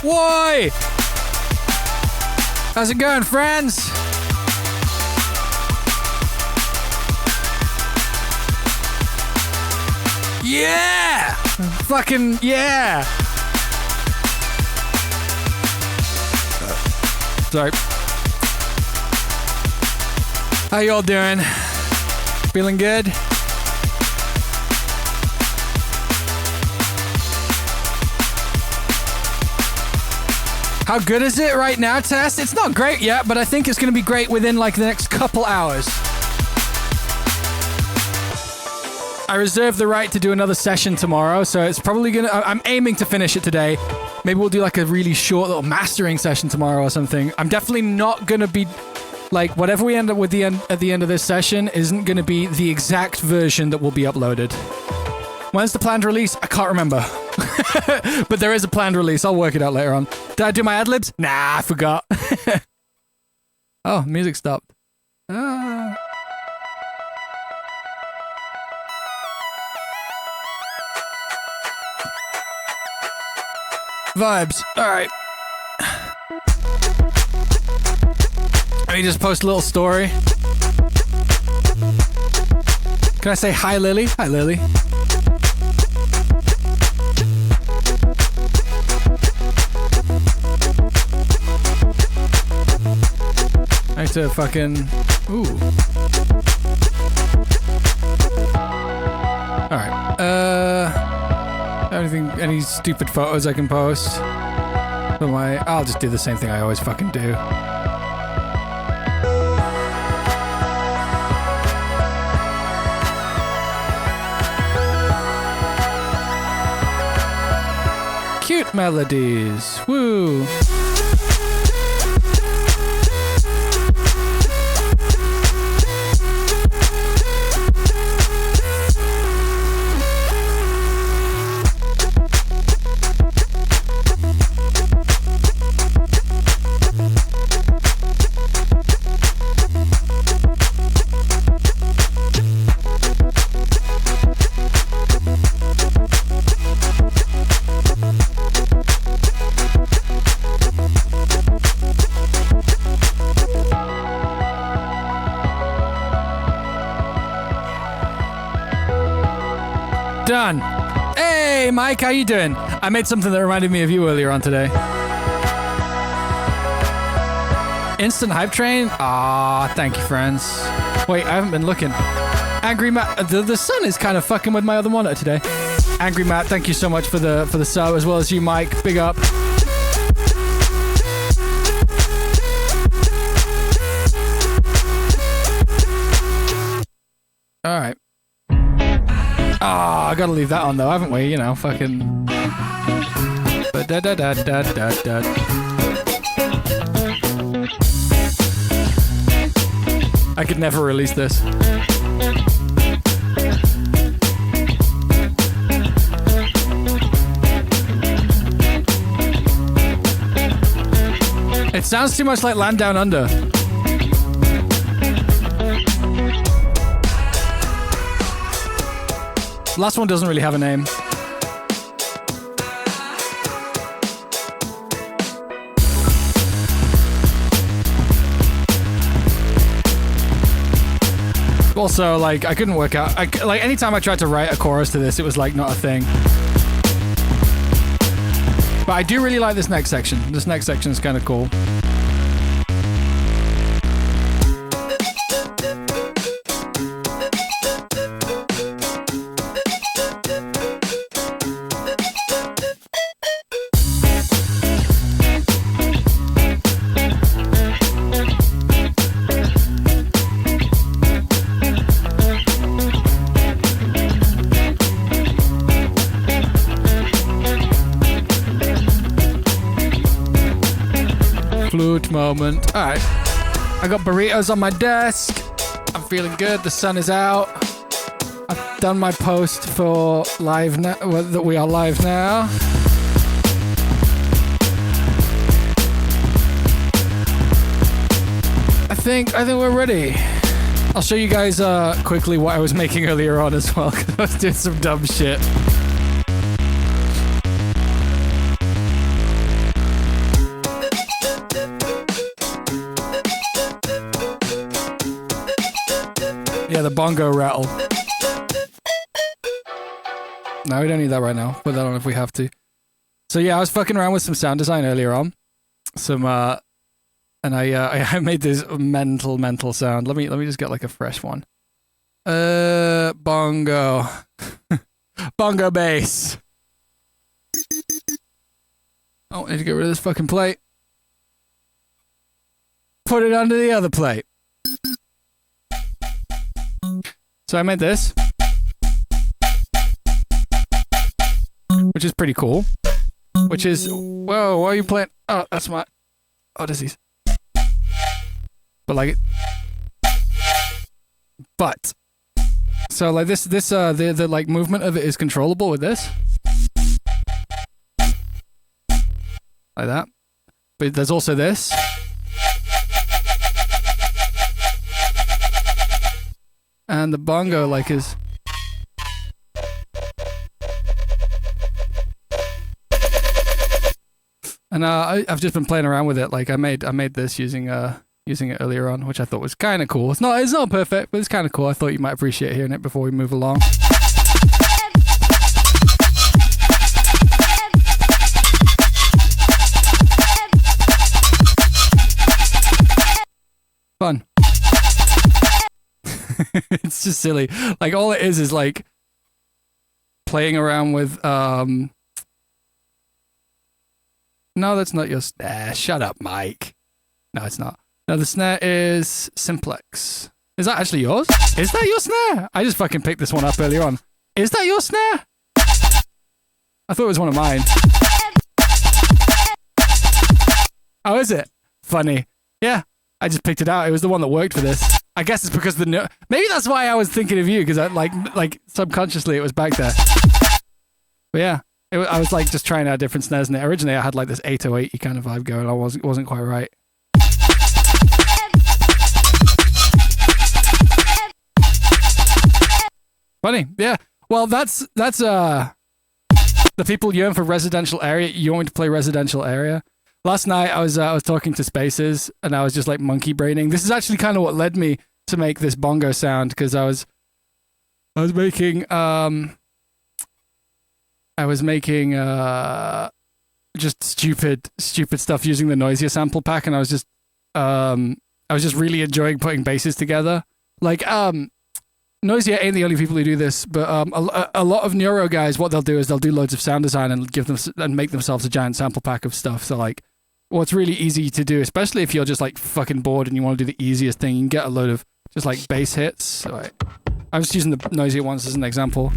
Why? How's it going, friends? Yeah! Fucking yeah! Sorry. How y'all doing? Feeling good? How good is it right now, Tess? It's not great yet, but I think it's going to be great within like the next couple hours. I reserve the right to do another session tomorrow, so it's probably going to... I'm aiming to finish it today. Maybe we'll do like a really short little mastering session tomorrow or something. I'm definitely not going to be... Like, whatever we end up with at the end of this session isn't going to be the exact version that will be uploaded. When's the planned release? I can't remember. But there is a planned release. I'll work it out later on. Did I do my ad-libs? Nah, I forgot. Oh, music stopped. Vibes. Alright. Let me just post a little story. Can I say hi, Lily? Hi, Lily. I have to fucking... Ooh. Alright. Anything, any stupid photos I can post? I'll just do the same thing I always fucking do. Cute melodies. Woo. Done. Hey, Mike, how you doing? I made something that reminded me of you earlier on today. Instant hype train? Aw, thank you, friends. Wait, I haven't been looking. Angry Matt, the sun is kind of fucking with my other monitor today. Angry Matt, thank you so much for the sub, as well as you, Mike. Big up. All right. Oh, I gotta leave that on though, haven't we? You know, fucking. I could never release this. It sounds too much like Land Down Under. Last one doesn't really have a name. Also, like, I couldn't work out. Like, anytime I tried to write a chorus to this, it was, like, not a thing. But I do really like this next section. This next section is kind of cool. Flute moment. Alright. I got burritos on my desk. I'm feeling good. The sun is out. I've done my post for live now. Well, that we are live now. I think we're ready. I'll show you guys quickly what I was making earlier on as well, because I was doing some dumb shit. bongo rattle. No, we don't need that right now. Put that on if we have to. So yeah, I was fucking around with some sound design earlier on. And I made this mental sound. Let me just get like a fresh one. Bongo. Bongo bass. Oh, I need to get rid of this fucking plate. Put it under the other plate. So I made this. Which is pretty cool. Which is... Whoa, why are you playing... Oh, that's my... Odysseys. But like... But... So like the like movement of it is controllable with this. Like that. But there's also this. And the bongo like is... And I've just been playing around with it. Like I made this using it earlier on, which I thought was kind of cool. It's not perfect, but it's kind of cool. I thought you might appreciate hearing it before we move along. Fun. It's just silly. Like all it is like playing around with No, that's not your snare. Shut up, Mike. No, it's not. No, the snare is simplex. Is that actually yours? Is that your snare? I just fucking picked this one up earlier on. Is that your snare? I thought it was one of mine. Oh, is it? Funny. Yeah, I just picked it out. It was the one that worked for this. I guess it's because maybe that's why I was thinking of you, because I like subconsciously it was back there. But yeah, I was like just trying out different snares, and originally I had like this 808 kind of vibe going. I wasn't quite right. Funny, yeah. Well, that's the people yearn for residential area. You want me to play residential area? Last night I was talking to Spaces, and I was just like monkey braining. This is actually kind of what led me to make this bongo sound, because I was making just stupid stuff using the Noisia sample pack, and I was just really enjoying putting basses together. Like Noisia ain't the only people who do this, but a lot of neuro guys, what they'll do is they'll do loads of sound design and make themselves a giant sample pack of stuff. So like, what's really easy to do, especially if you're just like fucking bored and you want to do the easiest thing, you can get a load of just like bass hits. So like, I'm just using the Noisia ones as an example.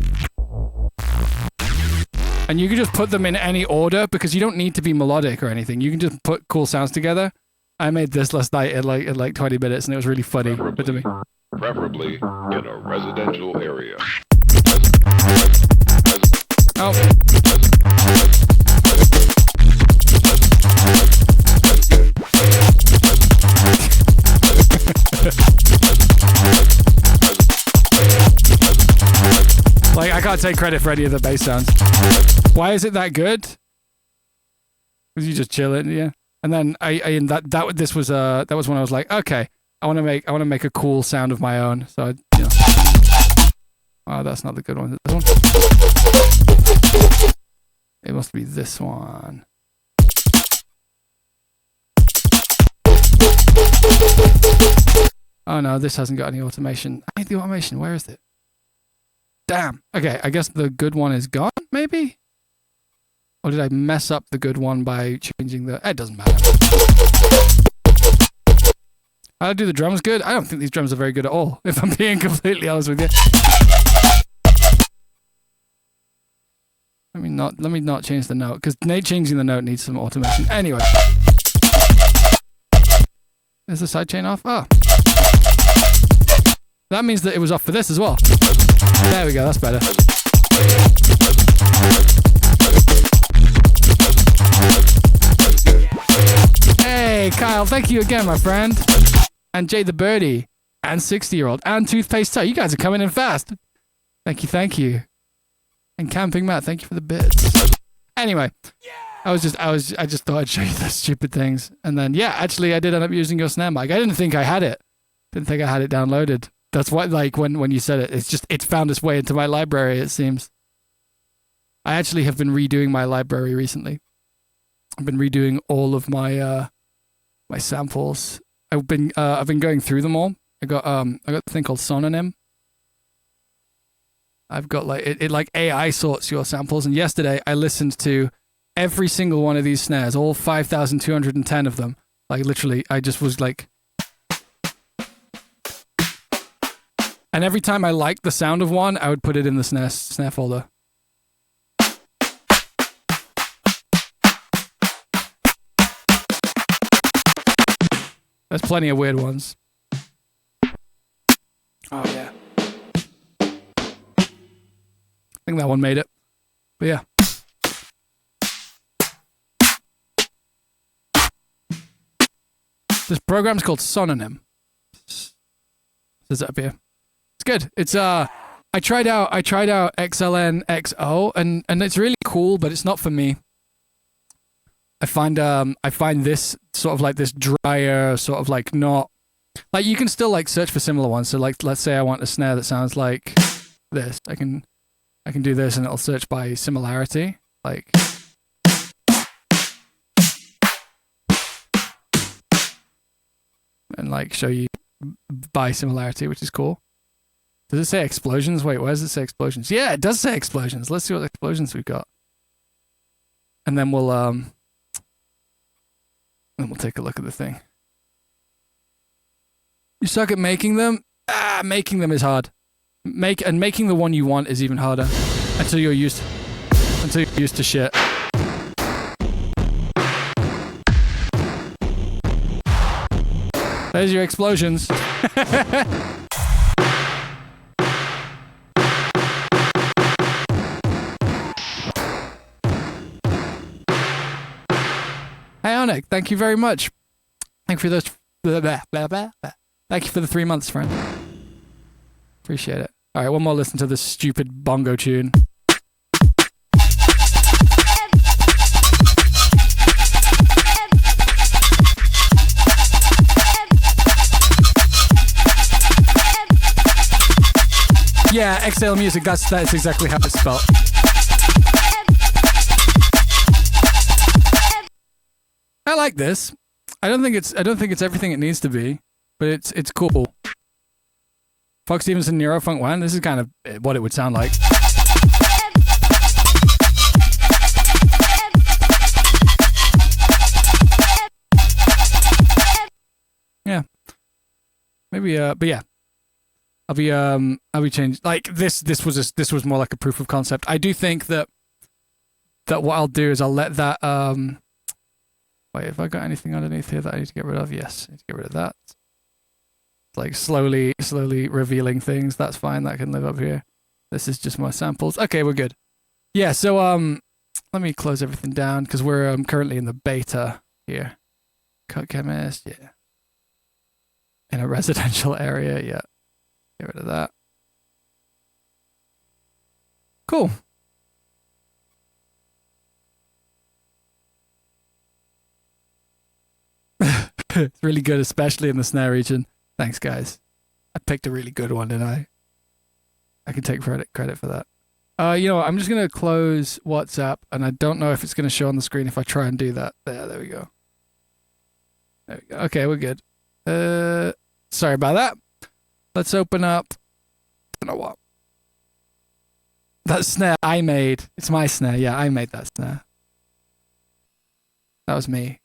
And you can just put them in any order, because you don't need to be melodic or anything. You can just put cool sounds together. I made this last night in like 20 minutes, and it was really funny. Preferably in a residential area. Oh. Like, I can't take credit for any of the bass sounds. Why is it that good? Because you just chill it, yeah. And then that was when I was like, okay, I want to make a cool sound of my own. So oh, that's not the good one. This one? It must be this one. Oh no, this hasn't got any automation. I need the automation. Where is it? Damn. Okay, I guess the good one is gone, maybe? Or did I mess up the good one by changing the... It doesn't matter. How do I do the drums good? I don't think these drums are very good at all, if I'm being completely honest with you. Let me not change the note, because changing the note needs some automation. Anyway. Is the sidechain off? Oh. That means that it was off for this as well. There we go, that's better. Hey, Kyle, thank you again, my friend. And Jay the Birdie. And 60-year-old. And Toothpaste Toe. You guys are coming in fast. Thank you. And Camping Matt, thank you for the bits. Anyway, I just thought I'd show you those stupid things. And then, yeah, actually, I did end up using your snare mic. I didn't think I had it. Didn't think I had it downloaded. That's why, like, when you said it, it's found its way into my library, it seems. I actually have been redoing my library recently. I've been redoing all of my my samples. I've been going through them all. I got a thing called Sononym. I've got like it like AI sorts your samples, and yesterday I listened to every single one of these snares, all 5,210 of them. Like literally, I just was like, and every time I liked the sound of one, I would put it in the snare folder. There's plenty of weird ones. Oh yeah. I think that one made it. But yeah. This program's called Sononym. Says it up here. It's good. It's I tried out XLN XO and it's really cool, but it's not for me. I find this sort of like this drier, sort of like not like you can still like search for similar ones. So like let's say I want a snare that sounds like this. I can do this and it'll search by similarity. Like and like show you by similarity, which is cool. Does it say explosions? Wait, where does it say explosions? Yeah, it does say explosions. Let's see what explosions we've got. And then we'll take a look at the thing. You suck at making them? Making them is hard. Making the one you want is even harder until you're used to shit. There's your explosions. Ionic, thank you very much. Thank you for those. Thank you for the 3 months, friend. Appreciate it. All right, one more listen to this stupid bongo tune. Yeah, Exhale Music. That's exactly how it's spelled. I like this. I don't think it's everything it needs to be, but it's cool. Fox Stevenson, Neuro Funk One. This is kind of what it would sound like. Yeah. Maybe but yeah. I'll be changed. Like this was more like a proof of concept. I do think that what I'll do is I'll let that wait, have I got anything underneath here that I need to get rid of? Yes, I need to get rid of that. Like slowly revealing things. That's fine. That can live up here. This is just my samples. Okay, we're good. Yeah, so let me close everything down because we're currently in the beta here. Cut chemist, yeah. In a residential area, yeah. Get rid of that. Cool. It's really good, especially in the snare region. Thanks, guys. I picked a really good one, didn't I? I can take credit for that. You know what? I'm just going to close WhatsApp, and I don't know if it's going to show on the screen if I try and do that. There we go. There we go. Okay, we're good. Sorry about that. Let's open up. I don't know what. That snare I made. It's my snare. Yeah, I made that snare. That was me.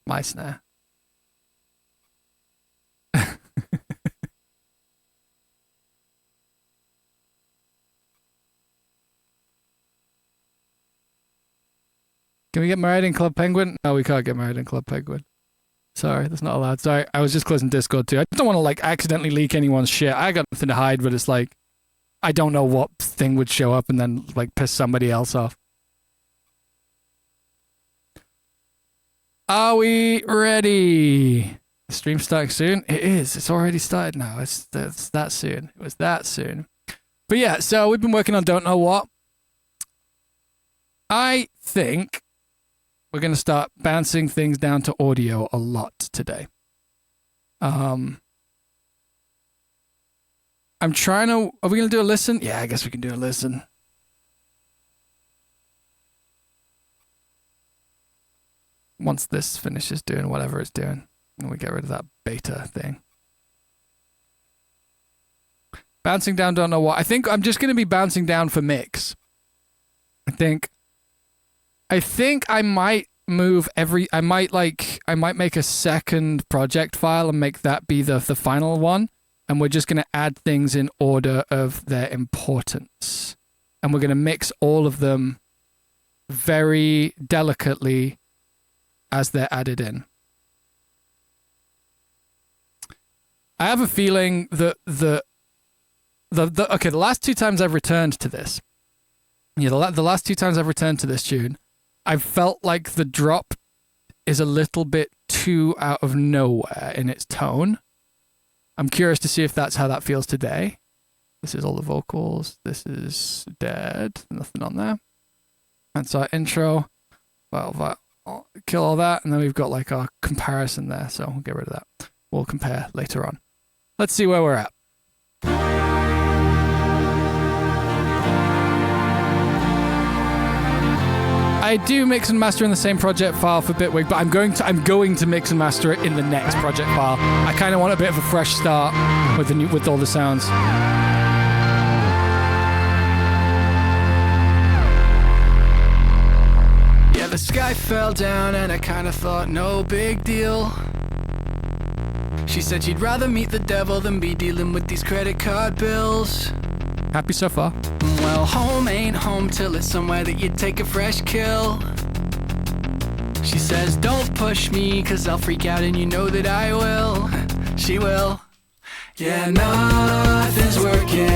My snare. Can we get married in Club Penguin? No, we can't get married in Club Penguin. Sorry, that's not allowed. Sorry, I was just closing Discord too. I just don't want to like accidentally leak anyone's shit. I got nothing to hide, but it's like, I don't know what thing would show up and then like piss somebody else off. Are we ready? The stream starting soon? It is. It's already started now. It's that soon. It was that soon. But yeah, so we've been working on Don't Know What. I think we're going to start bouncing things down to audio a lot today. I'm trying to... Are we going to do a listen? Yeah, I guess we can do a listen. Once this finishes doing whatever it's doing, and we get rid of that beta thing. Bouncing down, don't know what. I think I'm just going to be bouncing down for mix. I think I might move I might make a second project file and make that be the final one. And we're just going to add things in order of their importance. And we're going to mix all of them very delicately as they're added in. I have a feeling that the last two times I've returned to this, the last two times I've returned to this tune, I've felt like the drop is a little bit too out of nowhere in its tone. I'm curious to see if that's how that feels today. This is all the vocals. This is dead. Nothing on there. That's our intro. Well, I'll kill all that, and then we've got like our comparison there, so we'll get rid of that. We'll compare later on. Let's see where we're at. I do mix and master in the same project file for Bitwig, but I'm going to mix and master it in the next project file. I kind of want a bit of a fresh start with all the sounds. Yeah, the sky fell down and I kind of thought no big deal. She said she'd rather meet the devil than be dealing with these credit card bills. Happy so far? Well, home ain't home till it's somewhere that you take a fresh kill. She says, don't push me, cause I'll freak out and you know that I will. She will. Yeah, nothing's working.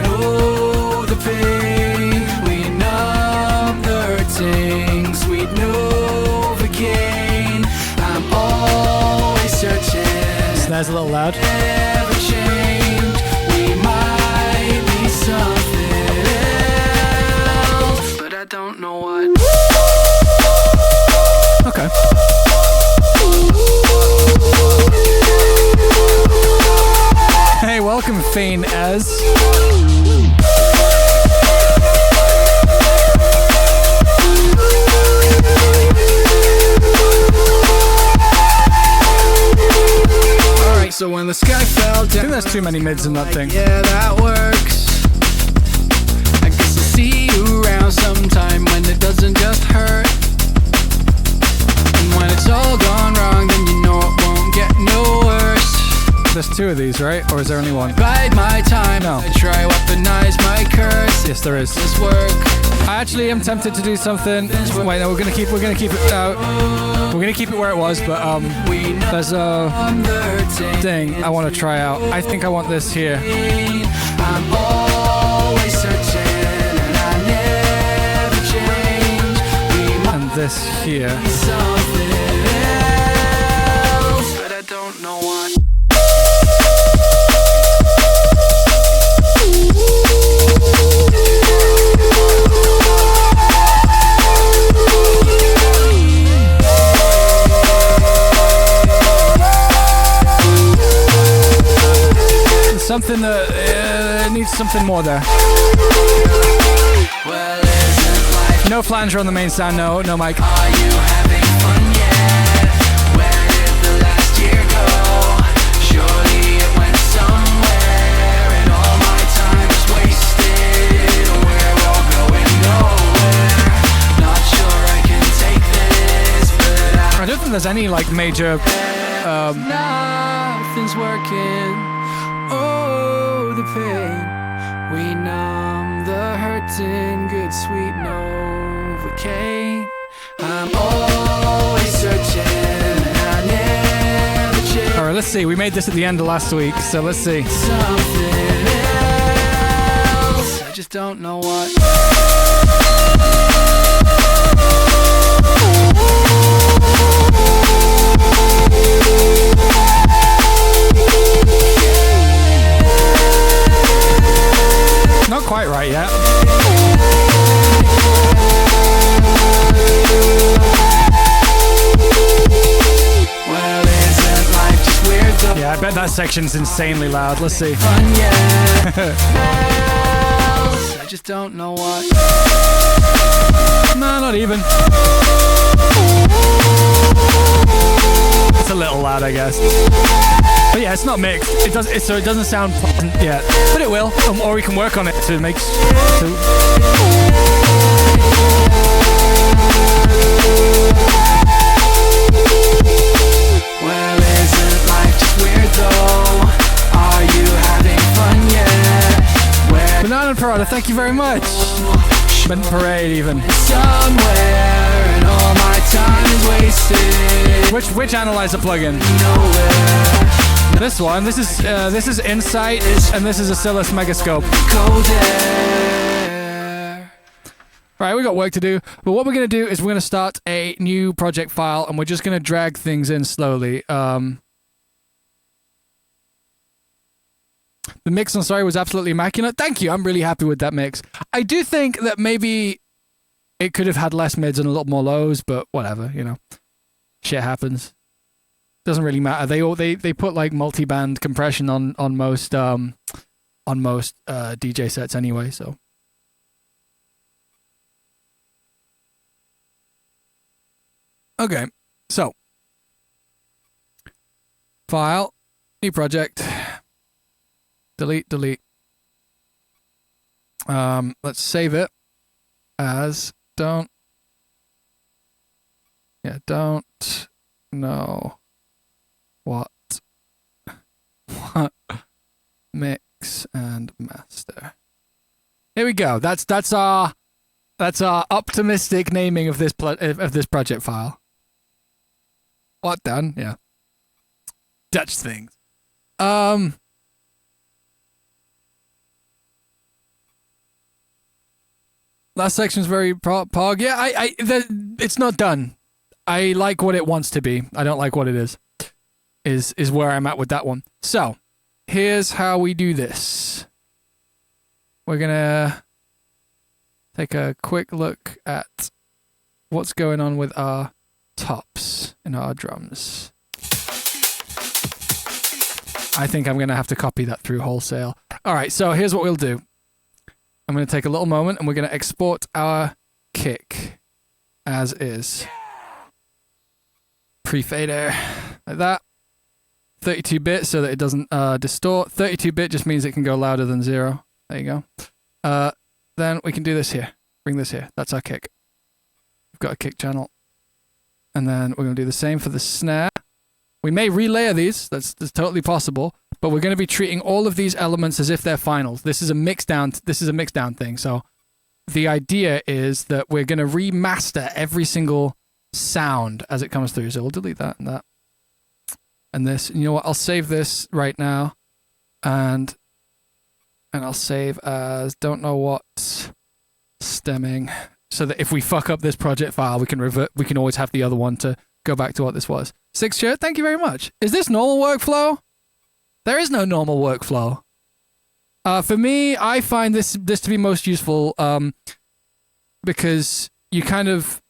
Oh, the pain. We numb the hurting. Sweet Novocaine. I'm always searching. Snare's a little loud. Never change. We might be something else, but I don't know what. Okay. Hey, welcome, Fane Az. Alright, so when the sky fell down, I think there's too many mids in that thing. Yeah, that works. I guess I'll see you around sometime when it doesn't just hurt. And when it's all gone wrong, then you know it won't get no worse. There's two of these, right? Or is there only one? Bide my time. No. I try weaponize my curse. Yes, there is. This work. I actually am tempted to do something. Wait, no, we're gonna keep it. We're gonna keep it where it was. But there's a thing I want to try out. I think I want this here. I'm always searching, and I never change. And this here. Something else, but I don't know what. Something that needs something more there. Well, no flanger on the main sound, no mic. Are you having fun yet? Where did the last year go? Surely it went somewhere, and all my time is wasted. We're all going nowhere. Not sure I can take this, but I don't think there's any like major. Nothing's working. Oh, the pain. We numb the hurting. Good sweet Novocaine. I'm always searching, and I never change. Alright, let's see. We made this at the end of last week, so let's see. Something else. I just don't know what. Not quite right yet. Well, isn't life just weird though? Yeah, I bet That section's insanely loud. Let's see. I just don't know what. No, not even. It's a little loud, I guess. But yeah, it's not mixed. So it doesn't sound pleasant yet, but it will. Or we can work on it to make. Well, isn't life just weird though? Are you having fun yet? Banana Parada, thank you very much. Mint Parade, even. Somewhere, and all my time is wasted. Which analyzer plugin? Nowhere. This one. This is Insight, and this is Oscillus Megascope. Cold air. Right, we got work to do, but what we're going to do is we're going to start a new project file, and we're just going to drag things in slowly. The mix, I'm sorry, was absolutely immaculate. Thank you. I'm really happy with that mix. I do think that maybe it could have had less mids and a lot more lows, but whatever, you know. Shit happens. Doesn't really matter. They put like multi-band compression on most DJ sets anyway, so. Okay, so file, new project, delete. Let's save it as don't know what mix and master. Here we go. That's our optimistic naming of this project file. What done? Yeah. Dutch things. Last section's very pog. Yeah, it's not done. I like what it wants to be. I don't like what it is. Is where I'm at with that one. So, here's how we do this. We're gonna take a quick look at what's going on with our tops in our drums. I think I'm gonna have to copy that through wholesale. All right, so here's what we'll do. I'm gonna take a little moment and we're gonna export our kick as is. Pre-fader like that. 32-bit so that it doesn't distort. 32-bit just means it can go louder than 0. There you go. Then we can do this here. Bring this here. That's our kick. We've got a kick channel. And then we're going to do the same for the snare. We may relayer these. That's totally possible. But we're going to be treating all of these elements as if they're finals. This is a mix down thing. So the idea is that we're going to remaster every single sound as it comes through. So we'll delete that and that. And this. And you know what? I'll save this right now. And I'll save as don't know what stemming. So that if we fuck up this project file, we can revert. We can always have the other one to go back to what this was. Six shirt, thank you very much. Is this normal workflow? There is no normal workflow. For me, I find this to be most useful because you kind of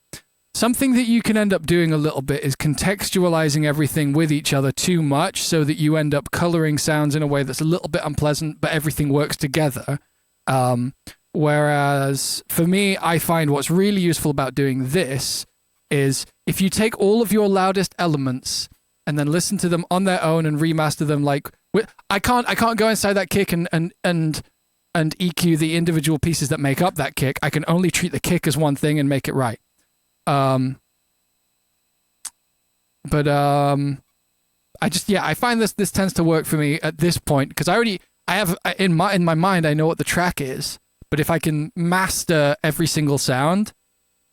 something that you can end up doing a little bit is contextualizing everything with each other too much, so that you end up coloring sounds in a way that's a little bit unpleasant, but everything works together. Whereas for me, I find what's really useful about doing this is if you take all of your loudest elements and then listen to them on their own and remaster them. Like I can't go inside that kick and EQ the individual pieces that make up that kick. I can only treat the kick as one thing and make it right. I find this tends to work for me at this point because I have in my mind I know what the track is. But if I can master every single sound,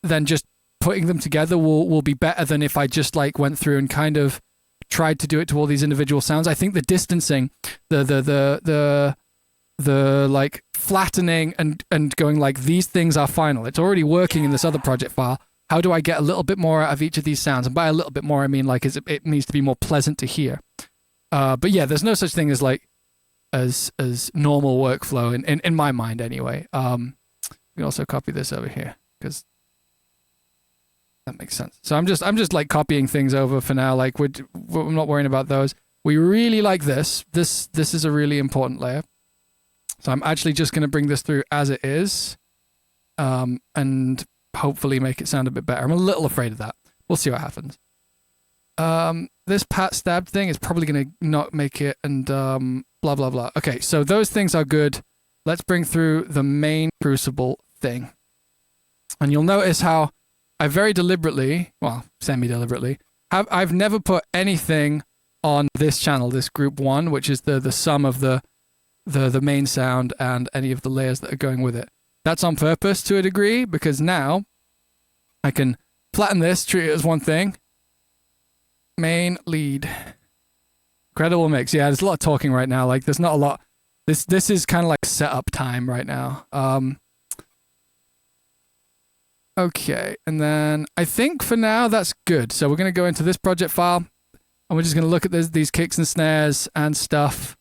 then just putting them together will be better than if I just like went through and kind of tried to do it to all these individual sounds. I think the distancing, the like flattening and going like these things are final. It's already working in this other project file. How do I get a little bit more out of each of these sounds? And by a little bit more, I mean like it needs to be more pleasant to hear. But yeah, there's no such thing as like as normal workflow in my mind anyway. We can also copy this over here because that makes sense. So I'm just like copying things over for now. Like we're not worrying about those. We really like this. This is a really important layer. So I'm actually just going to bring this through as it is, and hopefully make it sound a bit better. I'm a little afraid of that. We'll see what happens. This pat stab thing is probably going to not make it, and blah, blah, blah. Okay, so those things are good. Let's bring through the main crucible thing. And you'll notice how I very deliberately, well, semi-deliberately, I've never put anything on this channel, this group 1, which is the sum of the main sound and any of the layers that are going with it. That's on purpose to a degree, because now I can flatten this, treat it as one thing. Main lead. Incredible mix. Yeah, there's a lot of talking right now. Like, there's not a lot. This is kind of like setup time right now. Okay, and then I think for now that's good. So we're going to go into this project file, and we're just going to look at these kicks and snares and stuff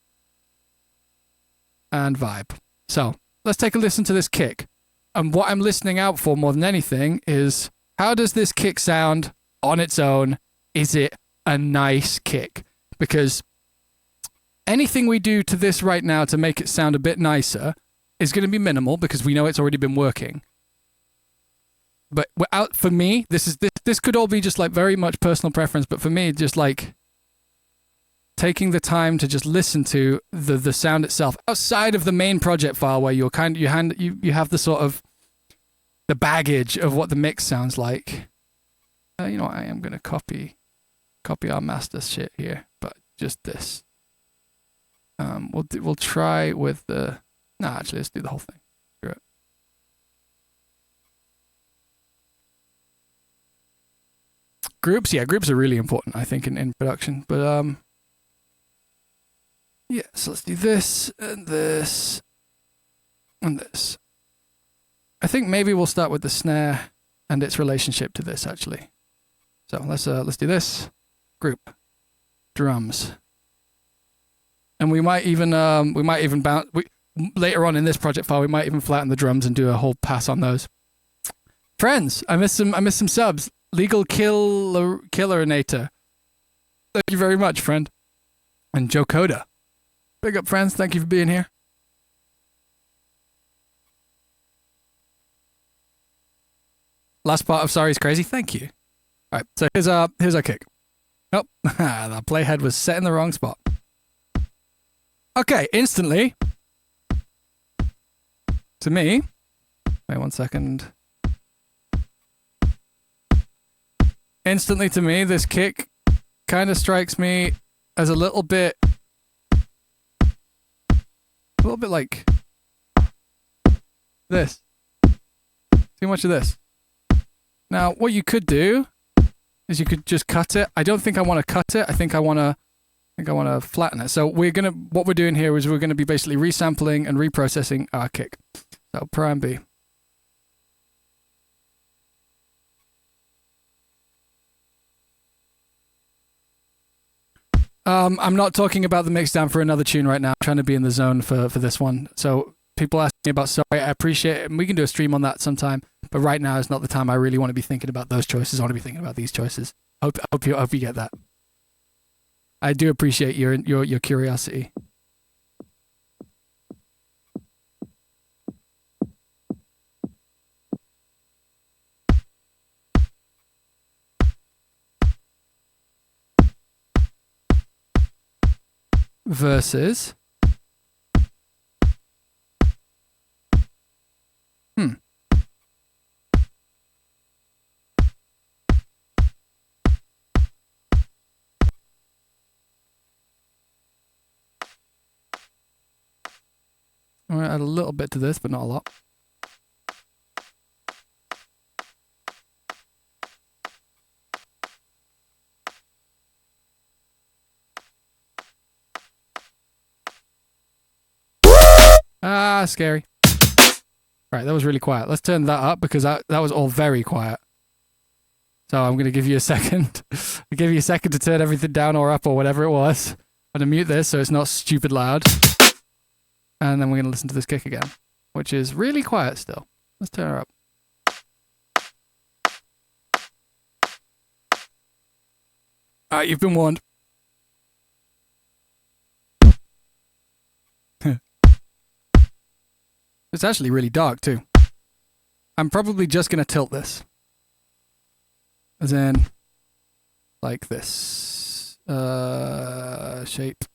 and vibe. So let's take a listen to this kick. And what I'm listening out for more than anything is, how does this kick sound on its own? Is it a nice kick? Because anything we do to this right now to make it sound a bit nicer is going to be minimal, because we know it's already been working. But for me, this could all be just like very much personal preference, but for me, just like taking the time to just listen to the sound itself outside of the main project file, where you have the sort of the baggage of what the mix sounds like. You know what? I am going to copy our master shit here, but just this. We'll try with the. No, actually, let's do the whole thing. Screw it. Groups, yeah, groups are really important, I think, in production. But yeah, so let's do this and this and this. I think maybe we'll start with the snare and its relationship to this, actually. So let's do this. Group. Drums. And we might even bounce later on in this project file, we might even flatten the drums and do a whole pass on those. Friends, I missed some subs. Legal Killerinator. Thank you very much, friend. And Joe Coda. Big up, friends. Thank you for being here. Last part of Sorry's Crazy. Thank you. All right, so here's our kick. Oh, the playhead was set in the wrong spot. Okay, instantly. To me. Wait 1 second. Instantly to me, this kick kind of strikes me as a little bit like this. Too much of this. Now, what you could do is you could just cut it. I don't think I want to cut it. I think I want to flatten it. So what we're doing here is we're going to be basically resampling and reprocessing our kick. So Prime B. I'm not talking about the mixdown for another tune right now. I'm trying to be in the zone for this one. So people ask me about Sorry. I appreciate it, and we can do a stream on that sometime. But right now is not the time I really want to be thinking about those choices. I want to be thinking about these choices. Hope you get that. I do appreciate your curiosity. Versus. I'm going to add a little bit to this, but not a lot. Ah, scary. Right, that was really quiet. Let's turn that up, because that was all very quiet. So I'm going to give you a second. I'll give you a second to turn everything down or up or whatever it was. I'm going to mute this so it's not stupid loud. And then we're going to listen to this kick again, which is really quiet still. Let's turn her up. All right, you've been warned. It's actually really dark too. I'm probably just gonna tilt this. As in, like this. Shape.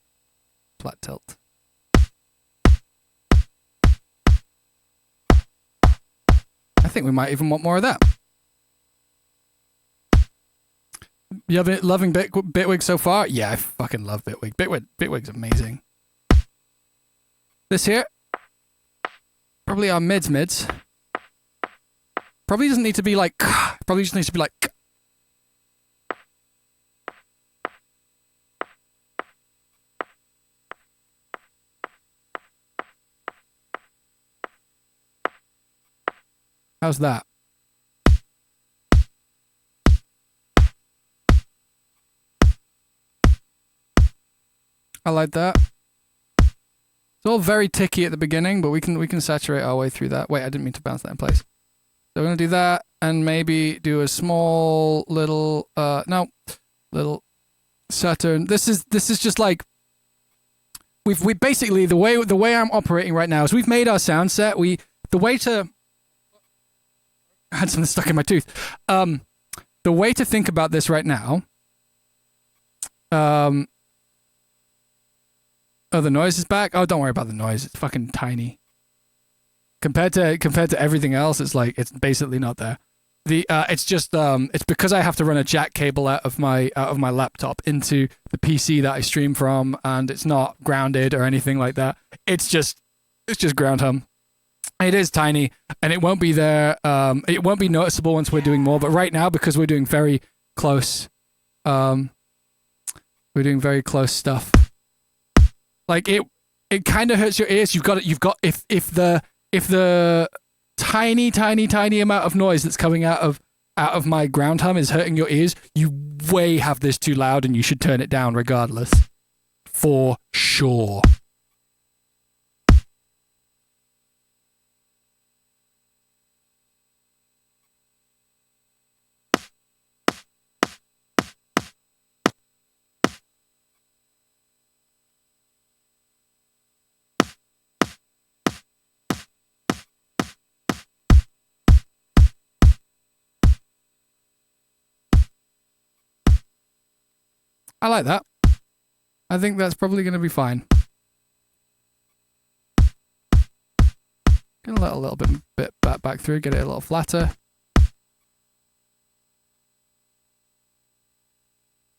Flat tilt. I think we might even want more of that. You loving Bitwig so far? Yeah, I fucking love Bitwig. Bitwig's amazing. This here, probably our mids. Probably doesn't need to be like, probably just needs to be like. How's that? I like that. It's all very ticky at the beginning, but we can saturate our way through that. Wait, I didn't mean to bounce that in place. So we're gonna do that, and maybe do a small little little Saturn. This is just like we basically the way I'm operating right now is we've made our sound set. I had something stuck in my tooth. The way to think about this right now. Oh, the noise is back. Oh, don't worry about the noise. It's fucking tiny. Compared to everything else, it's like it's basically not there. It's just it's because I have to run a jack cable out of my laptop into the PC that I stream from, and it's not grounded or anything like that. It's just ground hum. It is tiny, and it won't be there. It won't be noticeable once we're doing more. But right now, because we're doing very close, we're doing very close stuff. Like it kind of hurts your ears. You've got if the tiny amount of noise that's coming out of my ground hum is hurting your ears, you way have this too loud, and you should turn it down regardless, for sure. I like that. I think that's probably going to be fine. Gonna let a little bit back through, get it a little flatter.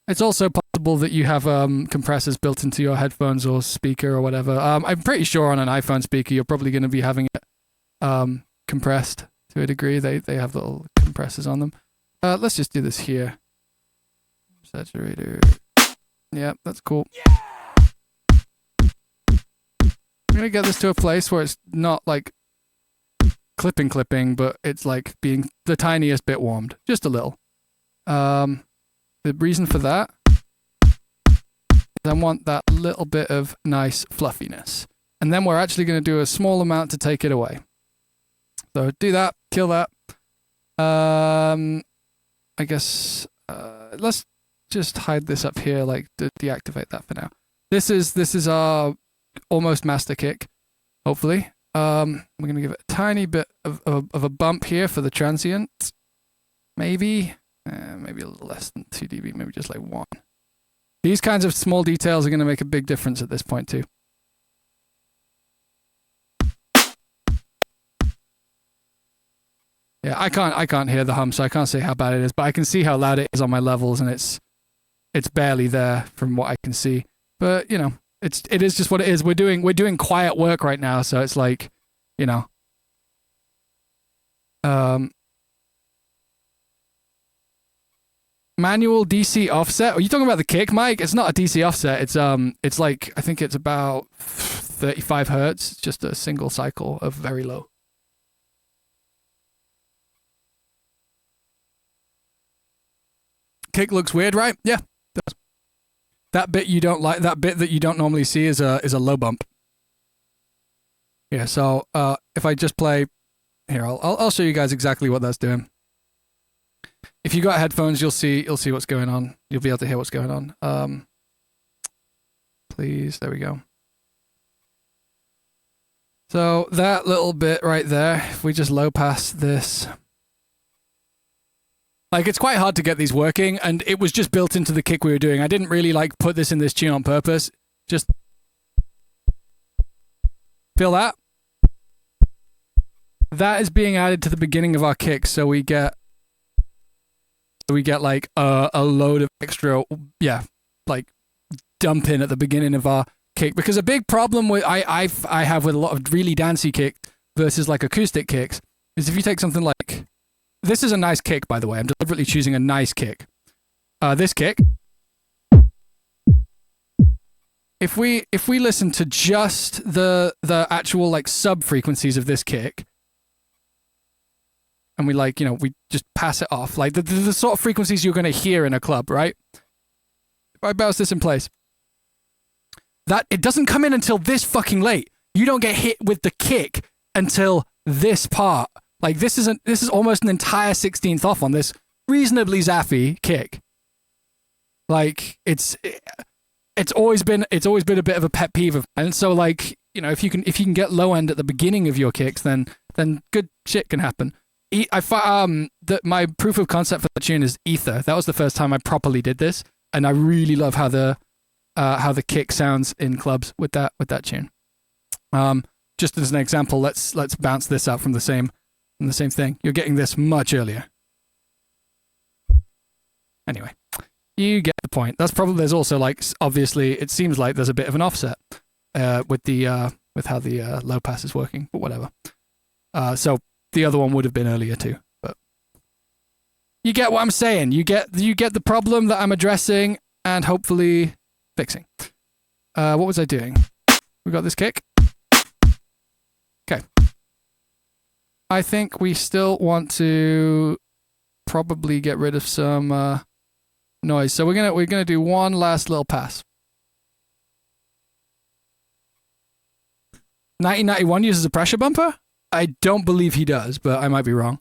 It's also possible that you have compressors built into your headphones or speaker or whatever. I'm pretty sure on an iPhone speaker you're probably going to be having it compressed to a degree. They have little compressors on them. Let's just do this here. Saturator. Yeah, that's cool. I'm gonna get this to a place where it's not like clipping, but it's like being the tiniest bit warmed, just a little. The reason for that is I want that little bit of nice fluffiness, and then we're actually gonna do a small amount to take it away. So do that, kill that. I guess let's just hide this up here, like deactivate that for now. This is our almost master kick, hopefully. We're gonna give it a tiny bit of a bump here for the transient. Maybe a little less than 2 dB, maybe just like 1. These kinds of small details are gonna make a big difference at this point too. Yeah, I can't hear the hum, so I can't say how bad it is, but I can see how loud it is on my levels, and it's barely there from what I can see. But, you know, it is just what it is. We're doing quiet work right now, so it's like, you know. Manual DC offset? Are you talking about the kick, Mike? It's not a DC offset. It's like, I think it's about 35 hertz. It's just a single cycle of very low. Kick looks weird, right? Yeah. That bit you don't like, that bit that you don't normally see is a low bump. Yeah, so if I just play here, I'll show you guys exactly what that's doing. If you got headphones, you'll see what's going on. You'll be able to hear what's going on. Please, there we go. So that little bit right there, if we just low pass this. Like, it's quite hard to get these working, and it was just built into the kick we were doing. I didn't really, like, put this in this tune on purpose. Just feel that? That is being added to the beginning of our kick, so we get like a load of extra, like dump in at the beginning of our kick. Because a big problem with I have with a lot of really dancey kick versus like acoustic kicks is if you take something like, this is a nice kick, by the way. I'm deliberately choosing a nice kick. This kick. If we listen to just the actual like sub frequencies of this kick, and we like, we just pass it off, like the sort of frequencies you're going to hear in a club, right? If I bounce this in place, that it doesn't come in until this fucking late. You don't get hit with the kick until this part. Like this is almost an entire 16th off on this reasonably zappy kick. Like it's always been a bit of a pet peeve of, and so like, if you can get low end at the beginning of your kicks, then good shit can happen. My proof of concept for the tune is Ether. That was the first time I properly did this, and I really love how the kick sounds in clubs with that tune. Just as an example, let's bounce this out from the same thing. You're getting this much earlier. Anyway, you get the point. There's also like, obviously it seems like there's a bit of an offset with how the low pass is working, but whatever. So the other one would have been earlier too, but you get what I'm saying. You get the problem that I'm addressing and hopefully fixing. What was I doing? We got this kick. Okay. I think we still want to probably get rid of some noise. So we're gonna do one last little pass. 1991 uses a pressure bumper? I don't believe he does, but I might be wrong.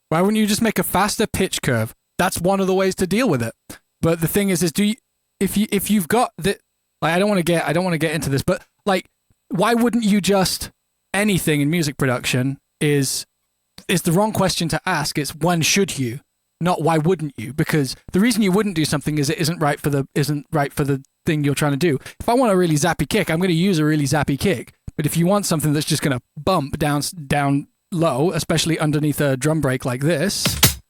Why wouldn't you just make a faster pitch curve? That's one of the ways to deal with it. But the thing is if you've got the, like, I don't want to get into this, but like, why wouldn't you just, anything in music production is the wrong question to ask. It's when should you, not why wouldn't you? Because the reason you wouldn't do something is it isn't right for the thing you're trying to do. If I want a really zappy kick, I'm going to use a really zappy kick. But if you want something that's just going to bump down low, especially underneath a drum break like this,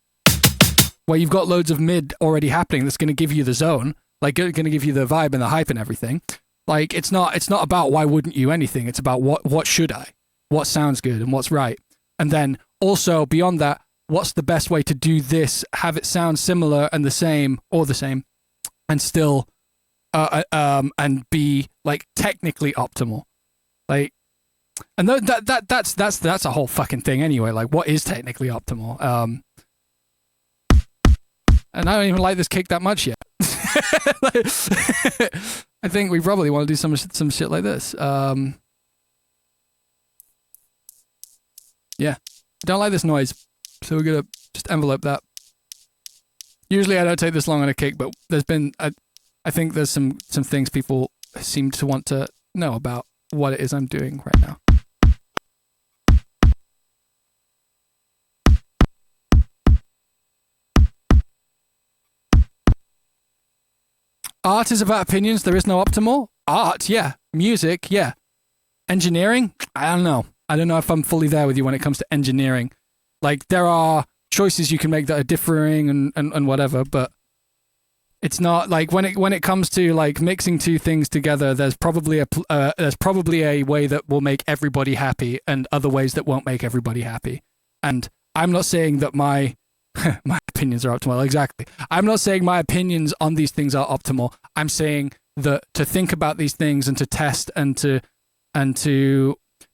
where you've got loads of mid already happening, that's going to give you the zone, like going to give you the vibe and the hype and everything. Like it's not about why wouldn't you anything. It's about what should I, what sounds good and what's right. And then also beyond that, what's the best way to do this? Have it sound similar and the same, and still, and be like technically optimal, like. And that's a whole fucking thing anyway. Like, what is technically optimal? And I don't even like this kick that much yet. I think we probably want to do some shit like this. Yeah, don't like this noise, so we're gonna just envelope that. Usually I don't take this long on a kick, but there's been I think there's some things people seem to want to know about what it is I'm doing right now. Art is about opinions. There is no optimal. Art, yeah. Music, yeah. Engineering, I don't know. I don't know if I'm fully there with you when it comes to engineering. Like, there are choices you can make that are differing and whatever, but it's not like when it comes to like mixing two things together, there's probably a way that will make everybody happy and other ways that won't make everybody happy. And I'm not saying that my opinions are optimal. Exactly. I'm not saying my opinions on these things are optimal. I'm saying that to think about these things and to test and to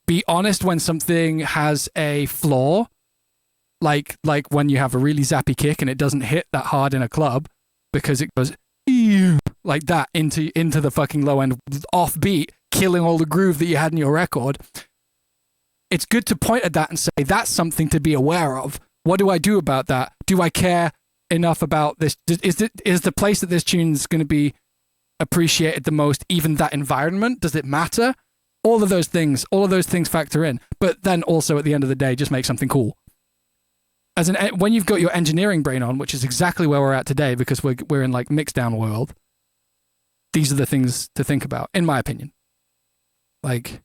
be honest when something has a flaw, like when you have a really zappy kick and it doesn't hit that hard in a club because it goes like that into the fucking low end offbeat, killing all the groove that you had in your record. It's good to point at that and say that's something to be aware of. What do I do about that? Do I care enough about this? Is the place that this tune's going to be appreciated the most even that environment? Does it matter? All of those things factor in. But then also at the end of the day, just make something cool. When you've got your engineering brain on, which is exactly where we're at today, because we're in like mixdown world, these are the things to think about, in my opinion. Like,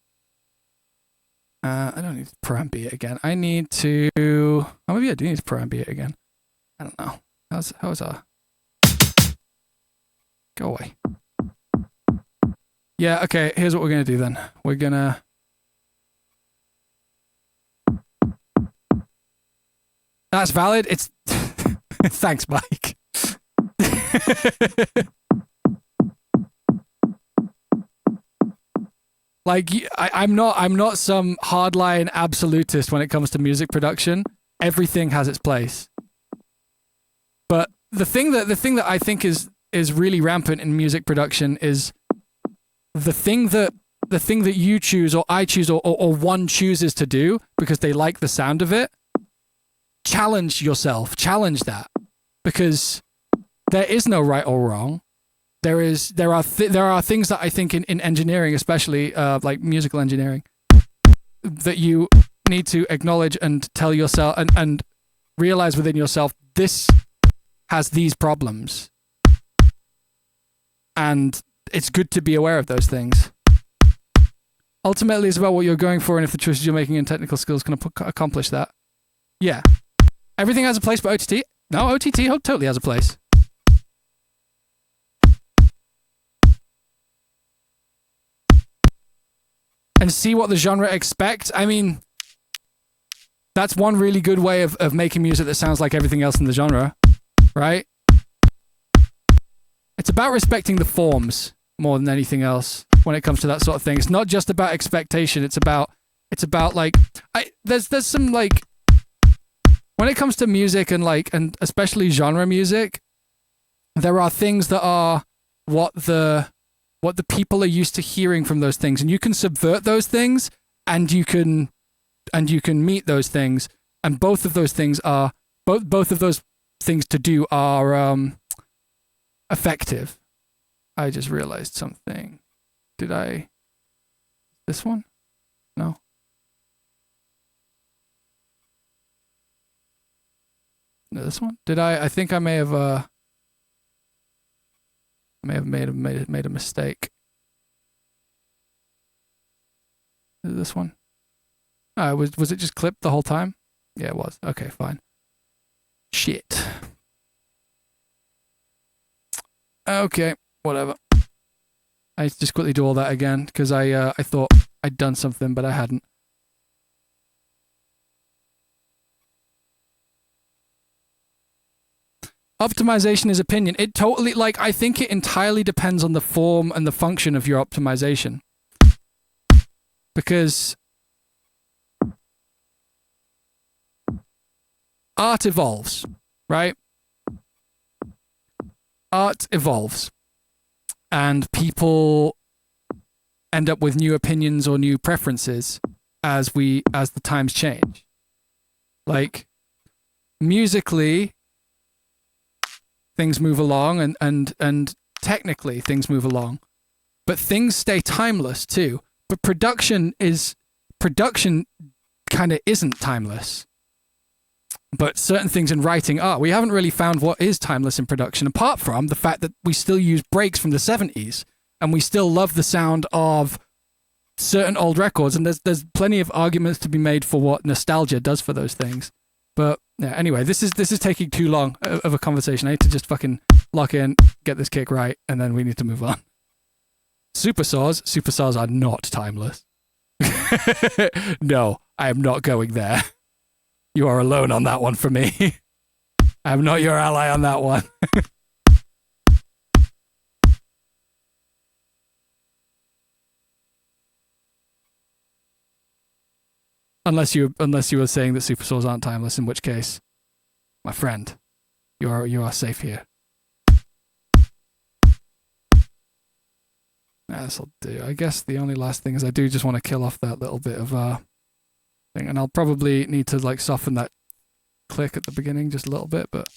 I don't need to preambiate again. I need to. Oh, maybe I do need to preambiate again. I don't know. How's our? Go away. Yeah. Okay. Here's what we're gonna do then. We're gonna. That's valid. It's. Thanks, Mike. Like, I'm not some hardline absolutist when it comes to music production. Everything has its place. But the thing that I think is really rampant in music production is the thing that you choose or I choose or one chooses to do because they like the sound of it. Challenge yourself. Challenge that, because there is no right or wrong. There are things that I think in engineering, especially like musical engineering, that you need to acknowledge and tell yourself and realize within yourself, this has these problems, and it's good to be aware of those things. Ultimately, it's about what you're going for and if the choices you're making in technical skills can accomplish that. Yeah, everything has a place, but OTT totally has a place. And see what the genre expects. I mean, that's one really good way of making music that sounds like everything else in the genre, right? It's about respecting the forms more than anything else when it comes to that sort of thing. It's not just about expectation. It's about like, there's some like, when it comes to music and especially genre music, there are things that are what the people are used to hearing from those things, and you can subvert those things, and you can meet those things, and both of those things are both of those things to do are effective. I just realized something. This one? No. No, this one? I think I may have made a mistake. Is it this one? Oh, was it just clipped the whole time? Yeah, it was. Okay, fine. Shit. Okay, whatever. I just quickly do all that again because I thought I'd done something, but I hadn't. Optimization is opinion. It totally, like, I think it entirely depends on the form and the function of your optimization. Because art evolves, right? Art evolves. And people end up with new opinions or new preferences as the times change. Like, musically, things move along and technically things move along, but things stay timeless too. But production kind of isn't timeless, but certain things in writing are. We haven't really found what is timeless in production, apart from the fact that we still use breaks from the 70s and we still love the sound of certain old records, and there's plenty of arguments to be made for what nostalgia does for those things. But yeah, anyway, this is taking too long of a conversation. I need to just fucking lock in, get this kick right, and then we need to move on. Supersaws are not timeless. No, I am not going there. You are alone on that one for me. I am not your ally on that one. Unless you were saying that supersaws aren't timeless, in which case, my friend, you are safe here. This'll do. I guess the only last thing is I do just want to kill off that little bit of thing, and I'll probably need to like soften that click at the beginning just a little bit, but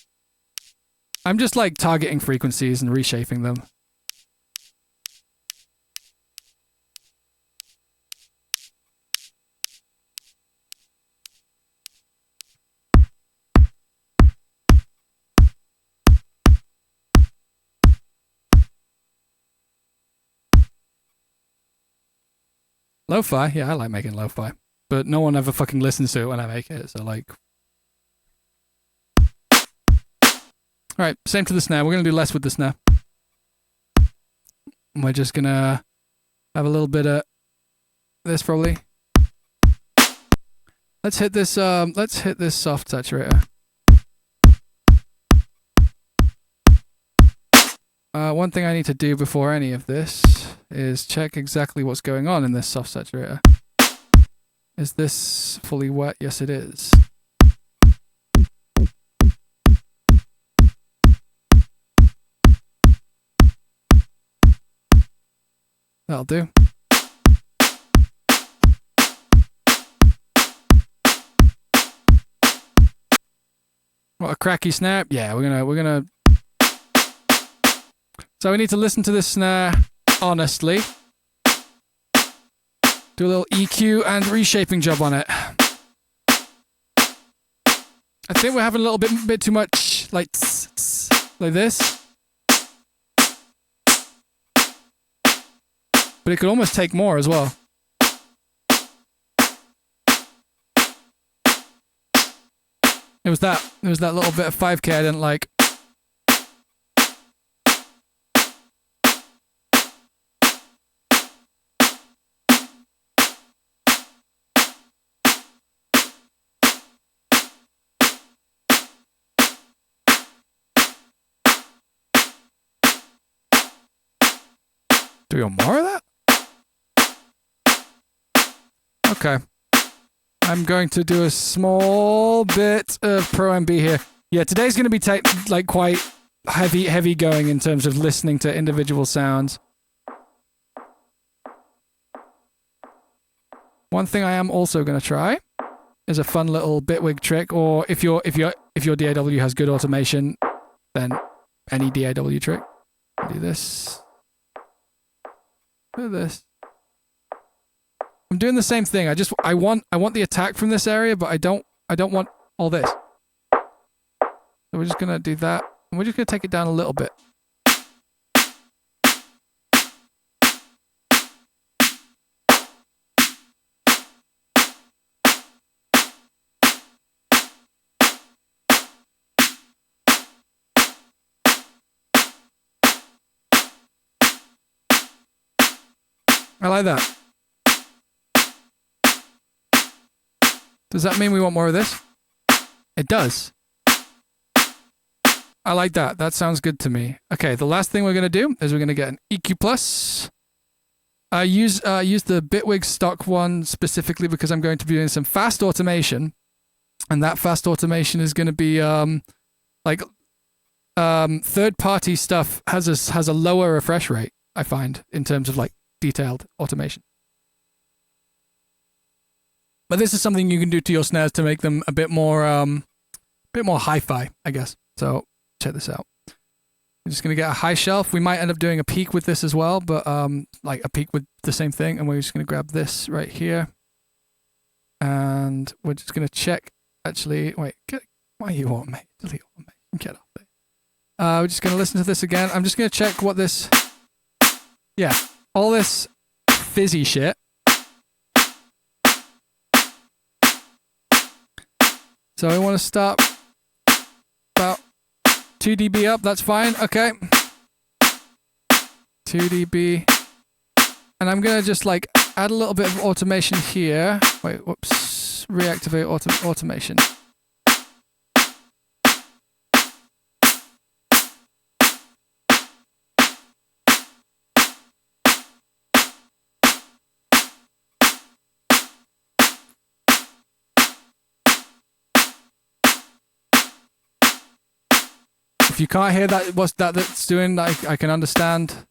I'm just like targeting frequencies and reshaping them. Lo-fi? Yeah, I like making lo-fi. But no one ever fucking listens to it when I make it, so like... Alright, same to the snare. We're gonna do less with the snare. We're just gonna have a little bit of this probably. Let's hit this soft saturator. One thing I need to do before any of this is check exactly what's going on in this soft saturator. Is this fully wet? Yes, it is. That'll do. What a cracky snare. Yeah, we're gonna So we need to listen to this snare honestly. Do a little EQ and reshaping job on it. I think we're having a little bit too much like like this. But it could almost take more as well. It was that little bit of 5K I didn't like. Do we want more of that? Okay. I'm going to do a small bit of Pro MB here. Yeah, today's going to be like quite heavy going in terms of listening to individual sounds. One thing I am also going to try is a fun little bitwig trick, or if your DAW has good automation, then any DAW trick. Do this. Look at this. I'm doing the same thing. I want the attack from this area, but I don't want all this. So we're just gonna do that. And we're just gonna take it down a little bit. I like that. Does that mean we want more of this? It does. I like that. That sounds good to me. Okay, the last thing we're going to do is we're going to get an EQ plus. Use the Bitwig stock one specifically because I'm going to be doing some fast automation. And that fast automation is going to be third-party stuff has a lower refresh rate, I find, in terms of like detailed automation. But this is something you can do to your snares to make them a bit more hi-fi, I guess. So check this out. I'm just gonna get a high shelf. We might end up doing a peak with this as well, but like a peak with the same thing. And we're just gonna grab this right here, and we're just gonna check. Actually, wait, why you want me? Delete all me. Get off it. We're just gonna listen to this again. I'm just gonna check what this. Yeah, all this fizzy shit. So I want to start about 2 dB up, that's fine, okay. 2 dB. And I'm going to just like add a little bit of automation here. Wait, whoops, reactivate automation. If you can't hear that, what's that's doing, I can understand.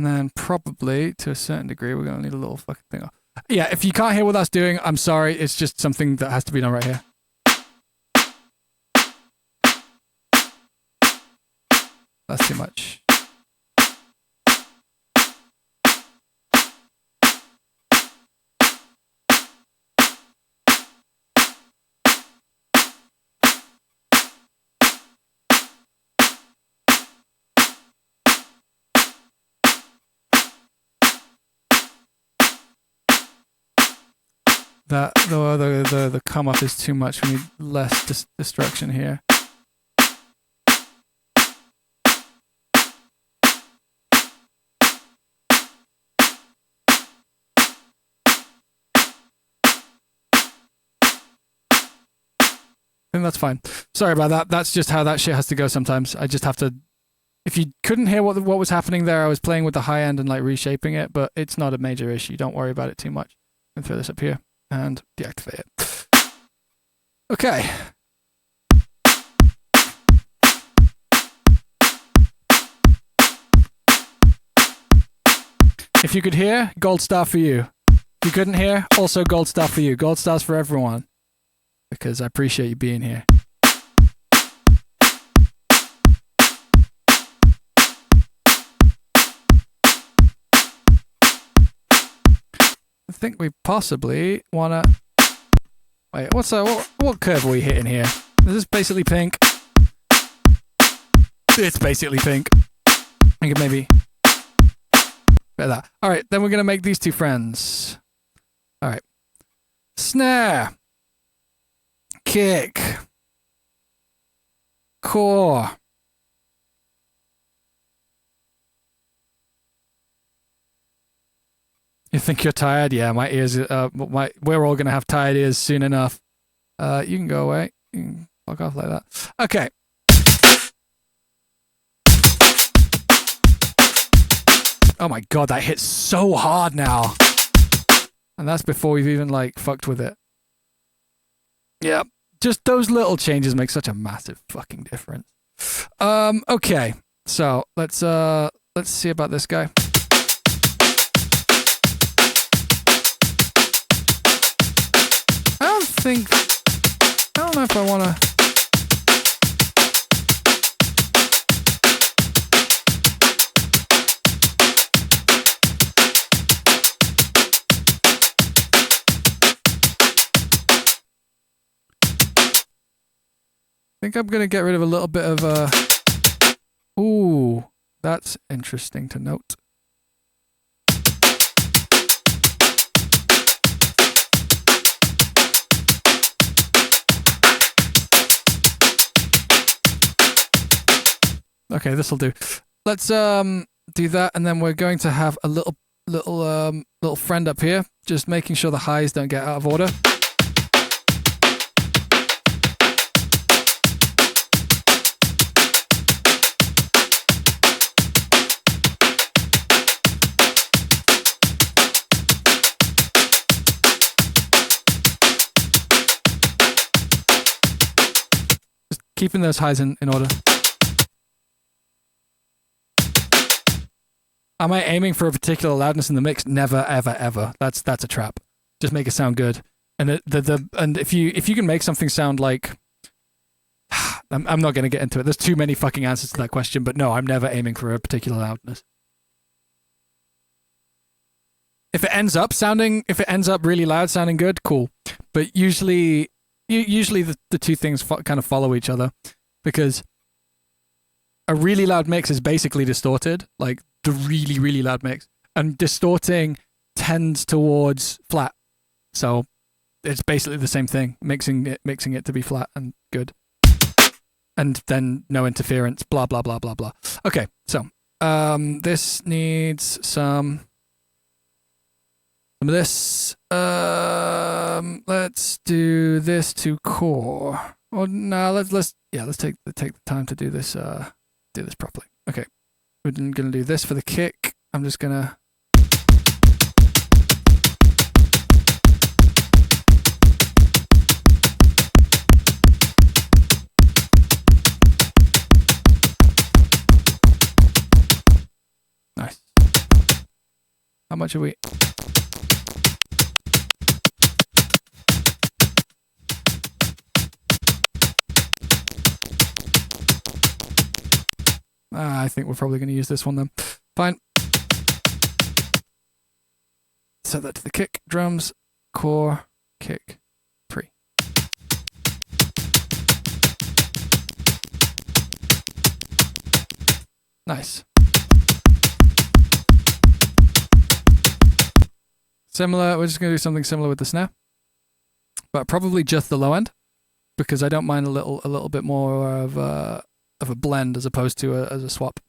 And then probably, to a certain degree, we're going to need a little fucking thing off. Yeah, if you can't hear what that's doing, I'm sorry. It's just something that has to be done right here. That's too much. That the come up is too much. We need less distraction here. I think that's fine. Sorry about that. That's just how that shit has to go sometimes. I just have to... If you couldn't hear what was happening there, I was playing with the high end and like reshaping it, but it's not a major issue. Don't worry about it too much. I'm going to throw this up here and deactivate it. Okay. If you could hear, gold star for you. If you couldn't hear, also gold star for you. Gold stars for everyone. Because I appreciate you being here. I think we possibly want to... Wait, what curve are we hitting here? Is this basically pink? It's basically pink. I could maybe... Bit of that. Alright, then we're going to make these two friends. Alright. Snare. Kick. Core. You think you're tired? Yeah, my ears. We're all gonna have tired ears soon enough. You can go away. You can fuck off like that. Okay. Oh my god, that hits so hard now. And that's before we've even like fucked with it. Yeah, just those little changes make such a massive fucking difference. Okay, so let's see about this guy. I don't know if I want to. I think I'm going to get rid of a little bit of Ooh, that's interesting to note. Okay, this'll do. Let's do that, and then we're going to have a little friend up here, just making sure the highs don't get out of order. Just keeping those highs in order. Am I aiming for a particular loudness in the mix? Never, ever, ever. That's a trap. Just make it sound good. And and if you can make something sound like, I'm not going to get into it. There's too many fucking answers to that question. But no, I'm never aiming for a particular loudness. If it ends up really loud, sounding good, cool. But usually the two things kind of follow each other, because a really loud mix is basically distorted, like the really, really loud mix. And distorting tends towards flat. So it's basically the same thing, mixing it to be flat and good. And then no interference, blah, blah, blah, blah, blah. Okay, so this needs some of this. Let's do this to core. Or no, let's take the time to do this properly. Okay. We're going to do this for the kick. I'm just going to... Nice. How much are we? I think we're probably going to use this one then. Fine. Set that to the kick, drums, core, kick, pre. Nice. Similar, we're just going to do something similar with the snare, but probably just the low end, because I don't mind a little bit more of a blend as opposed to as a swap.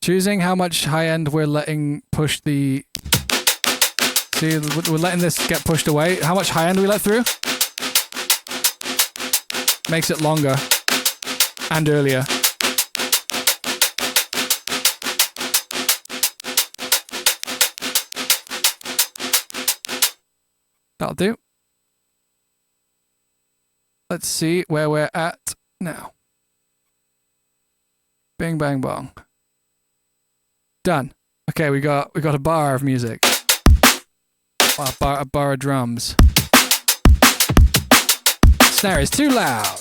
Choosing how much high end we're letting push the... See, we're letting this get pushed away. How much high end we let through? Makes it longer and earlier. That'll do. Let's see where we're at now. Bing, bang, bong. Done. Okay, we got a bar of music. A bar of drums. Snare is too loud.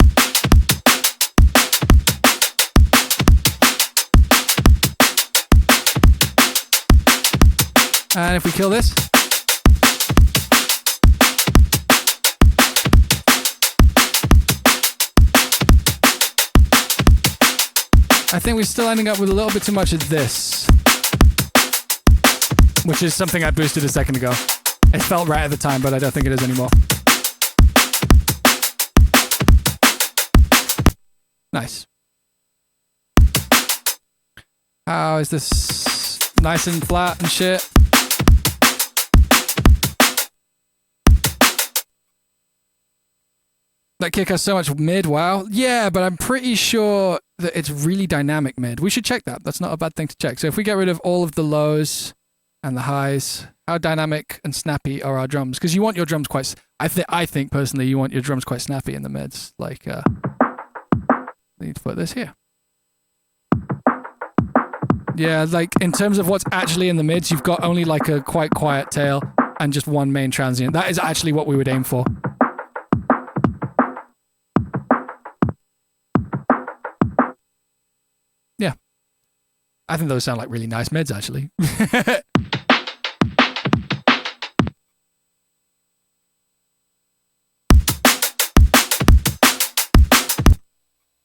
And if we kill this, I think we're still ending up with a little bit too much of this, which is something I boosted a second ago. It felt right at the time, but I don't think it is anymore. Nice. How is this nice and flat and shit? That kick has so much mid, wow. Yeah, but I'm pretty sure that it's really dynamic mid. We should check that. That's not a bad thing to check. So if we get rid of all of the lows and the highs, how dynamic and snappy are our drums? Because you want your drums quite... I think personally you want your drums quite snappy in the mids. Like, I need to put this here. Yeah, like in terms of what's actually in the mids, you've got only like a quite quiet tail and just one main transient. That is actually what we would aim for. Yeah. I think those sound like really nice mids, actually.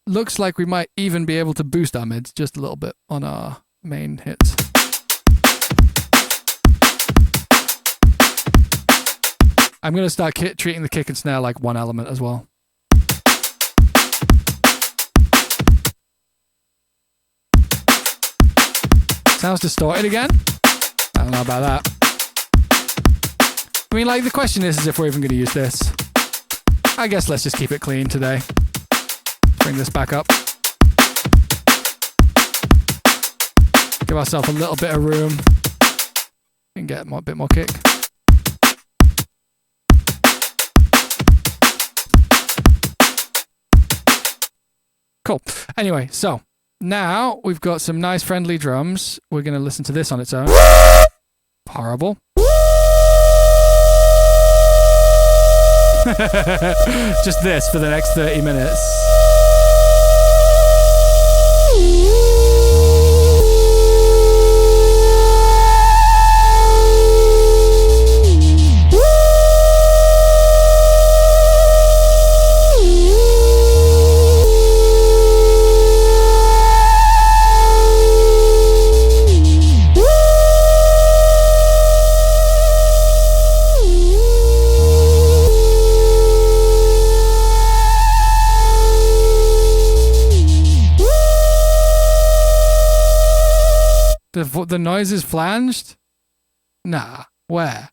Looks like we might even be able to boost our mids just a little bit on our main hits. I'm going to start treating the kick and snare like one element as well. Sounds distorted again? I don't know about that. I mean, like, the question is if we're even going to use this. I guess let's just keep it clean today. Bring this back up. Give ourselves a little bit of room. And get a bit more kick. Cool. Anyway, so now we've got some nice friendly drums. We're going to listen to this on its own. Horrible. Just this for the next 30 minutes. The noise is flanged? Nah. Where?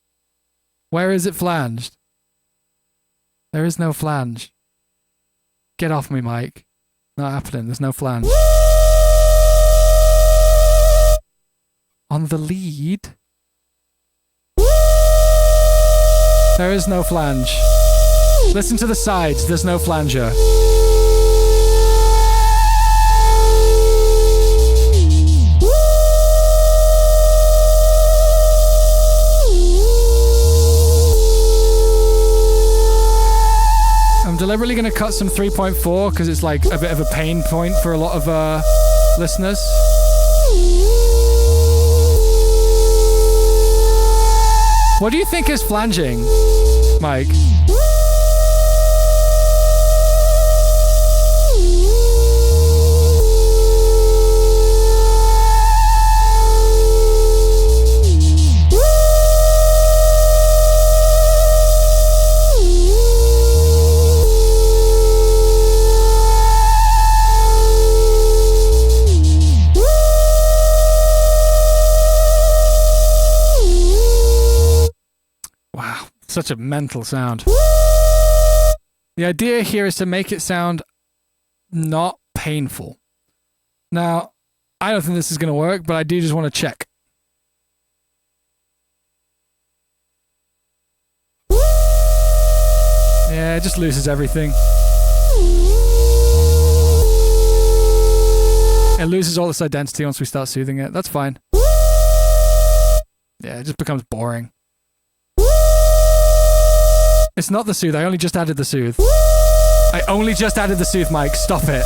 Where is it flanged? There is no flange. Get off me, Mike. Not happening. There's no flange. On the lead? There is no flange. Listen to the sides. There's no flanger. I'm deliberately going to cut some 3.4 because it's like a bit of a pain point for a lot of listeners. What do you think is flanging, Mike? Such a mental sound. The idea here is to make it sound not painful. Now, I don't think this is going to work, but I do just want to check. Yeah, it just loses everything. It loses all its identity once we start soothing it. That's fine. Yeah, it just becomes boring. It's not the soothe. I only just added the soothe. I only just added the soothe, Mike. Stop it.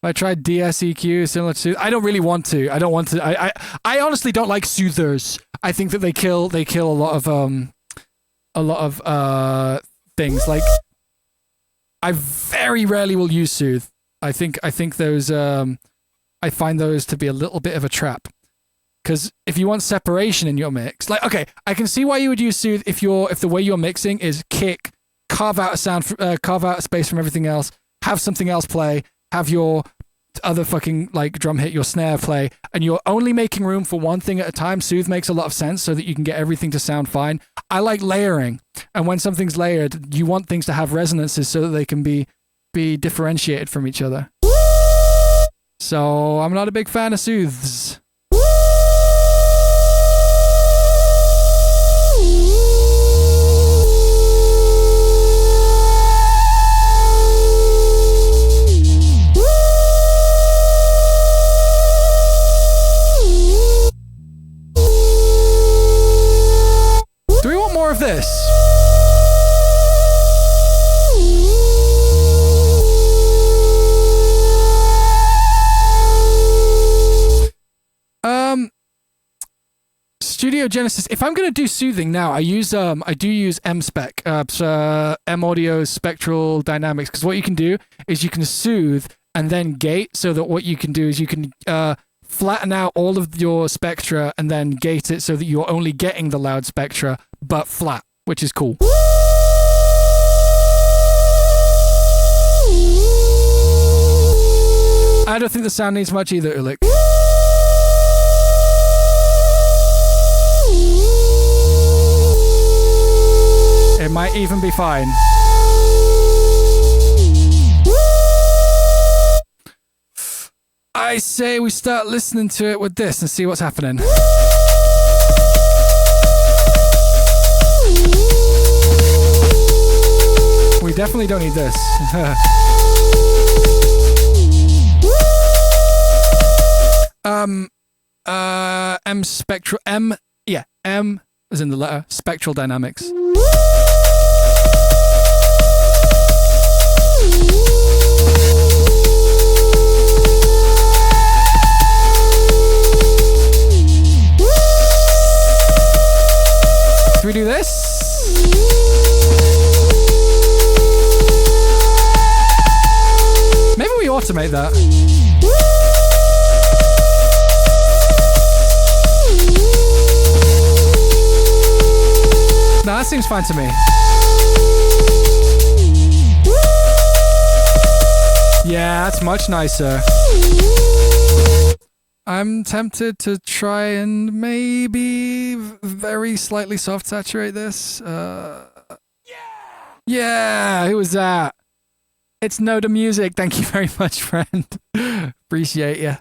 I tried DSEQ, similar to soothe. I don't really want to. I don't want to. I honestly don't like soothers. I think that they kill a lot of things. Like, I very rarely will use soothe. I think those I find those to be a little bit of a trap. Because if you want separation in your mix, like, okay, I can see why you would use soothe if the way you're mixing is kick, carve out a sound, carve out a space from everything else, have something else play, have your other fucking like drum hit, your snare play, and you're only making room for one thing at a time. Soothe makes a lot of sense so that you can get everything to sound fine. I like layering, and when something's layered, you want things to have resonances so that they can be differentiated from each other. So I'm not a big fan of soothes. Do we want more of this? Studio Genesis. If I'm going to do soothing now, I do use M-Spec, M-Audio Spectral Dynamics, because what you can do is you can soothe and then gate, so that what you can do is you can flatten out all of your spectra and then gate it so that you're only getting the loud spectra, but flat, which is cool. I don't think the sound needs much either, Ulik. It might even be fine. I say we start listening to it with this and see what's happening. We definitely don't need this. M spectral M as in the letter spectral dynamics. Do we do this? Maybe we automate that. No, that seems fine to me. Yeah, that's much nicer. I'm tempted to try and maybe very slightly soft saturate this. Yeah, who was that? It's No to Music. Thank you very much, friend. Appreciate you.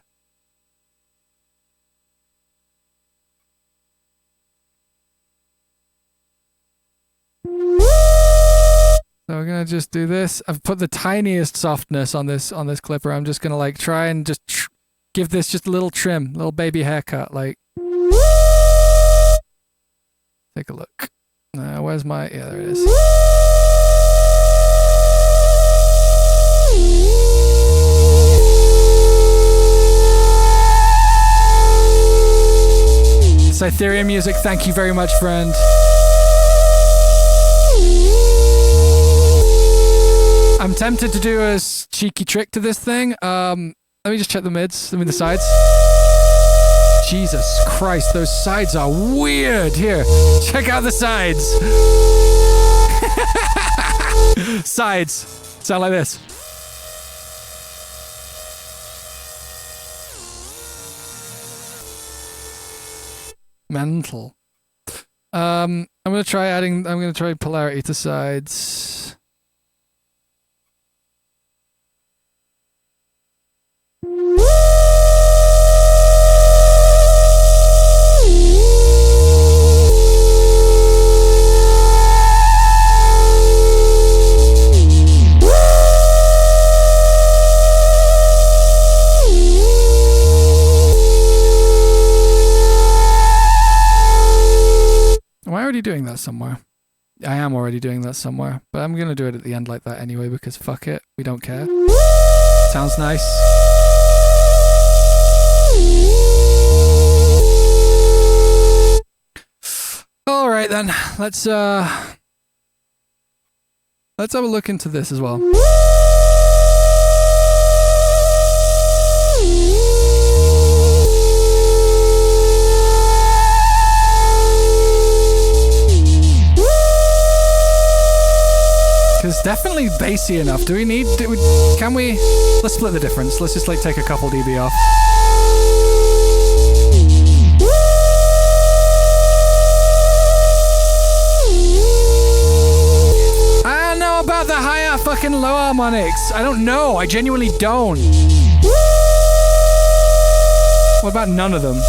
So we're gonna just do this. I've put the tiniest softness on this clipper. I'm just gonna like try and just give this just a little trim, little baby haircut. Like, take a look. Where's my? Yeah, there it is. Cytheria Music, thank you very much, friend. I'm tempted to do a cheeky trick to this thing. Let me just check the mids. The sides. Jesus Christ, those sides are weird. Here, check out the sides. Sides sound like this. Mental. I'm gonna try polarity to sides. Am I already doing that somewhere? I am already doing that somewhere, but I'm gonna do it at the end like that anyway because fuck it, we don't care. Sounds nice. All right then, let's have a look into this as well. Because definitely bassy enough. Can we? Let's split the difference. Let's just like take a couple dB off. I don't know about the higher fucking low harmonics. I don't know. I genuinely don't. What about none of them?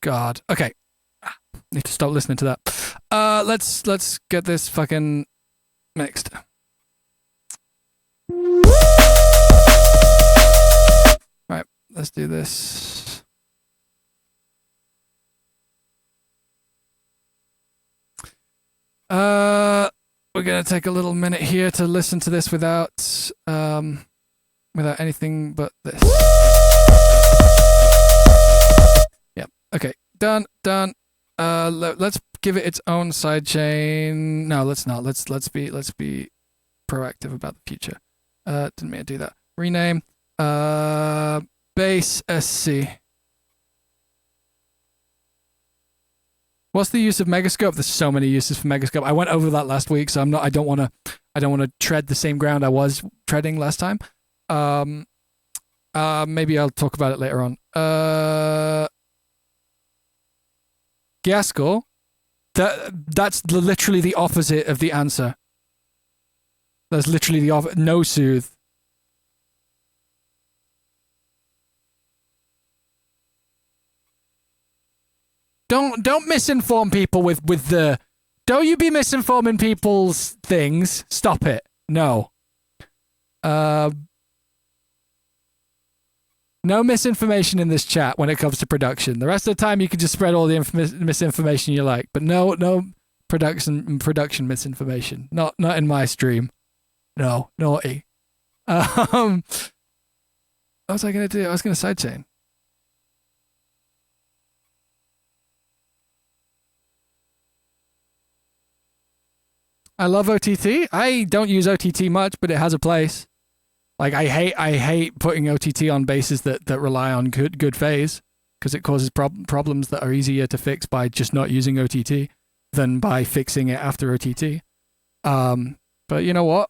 God. Okay. Need to stop listening to that. Let's get this fucking mixed. Right, let's do this. We're gonna take a little minute here to listen to this without anything but this. Okay, done. Let's give it its own sidechain. No, let's not. Let's be proactive about the future. Didn't mean to do that. Rename. Bass SC. What's the use of Megascope? There's so many uses for Megascope. I went over that last week, so I don't want to tread the same ground I was treading last time. Maybe I'll talk about it later on. Gaskell, that's literally the opposite of the answer. That's literally the opposite. No soothe. Don't misinform people with the. Don't you be misinforming people's things. Stop it. No. No misinformation in this chat when it comes to production. The rest of the time, you can just spread all the misinformation you like, but no production misinformation. Not in my stream. No, naughty. What was I gonna do? I was gonna sidechain. I love OTT. I don't use OTT much, but it has a place. Like I hate putting OTT on basses that rely on good phase because it causes problems that are easier to fix by just not using OTT than by fixing it after OTT. But you know what?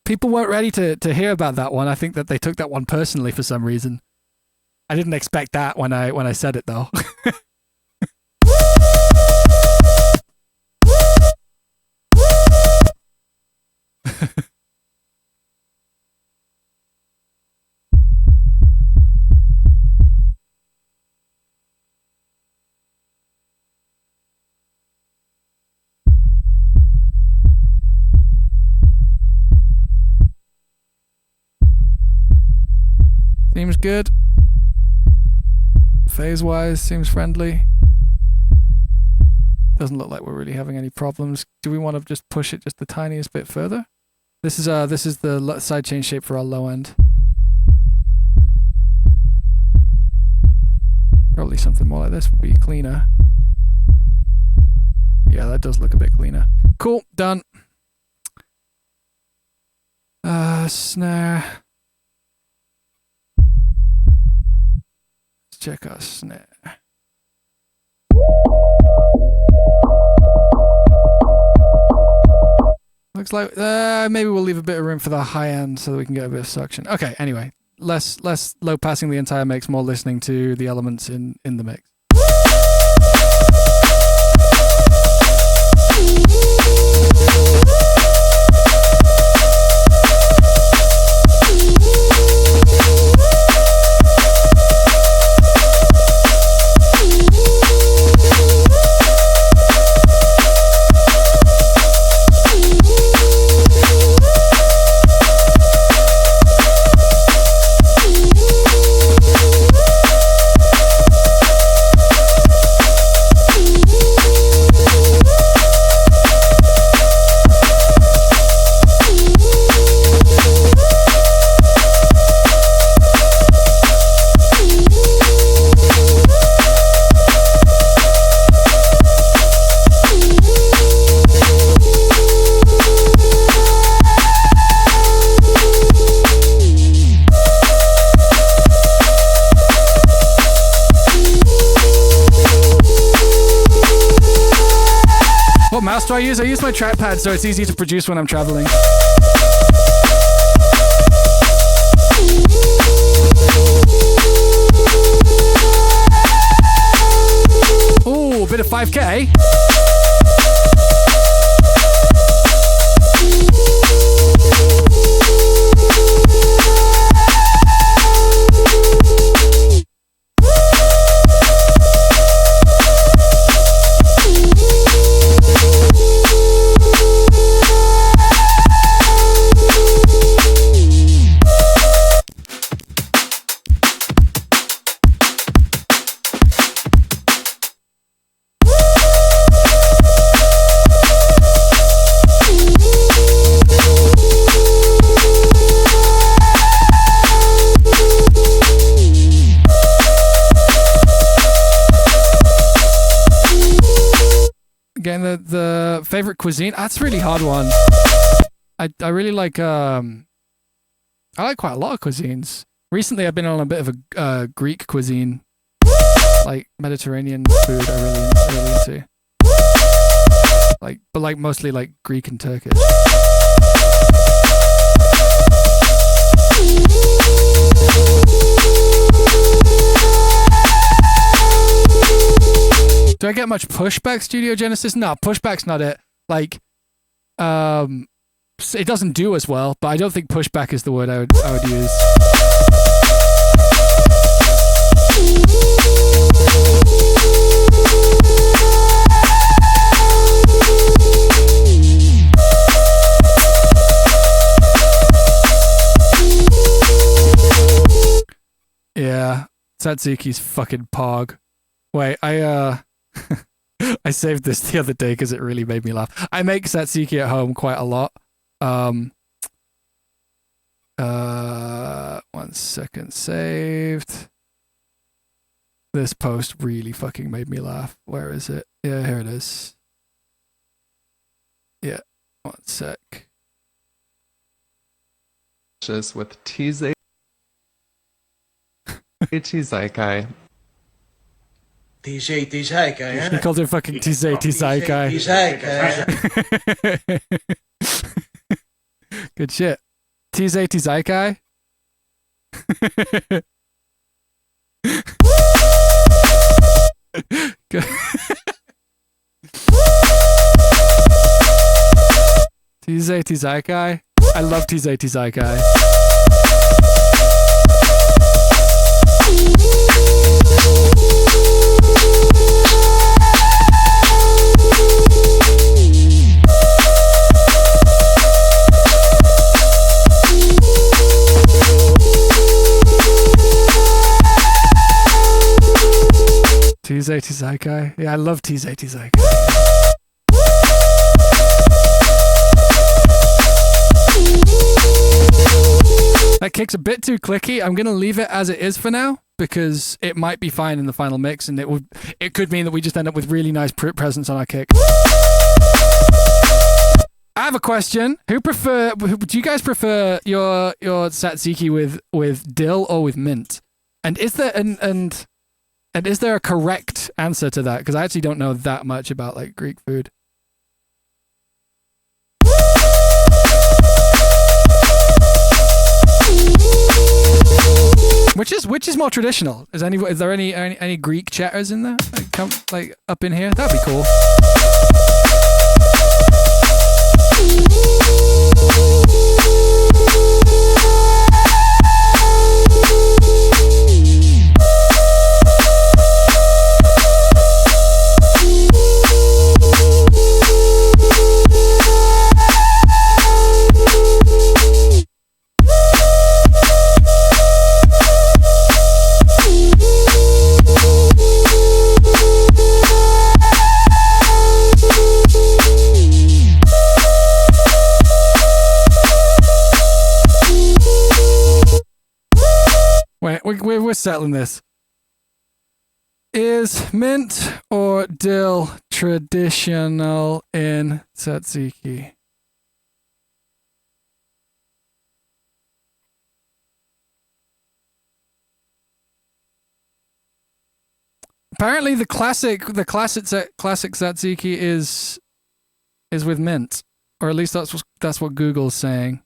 People weren't ready to hear about that one. I think that they took that one personally for some reason. I didn't expect that when I said it though. Seems good. Phase-wise, seems friendly. Doesn't look like we're really having any problems. Do we want to just push it just the tiniest bit further? This is the sidechain shape for our low end. Probably something more like this would be cleaner. Yeah, that does look a bit cleaner. Cool, done. Snare. Let's check our snare. Looks like maybe we'll leave a bit of room for the high end so that we can get a bit of suction. Okay, anyway, less low passing the entire mix, more listening to the elements in the mix. What mouse do I use? I use my trackpad so it's easy to produce when I'm traveling. Ooh, a bit of 5K. Again, the favorite cuisine. That's a really hard one. I really like I like quite a lot of cuisines. Recently, I've been on a bit of a Greek cuisine, like Mediterranean food. I really into. But mostly like Greek and Turkish. Do I get much pushback, Studio Genesis? No, pushback's not it. Like, it doesn't do as well, but I don't think pushback is the word I would use. Yeah, Satsuki's fucking pog. Wait, I saved this the other day because it really made me laugh. I make Satsuki at home quite a lot. 1 second, saved. This post really fucking made me laugh. Where is it? Yeah, here it is. Yeah, 1 sec. Just with Tizaikai. Tizaikai. Tizaikai, He called him fucking Tizaikai. Good shit. Tizaikai. Good. Tizaikai. I love Tizay Tizaikai. Tizay Tizaikai. Yeah, I love Tizay Tizaikai. That kick's a bit too clicky. I'm gonna leave it as it is for now because it might be fine in the final mix, and it could mean that we just end up with really nice presence on our kick. I have a question. Do you guys prefer your tzatziki with dill or with mint? And is there and is there a correct answer to that? Because I actually don't know that much about like Greek food. Which is more traditional? Is there any Greek chatters in there? Like up in here? That'd be cool. Wait, we're settling this. Is mint or dill traditional in tzatziki? Apparently, the classic tzatziki is with mint, or at least that's what Google's saying.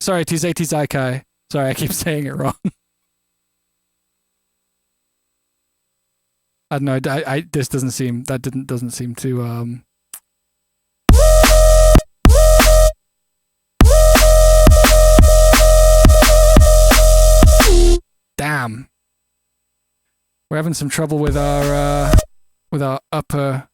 Sorry, Tizay Tizaikai. Sorry, I keep saying it wrong. I don't know. This doesn't seem too Damn. We're having some trouble with our upper.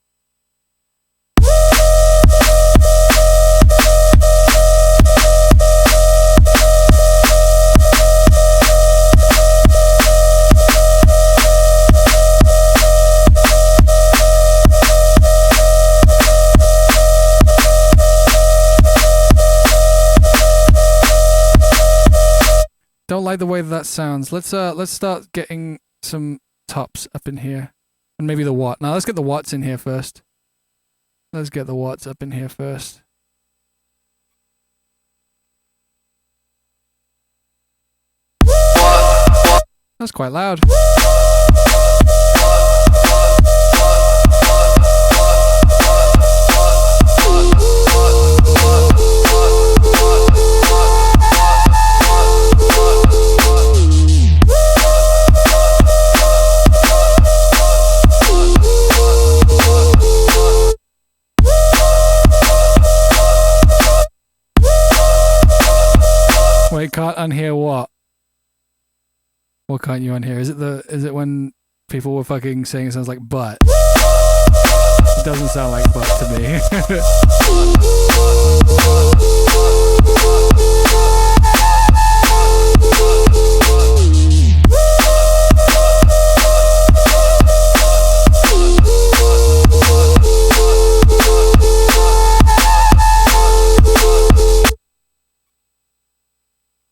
Don't like the way that sounds. Let's start getting some tops up in here, and maybe the watt. Now let's get the watts in here first. Let's get the watts up in here first. That's quite loud. Wait, can't unhear what? What can't you unhear? Is it when people were fucking saying it sounds like butt? It doesn't sound like butt to me.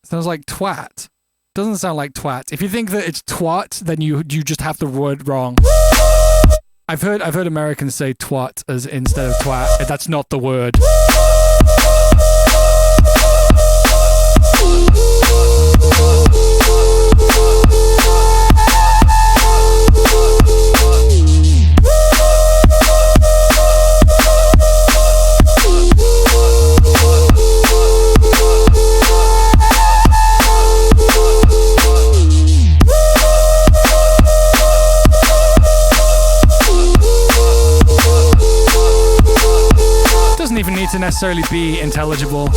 Sounds like twat. Doesn't sound like twat. If you think that it's twat, then you just have the word wrong. I've heard Americans say twat as instead of twat. That's not the word. to necessarily be intelligible.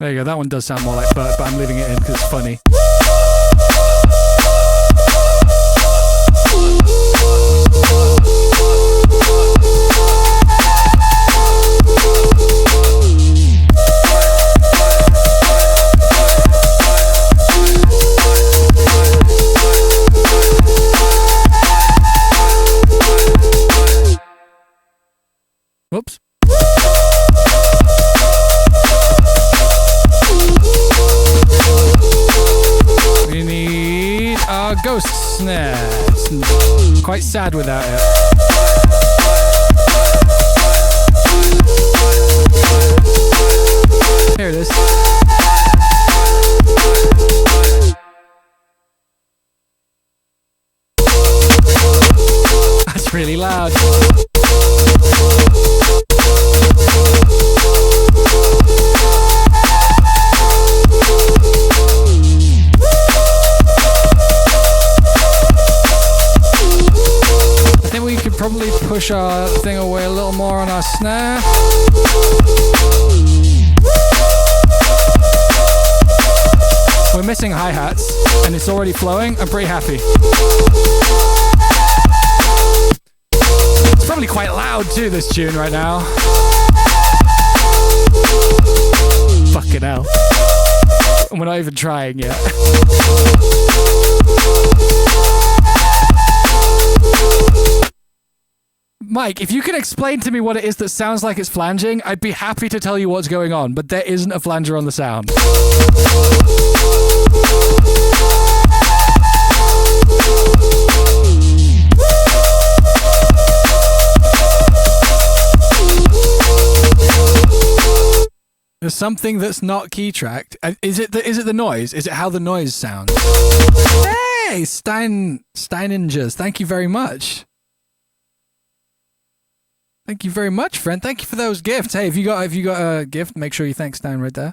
There you go, that one does sound more like but I'm leaving it in because it's funny. Whoops. We need our ghost snare. It's quite sad without it. Here it is. That's really loud. Probably push our thing away a little more on our snare. We're missing hi-hats and it's already flowing. I'm pretty happy. It's probably quite loud too, this tune right now. Fucking hell. And we're not even trying yet. Mike, if you can explain to me what it is that sounds like it's flanging, I'd be happy to tell you what's going on, but there isn't a flanger on the sound. There's something that's not key tracked. Is it the noise? Is it how the noise sounds? Hey, Steininjas, thank you very much. Thank you very much, friend. Thank you for those gifts. Hey, if you got a gift, make sure you thank Stein right there.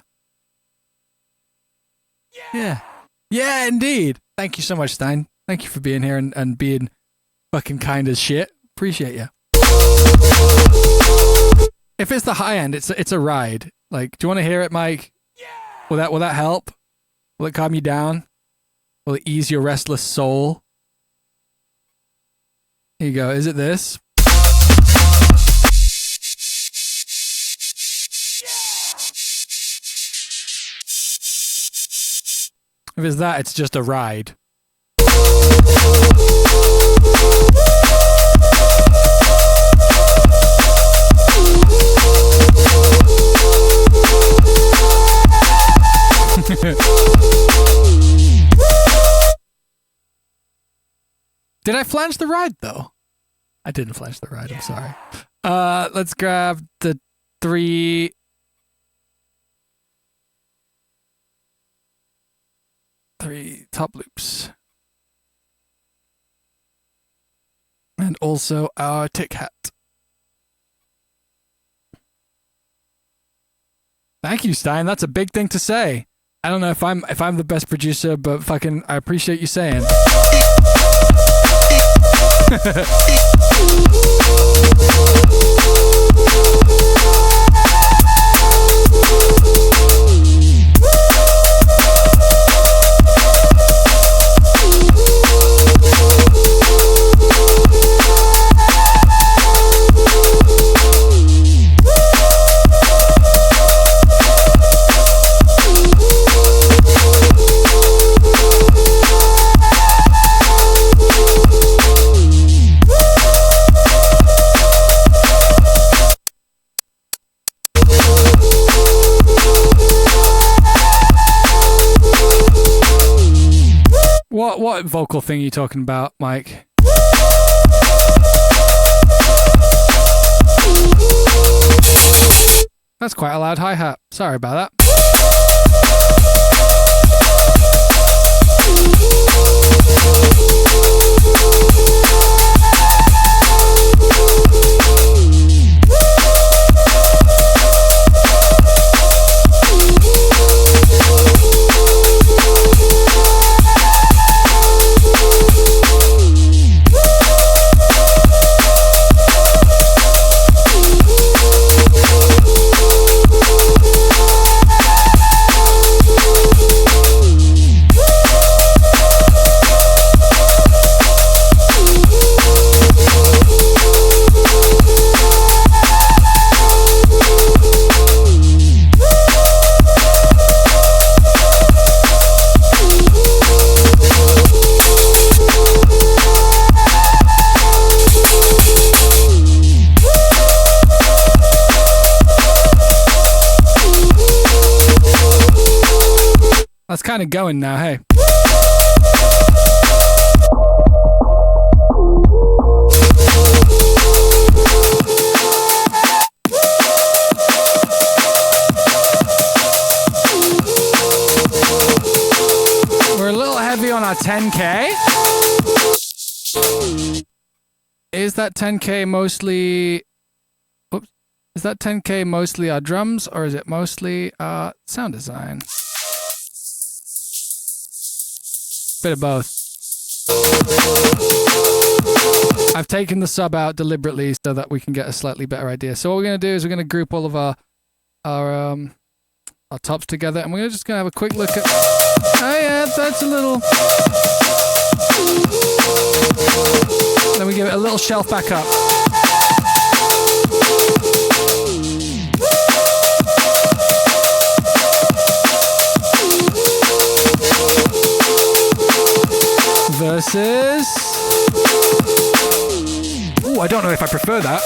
Yeah, indeed. Thank you so much, Stein. Thank you for being here and being fucking kind as shit. Appreciate you. If it's the high end, it's a ride. Like, do you want to hear it, Mike? Will that help? Will it calm you down? Will it ease your restless soul? Here you go. Is it this? If it's that, it's just a ride. Did I flange the ride, though? I didn't flange the ride, I'm sorry. Let's grab the three top loops. And also our tick hat. Thank you, Stein. That's a big thing to say. I don't know if I'm the best producer, but fucking I appreciate you saying. What vocal thing are you talking about, Mike? That's quite a loud hi-hat. Sorry about that. it's kind of going now, hey. We're a little heavy on our 10K. Is that 10K mostly... Oops. Is that 10K mostly our drums, or is it mostly our sound design? Bit of both. I've taken the sub out deliberately so that we can get a slightly better idea. So what we're going to do is we're going to group all of our tops together, and we're just going to have a quick look at... Oh yeah, that's a little... Then we give it a little shelf back up. Versus... Ooh, I don't know if I prefer that.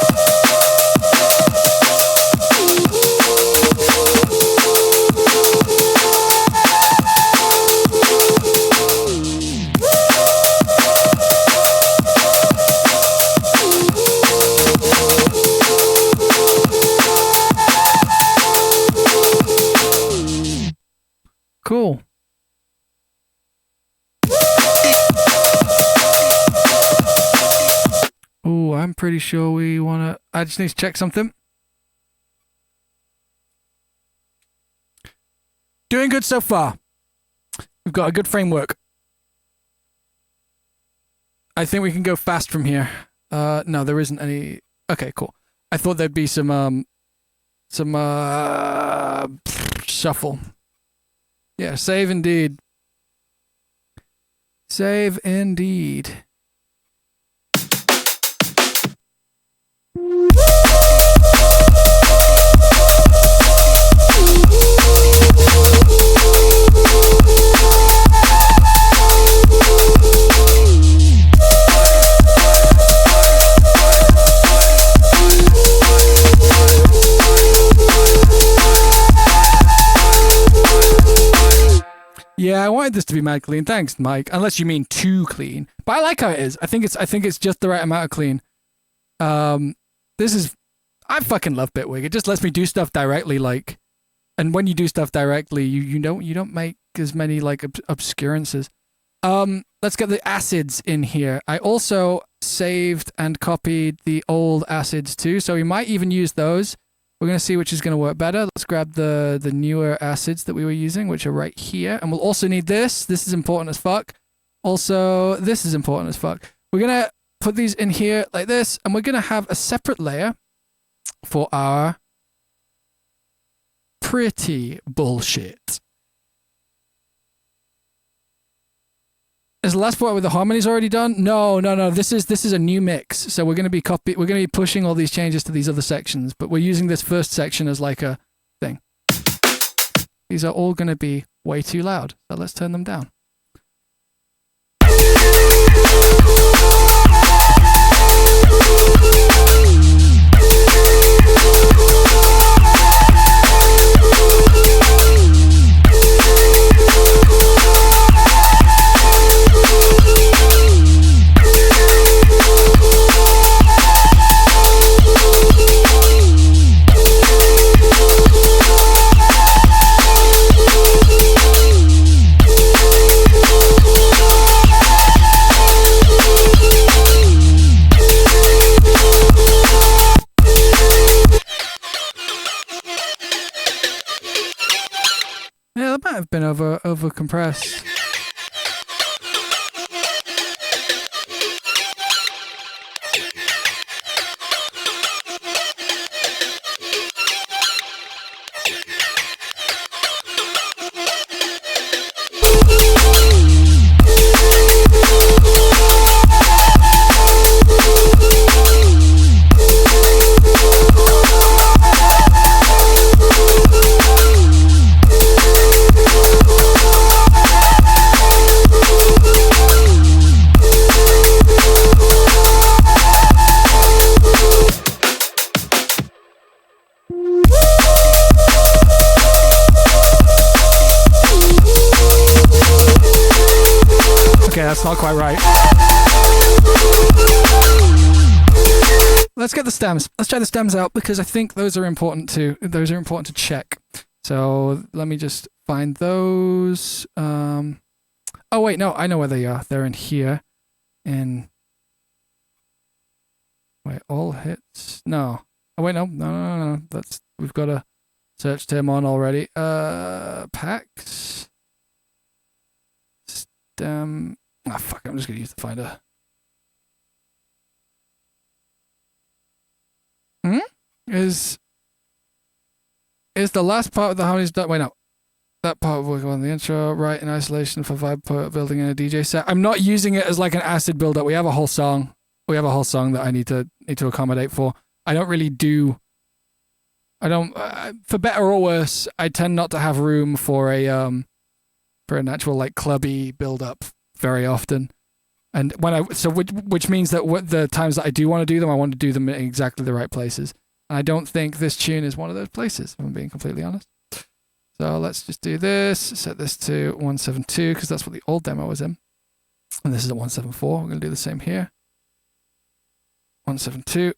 Cool. Ooh, I'm pretty sure we want to... I just need to check something. Doing good so far. We've got a good framework. I think we can go fast from here. No, there isn't any... Okay, cool. I thought there'd be some shuffle. Yeah, save indeed. Save indeed. Yeah, I wanted this to be mad clean. Thanks, Mike. Unless you mean too clean, but I like how it is. I think it's just the right amount of clean. This is, I fucking love Bitwig. It just lets me do stuff directly, like, and when you do stuff directly, you don't make as many like obscurances. Let's get the acids in here. I also saved and copied the old acids too, so we might even use those. We're going to see which is going to work better. Let's grab the newer acids that we were using, which are right here. And we'll also need this. This is important as fuck. Also, this is important as fuck. We're going to put these in here like this, and we're going to have a separate layer for our pretty bullshit. Is the last part with the harmonies already done? No. This is a new mix. So we're going to be pushing all these changes to these other sections, but we're using this first section as like a thing. These are all going to be way too loud. So let's turn them down. Yeah, that might have been over compressed. that's not quite right. Let's get the stems. Let's try the stems out because I think those are important too. Those are important to check. So let me just find those. Oh wait, no, I know where they are. They're in here. Wait, all hits? No. Oh wait, no. We've got a search term on already. Packs. Stem. Ah, fuck, I'm just gonna use the finder. Is the last part of the harmonies done? Wait, no. That part will go on the intro, right, in isolation for vibe building in a DJ set. I'm not using it as like an acid build-up. We have a whole song. That I need to accommodate for. I don't really do. I don't. For better or worse, I tend not to have room for an actual like clubby build-up very often. And which means that the times that I do want to do them, I want to do them in exactly the right places. And I don't think this tune is one of those places, if I'm being completely honest. So let's just do this, set this to 172, because that's what the old demo was in. And this is at 174. We're going to do the same here. 172.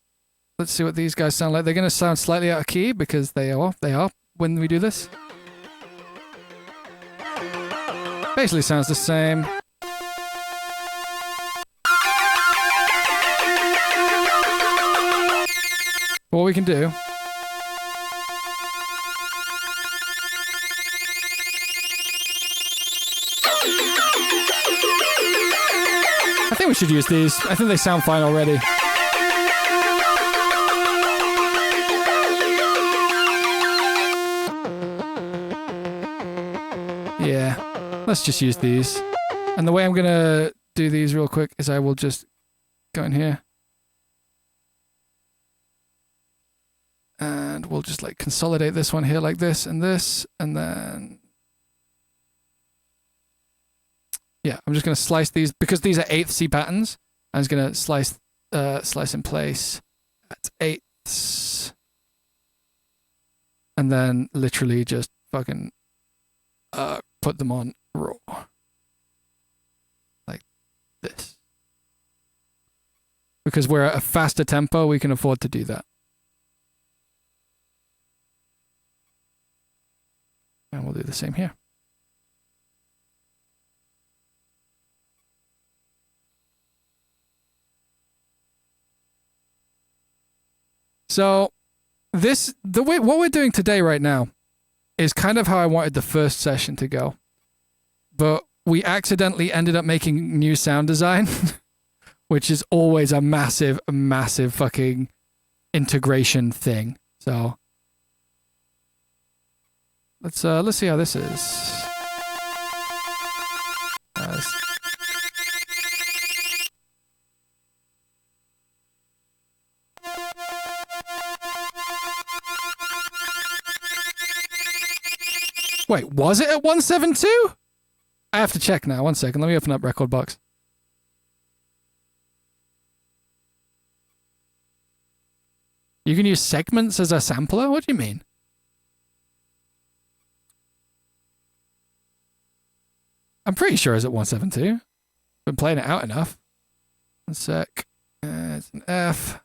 Let's see what these guys sound like. They're going to sound slightly out of key, because they are when we do this. Basically sounds the same. What we can do I think we should use these. I think they sound fine already. Yeah, let's just use these. And the way I'm gonna do these real quick is I will just go in here. And we'll just like consolidate this one here like this, and then yeah, I'm just gonna slice these because these are 8th C patterns. I'm just gonna slice in place at 8ths, and then literally just fucking put them on raw like this. Because we're at a faster tempo, we can afford to do that. And we'll do the same here. So what we're doing today right now is kind of how I wanted the first session to go. But we accidentally ended up making new sound design, which is always a massive fucking integration thing. So let's see how this is. Wait, was it at 172? I have to check now. 1 second. Let me open up Record Box. You can use segments as a sampler? What do you mean? I'm pretty sure it's at 172. Been playing it out enough. 1 sec. It's an F.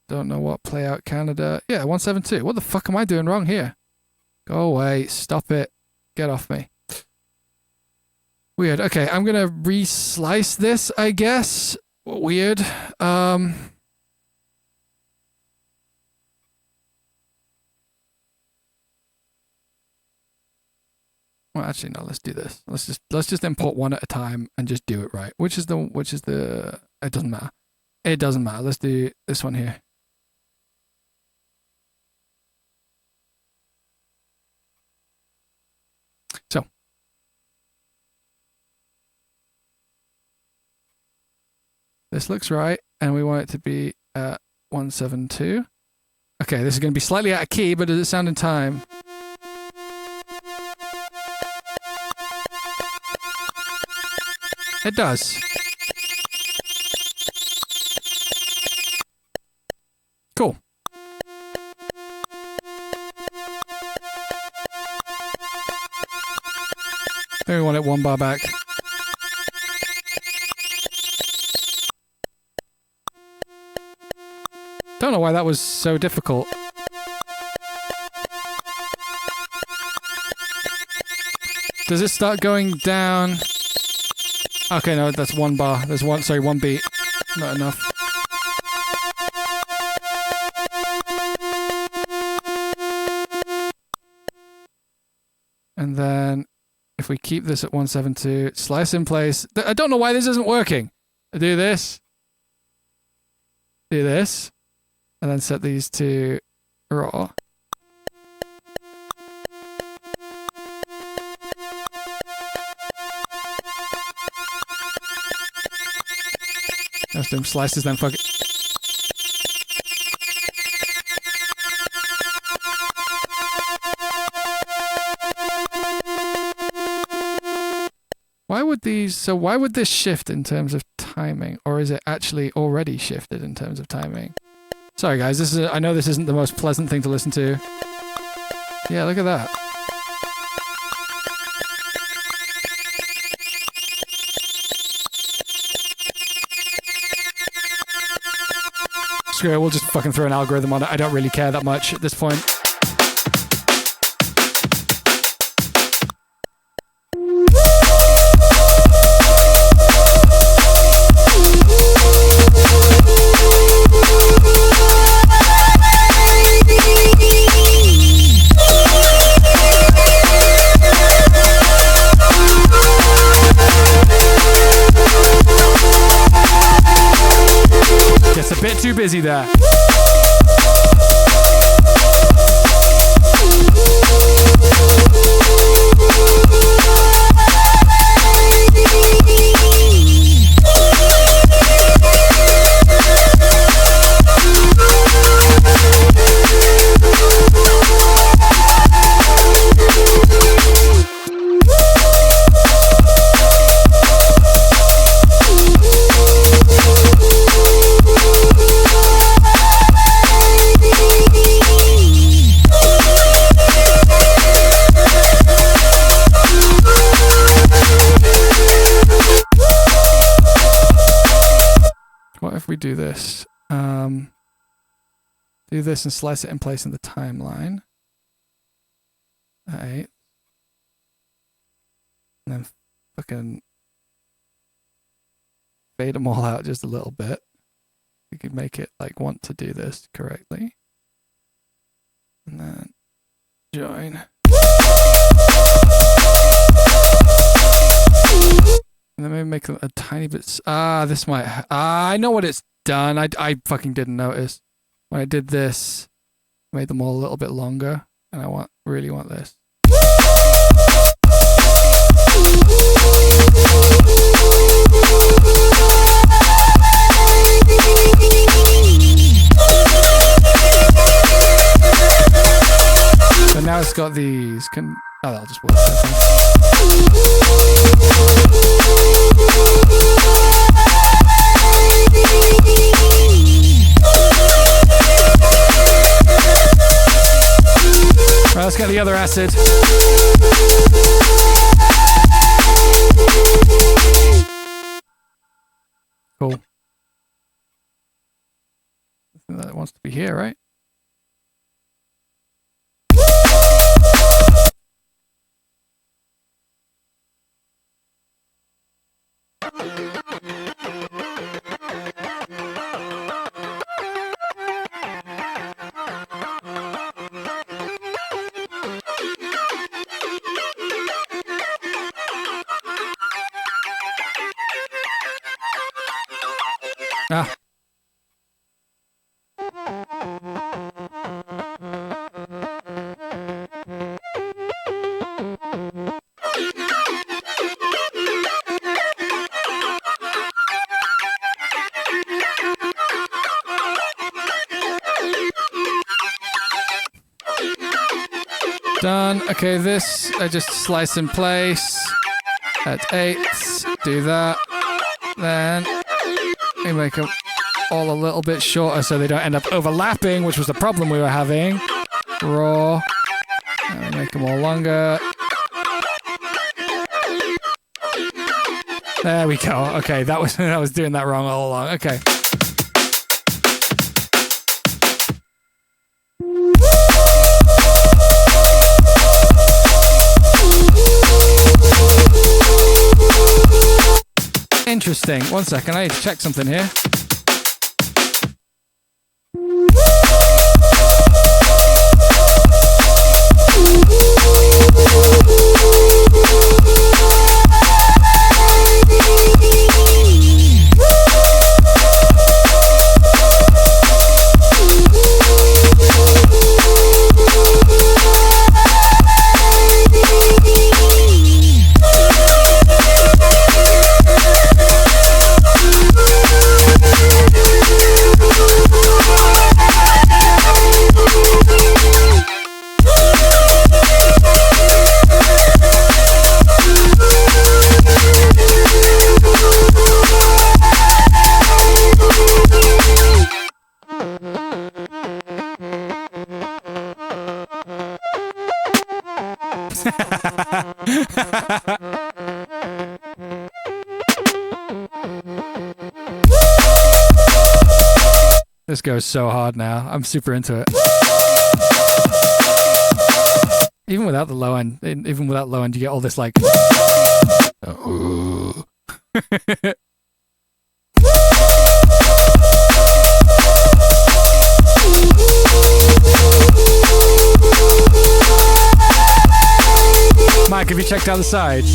Don't know what. Play out Canada. Yeah, 172. What the fuck am I doing wrong here? Go away. Stop it. Get off me. Weird. Okay, I'm gonna re-slice this, I guess. Weird. Well, actually, no. Let's do this. Let's just import one at a time and just do it right. Which is the? It doesn't matter. It doesn't matter. Let's do this one here. So. This looks right, and we want it to be at 172. Okay, this is going to be slightly out of key, but does it sound in time? It does. Cool. Then we want it 1 bar back. Don't know why that was so difficult. Does it start going down? Okay, no, that's 1 bar. There's 1 beat. Not enough. And then if we keep this at 172, slice in place. I don't know why this isn't working. I do this. Do this. And then set these to raw. Let's do slices then, fuck it. Why would this shift in terms of timing? Or is it actually already shifted in terms of timing? Sorry guys, I know this isn't the most pleasant thing to listen to. Yeah, look at that. Screw it, we'll just fucking throw an algorithm on it. I don't really care that much at this point. Gets a bit too busy there. We do this. Do this and slice it in place in the timeline. Alright. And then fucking fade them all out just a little bit. We could make it like want to do this correctly. And then join. And then maybe make them a tiny bit. This might. I know what it's done. I fucking didn't notice. When I did this, I made them all a little bit longer, and I really want this. So now it's got these. That'll just work. Right, let's get the other acid. Cool. I think that wants to be here, right? Ah. Done. Okay, this I just slice in place at 8. Do that. Then we make them all a little bit shorter so they don't end up overlapping, which was the problem we were having. Raw. And we make them all longer. There we go. Okay, that was I was doing that wrong all along. Okay. Interesting. 1 second, I need to check something here. This goes so hard now. I'm super into it. Even without the low end, you get all this like. Mike, have you checked out the sides?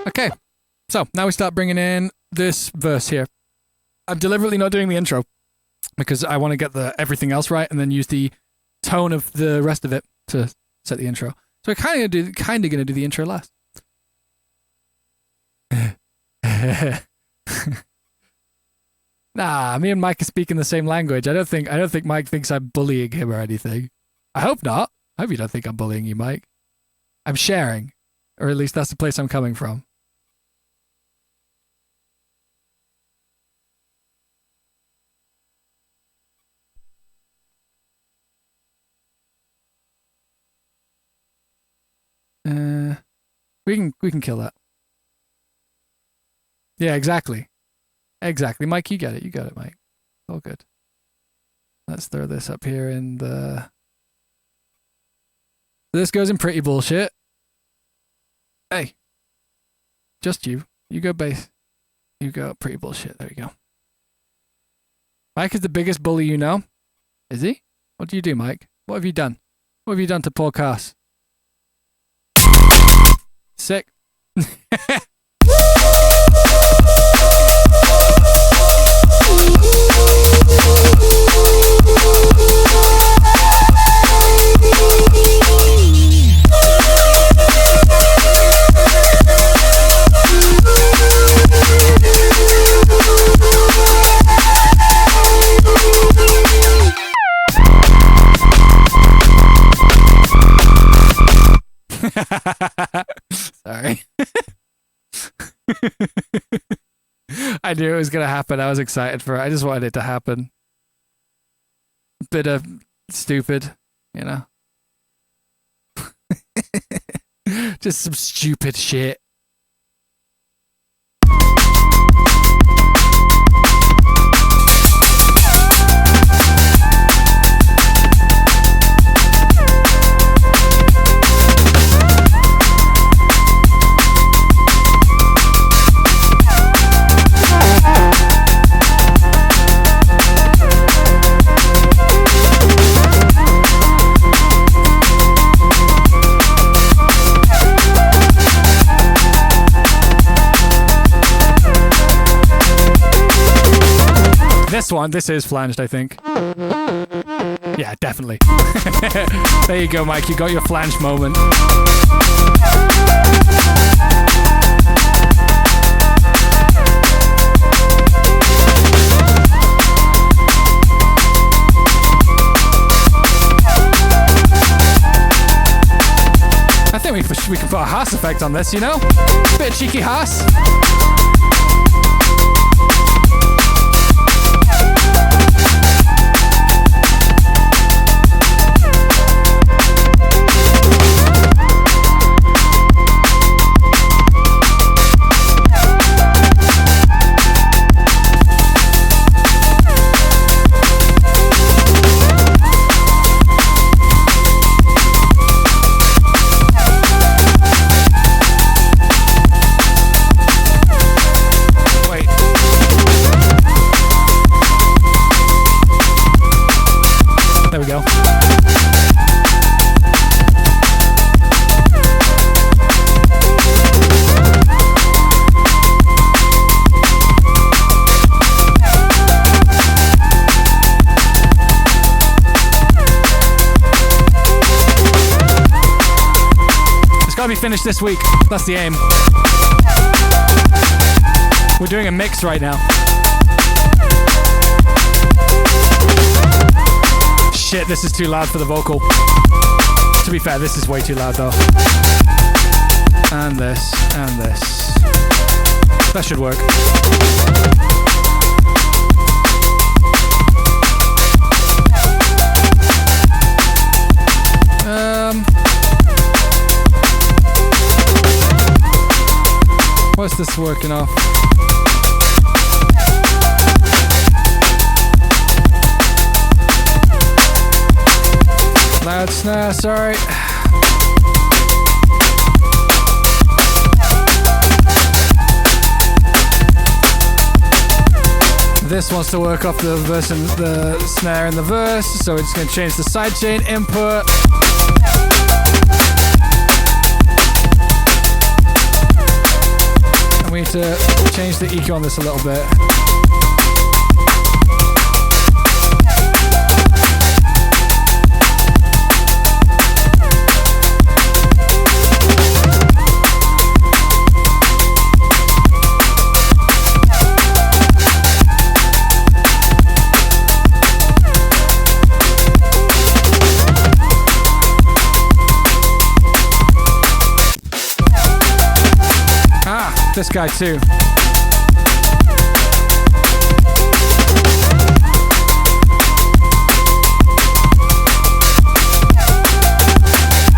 Okay, so now we start bringing in this verse here. I'm deliberately not doing the intro because I want to get the everything else right and then use the tone of the rest of it to set the intro. So we're kind of gonna do the intro last. Nah, me and Mike are speaking the same language. I don't think Mike thinks I'm bullying him or anything. I hope not. I hope you don't think I'm bullying you, Mike. I'm sharing, or at least that's the place I'm coming from. We can kill that. Yeah, exactly. Exactly. Mike, you get it. You got it, Mike. All good. Let's throw this up here in the... This goes in pretty bullshit. Hey. Just you. You go bass. You go pretty bullshit. There you go. Mike is the biggest bully you know. Is he? What do you do, Mike? What have you done? What have you done to poor Cass? Sick. Sorry. I knew it was going to happen. I was excited for it. I just wanted it to happen. Bit of stupid, you know. Just some stupid shit. This is flanged, I think. Yeah, definitely. There you go, Mike. You got your flanged moment. I think we can put a Haas effect on this, you know? Bit of cheeky Haas. finish this week. That's the aim. We're doing a mix right now. Shit, this is too loud for the vocal. To be fair, this is way too loud though. And this, and this. That should work. What's this working off? Loud snare, sorry. This wants to work off the verse and the snare in the verse, so it's going to change the sidechain input. And we need to change the EQ on this a little bit. This guy too.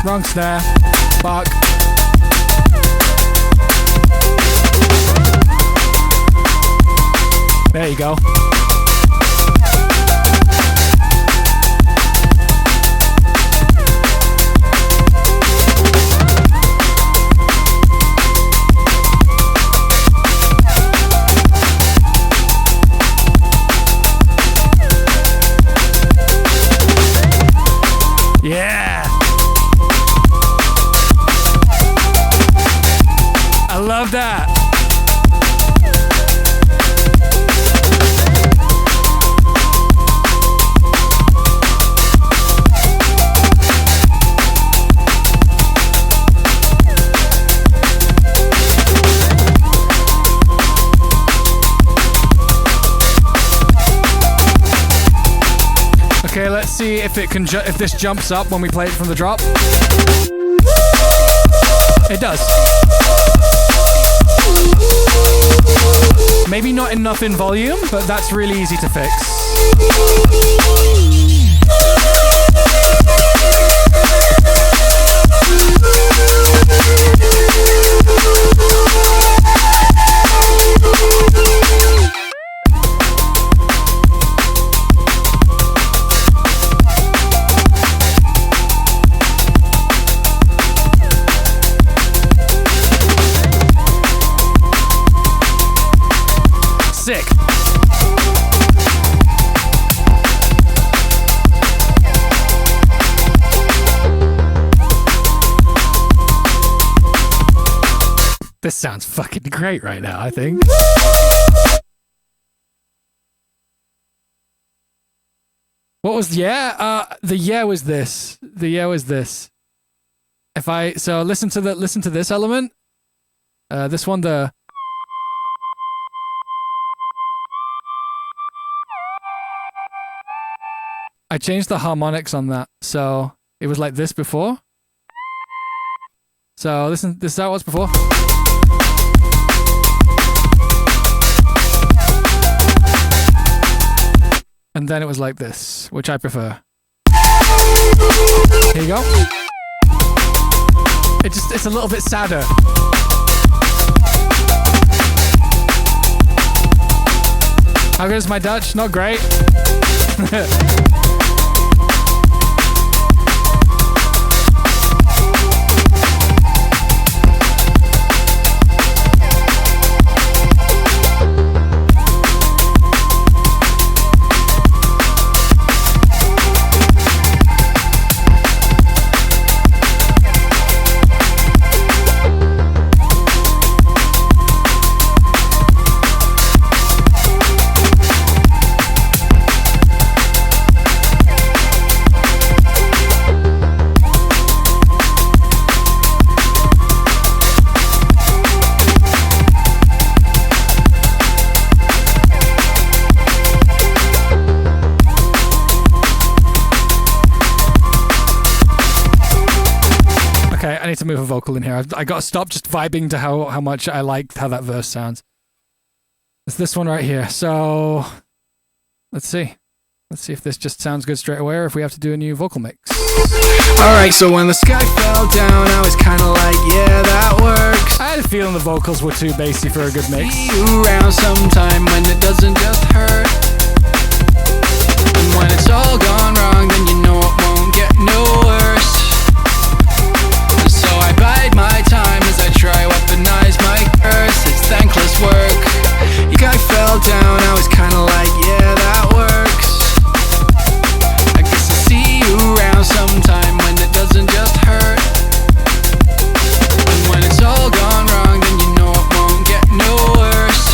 Wrong snare. Fuck. There you go. Yeah! I love that! Okay, let's see if it can if this jumps up when we play it from the drop. It does. Maybe not enough in volume, but that's really easy to fix. Sick. This sounds fucking great right now, I think. What was the yeah was this. The yeah was this. If I listen to this element. This one, the I changed the harmonics on that, so it was like this before. So listen, this is how it was before. And then it was like this, which I prefer. Here you go. It's a little bit sadder. How good is my Dutch? Not great. need to move a vocal in here. I got to stop just vibing to how much I like how that verse sounds. It's this one right here. So let's see. Let's see if this just sounds good straight away or if we have to do a new vocal mix. Alright, so when the sky fell down, I was kinda like, yeah, that works. I had a feeling the vocals were too bassy for a good mix. See you around sometime when it doesn't just hurt. And when it's all gone wrong, then you know it won't get no worse. So I bide my time as I try weaponize my curse. It's thankless work. You guy fell down, I was kinda like, yeah, that works. I guess I'll see you around sometime when it doesn't just hurt. And when it's all gone wrong, then you know it won't get no worse.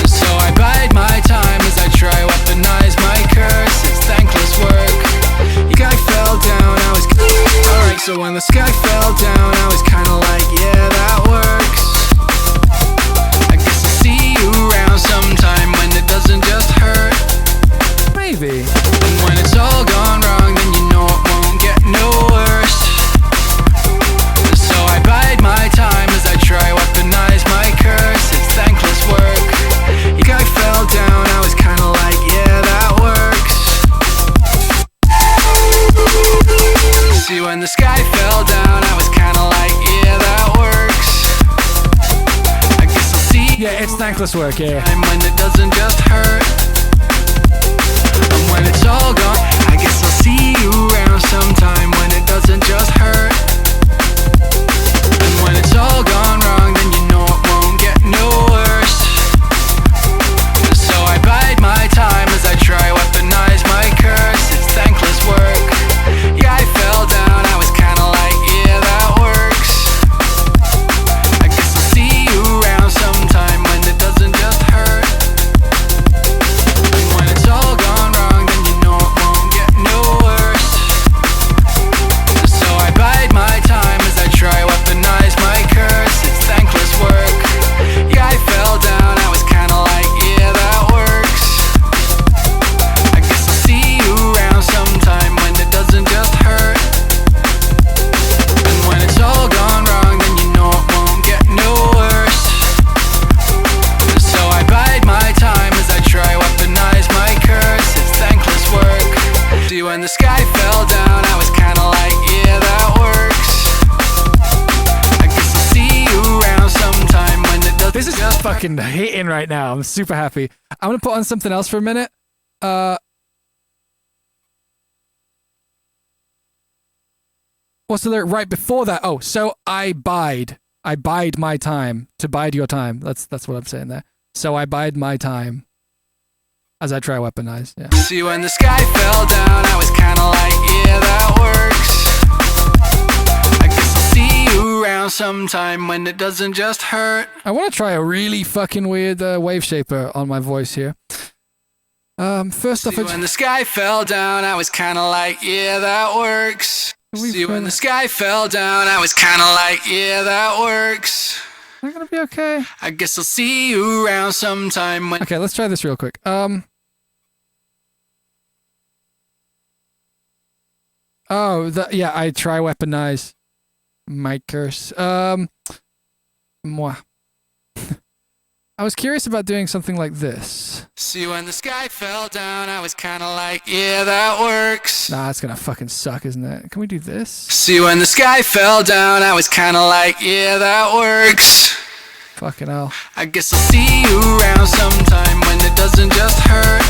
So I bide my time as I try weaponize my curse. It's thankless work. You guy fell down, I was alright, so when the sky fell down, I was kinda like, yeah, that works. I guess I'll see you around sometime when it doesn't just hurt. Maybe. And when it's all gone wrong, then you know it won't get no worse. So I bide my time as I try weaponize my curse. It's thankless work. You guy fell down, I was kinda like, yeah, that works. See, when the sky fell down, I was kinda like, yeah, that works. I guess I'll see Yeah, it's thankless work, yeah. time when it doesn't just hurt. And when it's all gone, I guess I'll see you around sometime when it doesn't just hurt. And when it's all gone wrong, then you know it won't get no worse. So I bide my time as I try weaponize my curse. It's thankless work. Yeah, I fell down, I was kinda like, yeah, that works. I guess I'll see you around sometime when it doesn't just hurt. And when it's all gone wrong, then you know it won't get no worse. So I bide my time as I try weaponize my curse. It's thankless work. Yeah, I fell down, I was kinda like, yeah, that works. I guess I'll see you around sometime when it doesn't just hurt. And when it's all gone wrong, then you know it won't get no worse. So I bide my time as I try weaponize my curse. It's thankless work. See, when the sky fell down, I was kinda like, yeah, that works. I guess I'll see you around sometime when it doesn't This is just fucking hitting right now. I'm super happy. I'm gonna put on something else for a minute. What's the lyric right before that? Oh, so I bide my time to bide your time. That's what I'm saying there. So I bide my time as I try weaponize. Yeah. See, when the sky fell down, I was kinda like, yeah, that works. I guess I'll see you around sometime when it doesn't just hurt. I want to try a really fucking weird wave shaper on my voice here. First off, See, when the sky fell down, I was kinda like, yeah, that works. See, when the sky fell down, I was kinda like, yeah, that works. am I gonna be okay? I guess I'll see you around sometime when... Okay, let's try this real quick. Yeah, I try weaponize my curse. Moi. I was curious about doing something like this. See, when the sky fell down, I was kinda like, yeah, that works. Nah, it's gonna fucking suck, isn't it? Can we do this? See, when the sky fell down, I was kinda like, yeah, that works. Fucking hell. I guess I'll see you around sometime when it doesn't just hurt.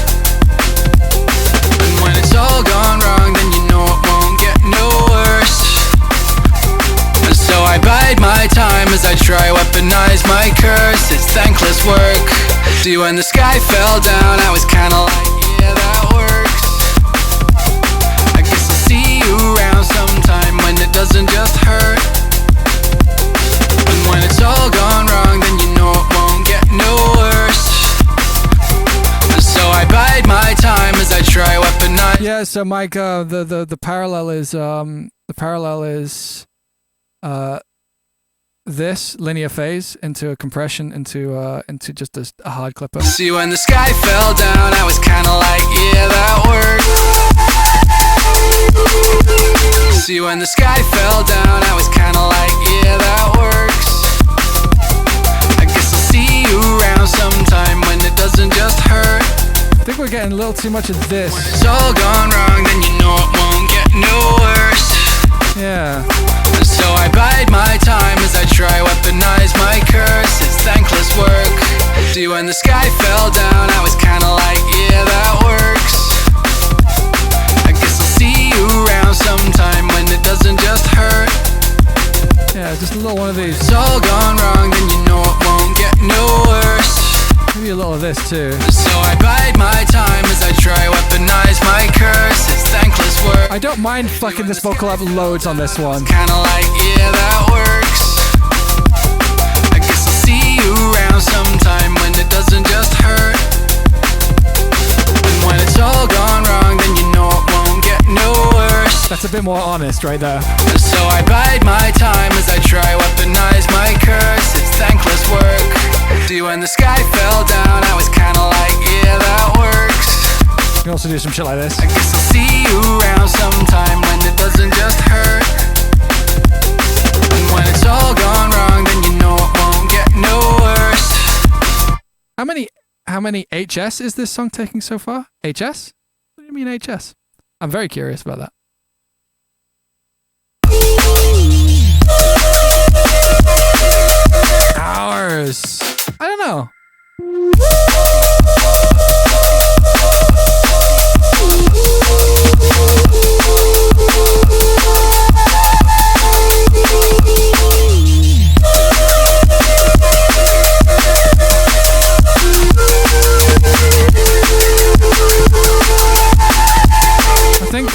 And when it's all gone wrong, then you know it won't get no worse. And so I bide my time as I try weaponize my curse. It's thankless work. See, when the sky fell down, I was kinda like, yeah, that works. I guess I'll see you around sometime when it doesn't just hurt. And when it's all gone wrong, then you know it won't get no worse. So I bide my time as I try weaponize. Yeah, so Mike, the parallel is this linear phase into a compression into just a hard clipper. See, when the sky fell down, I was kinda like, yeah, that worked. See, when the sky fell down, I was kinda like, yeah, that works. I guess I'll see you around sometime when it doesn't just hurt. I think we're getting a little too much of this. When it's all gone wrong, then you know it won't get no worse. Yeah. So I bide my time as I try weaponize my curse. It's thankless work. See, when the sky fell down, I was kinda like, yeah, that works. I guess I'll see you around sometime when it doesn't just hurt. Yeah, just a little one of these. It's all gone wrong, then you know it won't get no worse. Maybe a little of this too. So I bide my time as I try weaponize my curse. It's thankless work. I don't mind fucking this vocal up loads on this one. Kinda like, yeah, that works. I guess I'll see you around sometime when it doesn't just hurt. And when it's all gone wrong, then you know it won't get no worse. That's a bit more honest right there. So I bide my time as I try weaponize my curse. It's thankless work. See, when the sky fell down, I was kinda like, yeah, that works. You can also do some shit like this. I guess I'll see you around sometime when it doesn't just hurt. And when it's all gone wrong, then you know it won't get no worse. How many HS is this song taking so far? HS? What do you mean HS? I'm very curious about that. Hours. I don't know. I think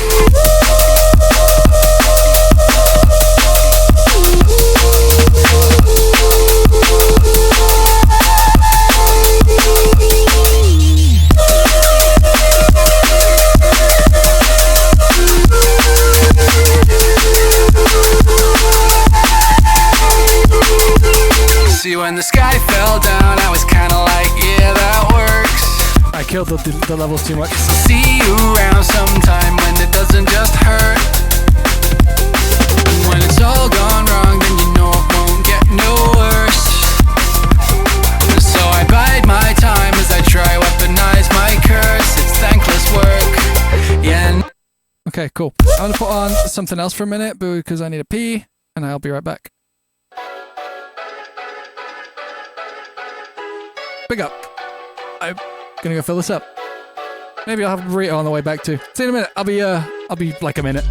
See, when the sky fell down, I was kinda like, yeah, that works. I killed the levels too much. I'll see you around sometime when it doesn't just hurt. And when it's all gone wrong, then you know it won't get no worse. So I bide my time as I try weaponize my curse. It's thankless work. Yeah. Okay, cool. I'm gonna put on something else for a minute because I need a pee, and I'll be right back. Big up. I'm gonna go fill this up. Maybe I'll have a burrito on the way back too. See you in a minute. I'll be like a minute.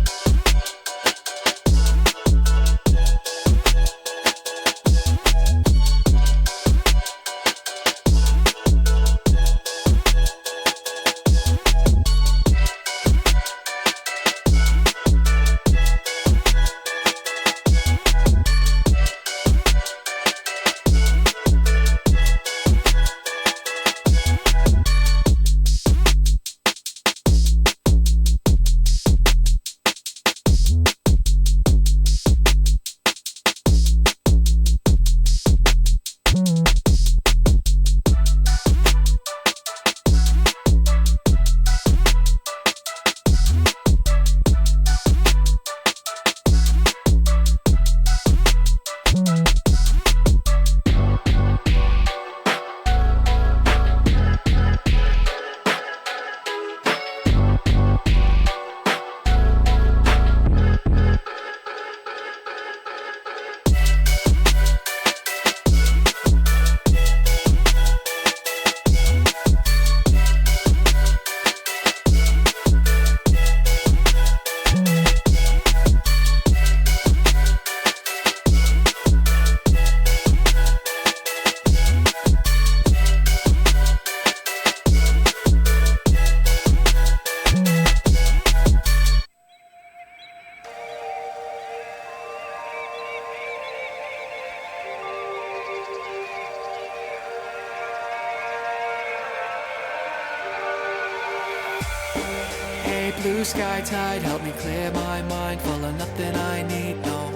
Blue sky tide, help me clear my mind, full of nothing I need, no.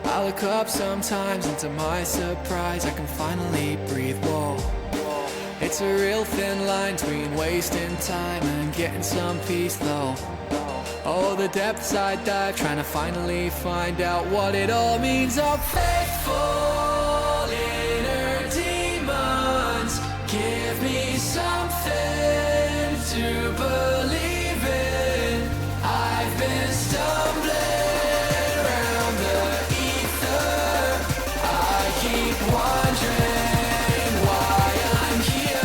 I look up sometimes, and to my surprise, I can finally breathe, whoa. It's a real thin line between wasting time and getting some peace, though. All the depths I dive, trying to finally find out what it all means. Of faithful inner demons, give me something to believe in. I've been stumbling around the ether. I keep wondering why I'm here.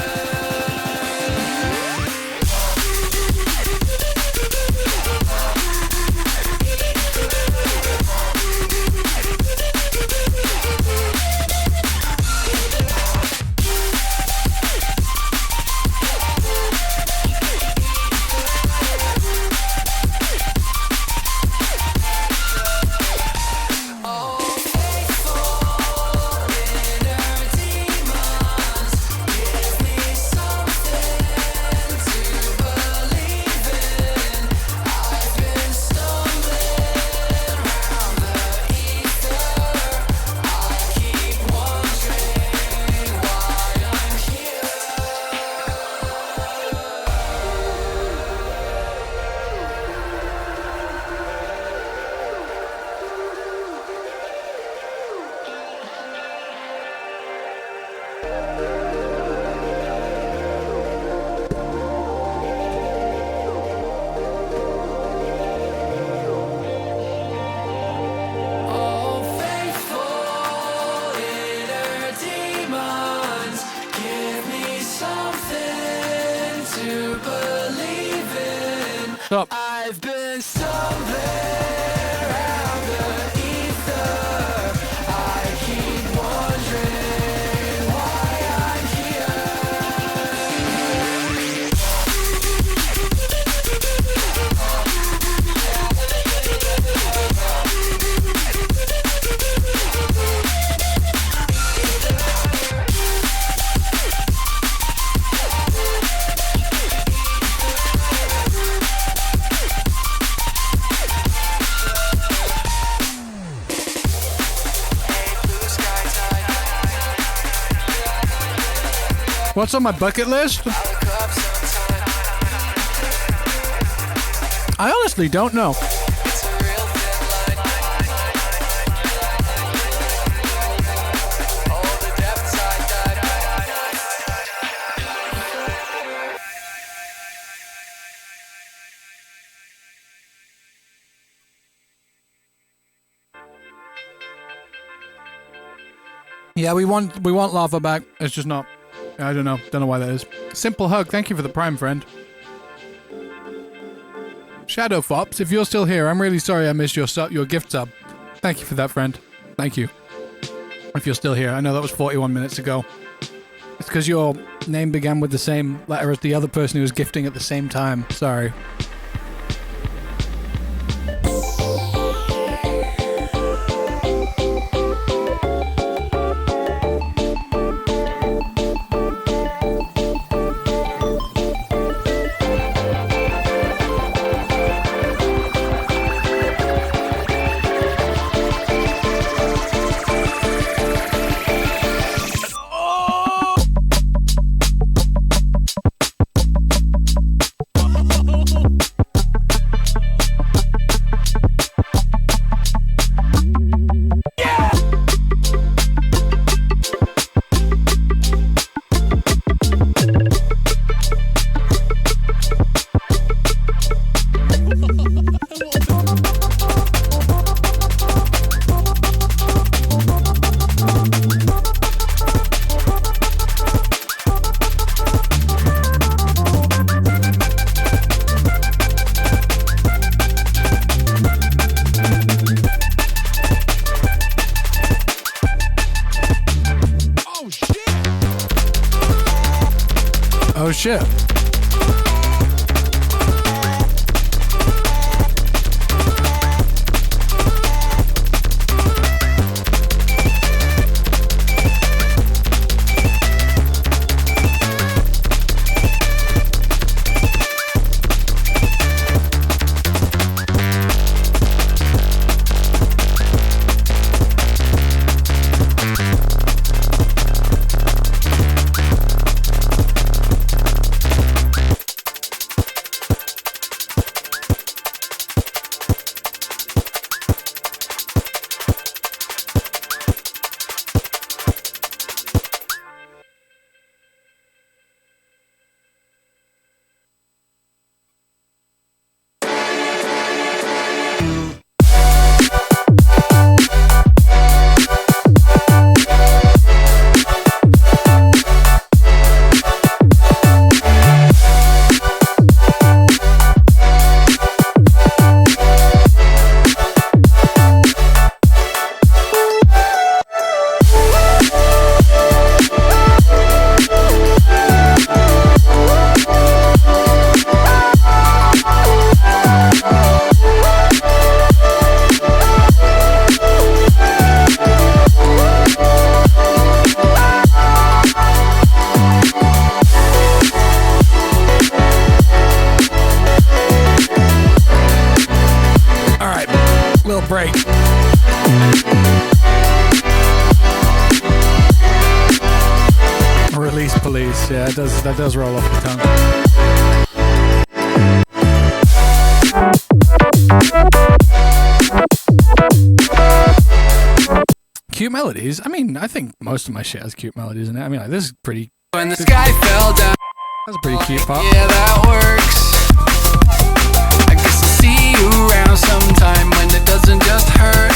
Stop. I've been stumbling around the ether. I keep wondering why I'm What's on my bucket list? I honestly don't know. Yeah, we want lava back. It's just not. I don't know. Don't know why that is. Simple hug. Thank you for the prime, friend. Shadow Fops, if you're still here, I'm really sorry I missed your gift sub. Thank you for that, friend. Thank you. If you're still here, I know that was 41 minutes ago. It's because your name began with the same letter as the other person who was gifting at the same time. Sorry. Oh shit. break. Release police. Yeah, that does roll off the tongue. Cute melodies. I mean, I think most of my shit has cute melodies in it. I mean, like, this is pretty. When the sky fell down. That's a pretty cute part. Yeah, that works. I guess I'll see you around sometime when it doesn't just hurt.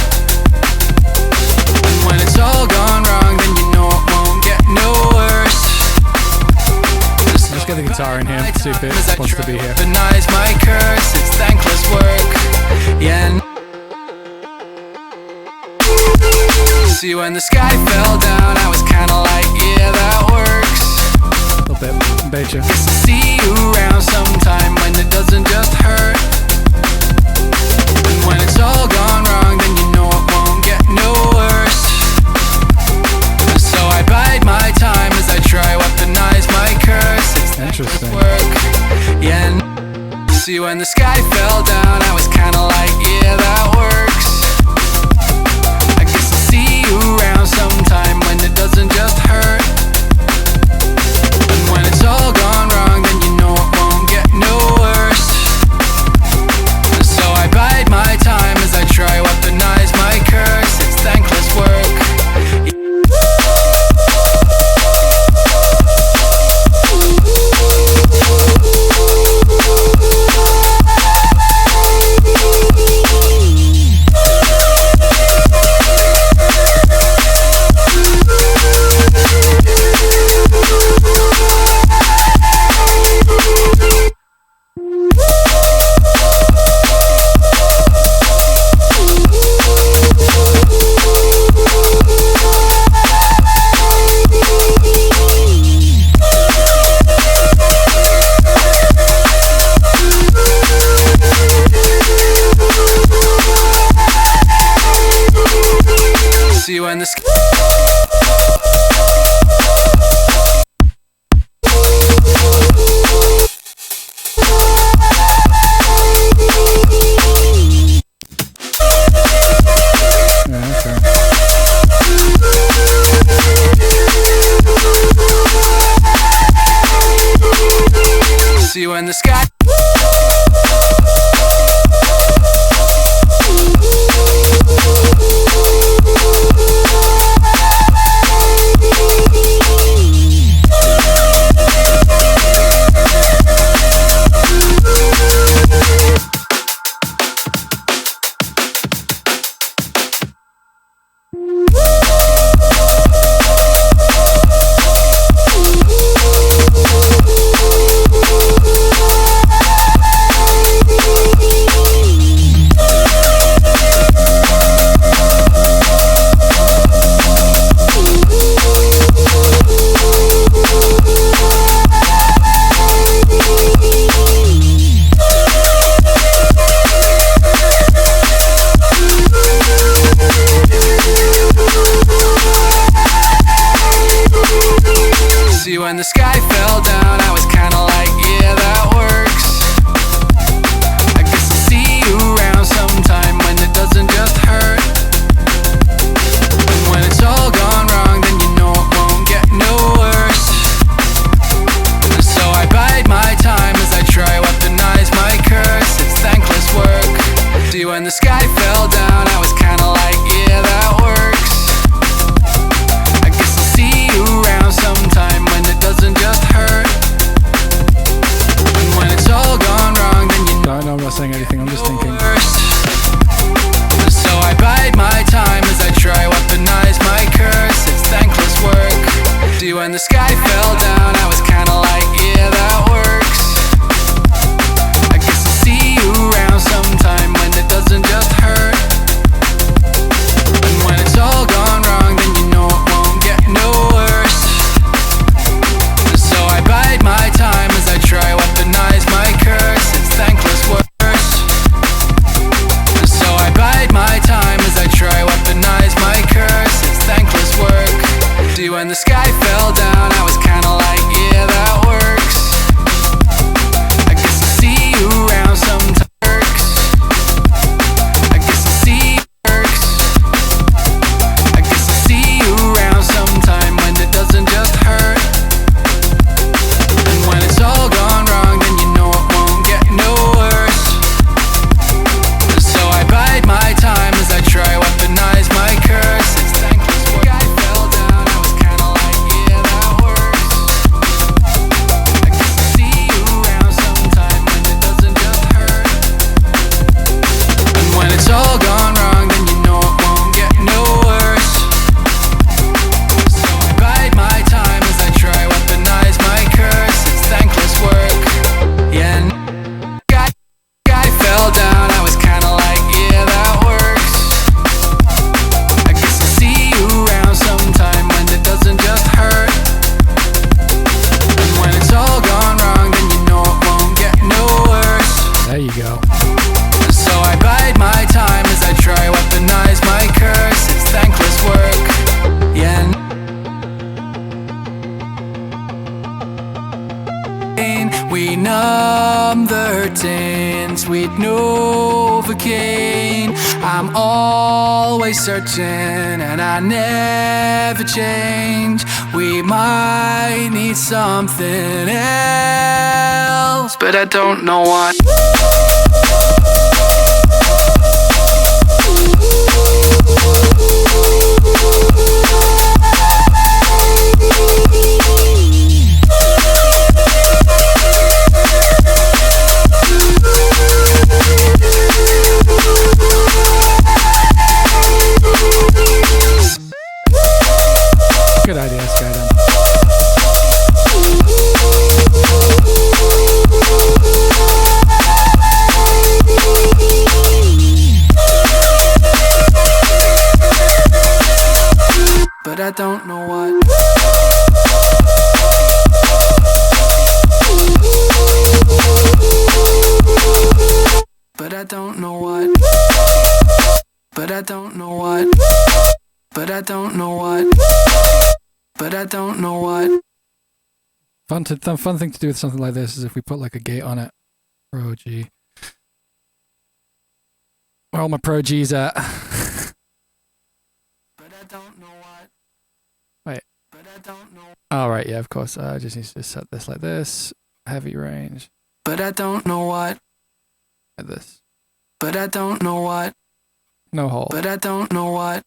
And when it's all gone wrong, then you know it won't get no worse. Let's get the guitar in here. See if it wants to be here. Denies my curse. It's thankless work. Yeah. See, when the sky fell down, I was kinda like, yeah, that works. A little bit. Betcha. Guess I'll see you around sometime when it doesn't just hurt. And when it's all gone wrong, then you know it won't get no worse. So I bide my time as I try weaponize my curse. It's interesting. Work. Yeah. See, when the sky fell down, I was kinda like, yeah, that works. I guess I'll see you around sometime when it doesn't just hurt. And when it's all gone wrong, then you know it won't get no worse. So I bide my time as I try weaponize my curse. It's thankless work. See, when the sky See, when the sky See, when the sky fell down, I was kinda like, yeah, that works. I guess I'll see you around sometime when it doesn't just hurt. And when it's all gone wrong, then you know it won't get no worse. So I bide my time as I try weaponize my curse. It's thankless work. See, when the sky fell down, I was kinda like, yeah, that works. I guess I'll see you around sometime when it doesn't just hurt. And when it's all gone wrong, then you know. No, I'm not saying anything. I'm just thinking. So I bide my time as I try weaponize my curse. It's thankless work. See, when the sky fell down, I was kinda like, yeah, that works. I guess I'll see you around sometime when it doesn't just hurt. We numb the hurting, sweet Novocaine. I'm always searching and I never change. We might need something else, but I don't know what. Good idea, Skydon. But I don't know what. But I don't know what. But I don't know what. But I don't know what. But I don't know what. Fun thing to do with something like this is if we put like a gate on it. Pro G. Where all my Pro G's at? But I don't know what. Wait. But I don't know. Oh, right, yeah, of course. I just need to set this like this. Heavy range. But I don't know what. Like this. But I don't know what. No hole. But I don't know what.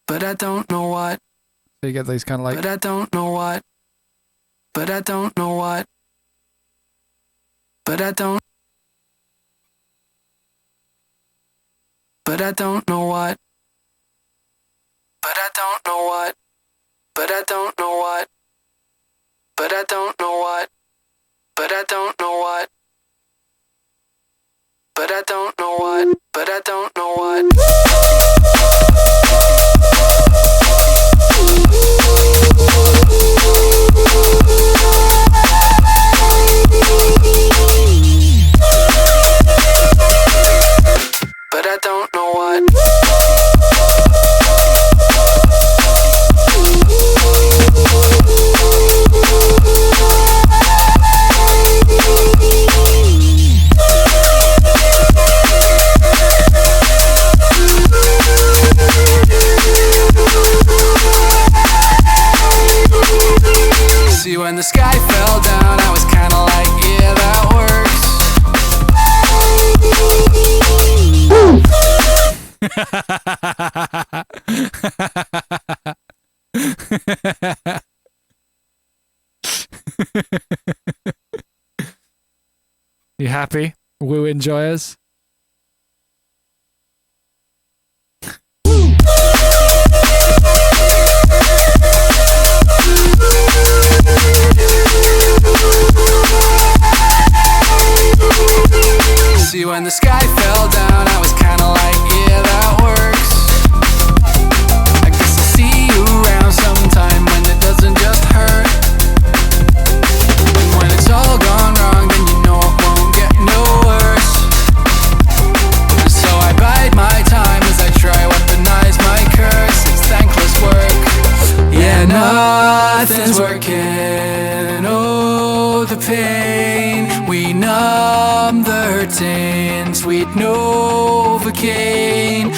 But I don't know what. So you get these kind of like... But I don't know what. But I don't know what. But I don't. But I don't know what. But I don't know what. But I don't know what. But I don't know what. But I don't know what. But I don't know what. But I don't know what. But I don't know what. See, when the sky fell down, I was kinda like, yeah, that works. You happy? Woo enjoyers? See, when the sky fell down, I was kinda like, yeah, that works. I guess I'll see you around sometime when it doesn't just hurt. When it's all gone wrong, then you know it won't get no worse. So I bide my time as I try weaponize my curse. It's thankless work. Yeah, nothing's working. Oh, the pain. We numb the hurting, sweet Novocaine.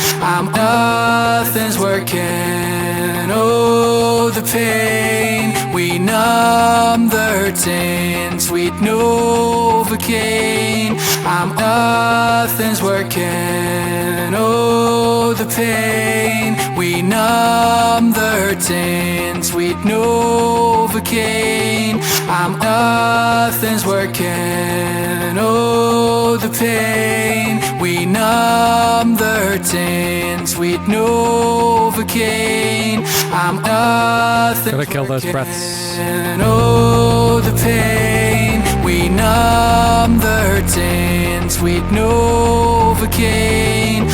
Nothing's working. Oh, the pain. We numb the hurting, sweet Novocaine. Nothing's working. Oh, the pain. We numb the hurting, sweet Novocaine. Nothing's working. Oh, the pain. We numb the hurting, sweet Novocaine. Nothing's Gotta kill those breaths. Oh, the pain. We numb the hurting, sweet Novocaine.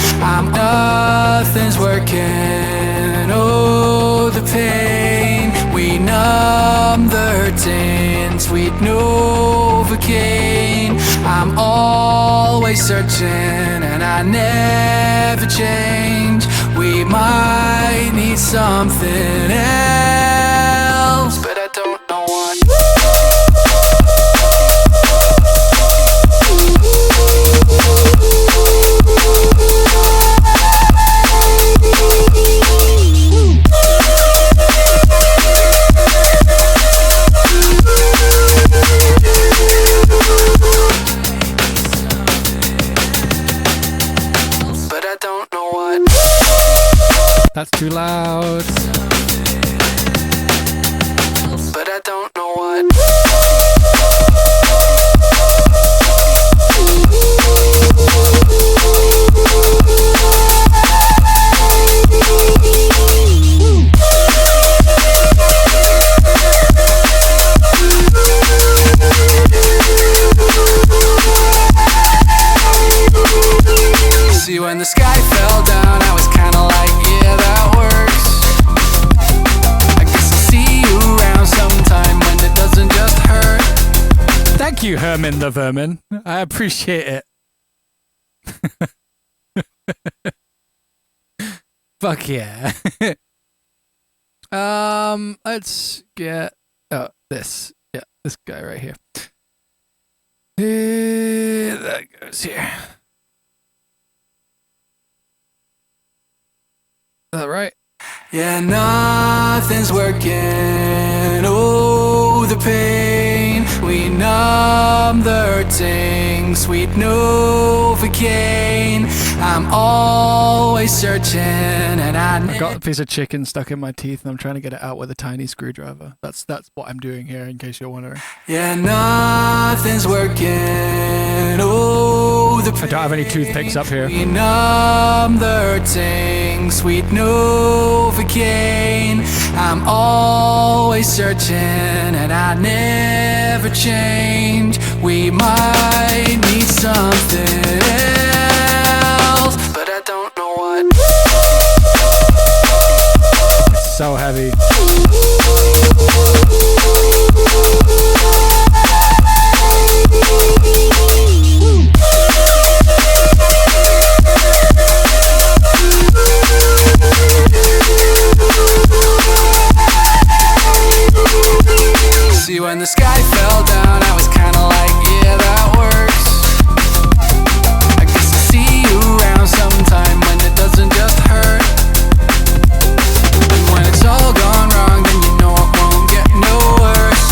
Nothing's working. Oh, the pain. We numb the hurting, sweet Novocaine. I'm always searching and I never change. We might need something else, but I don't know what. That's too loud. But I don't know what. See, when the sky fell down, I was kinda like, yeah, that works. I guess I'll see you around sometime when it doesn't just hurt. Thank you, Herman the Vermin. I appreciate it. Fuck yeah. Let's get this. Yeah, this guy right here. That goes here. Is that right? Yeah, nothing's working. Oh, the pain. We numb the hurting. Sweet Novocaine. I'm always searching, and I got a piece of chicken stuck in my teeth, and I'm trying to get it out with a tiny screwdriver. That's what I'm doing here, in case you're wondering. Yeah, nothing's working. Oh, the pain. I don't have any toothpicks up here. We numb the hurting. Sweet Novocaine. I'm always searching, and I never change. We might need something else, but I don't know what. It's so heavy. See, when the sky fell down, I was kinda like, yeah, that works. I guess I'll see you around sometime when it doesn't just hurt. And when it's all gone wrong, then you know it won't get no worse.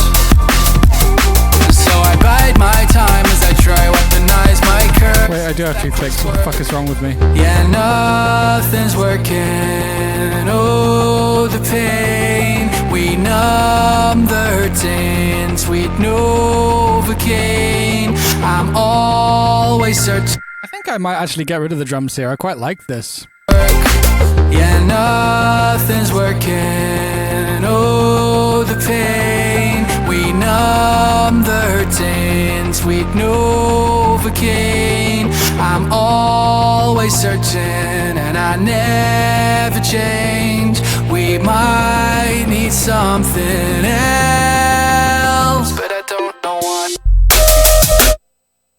And so I bide my time as I try weaponize my curse. Wait, I do have toothpicks. What the fuck is wrong with me? Yeah, nothing's working. Oh, the pain. We numb the hurting. Sweet Novocaine. I'm always searching. I think I might actually get rid of the drums here. I quite like this. Yeah, nothing's working. Oh, the pain. We numb the hurting. Sweet Novocaine. I'm always searching, and I never change. We might need something else, but I don't know what.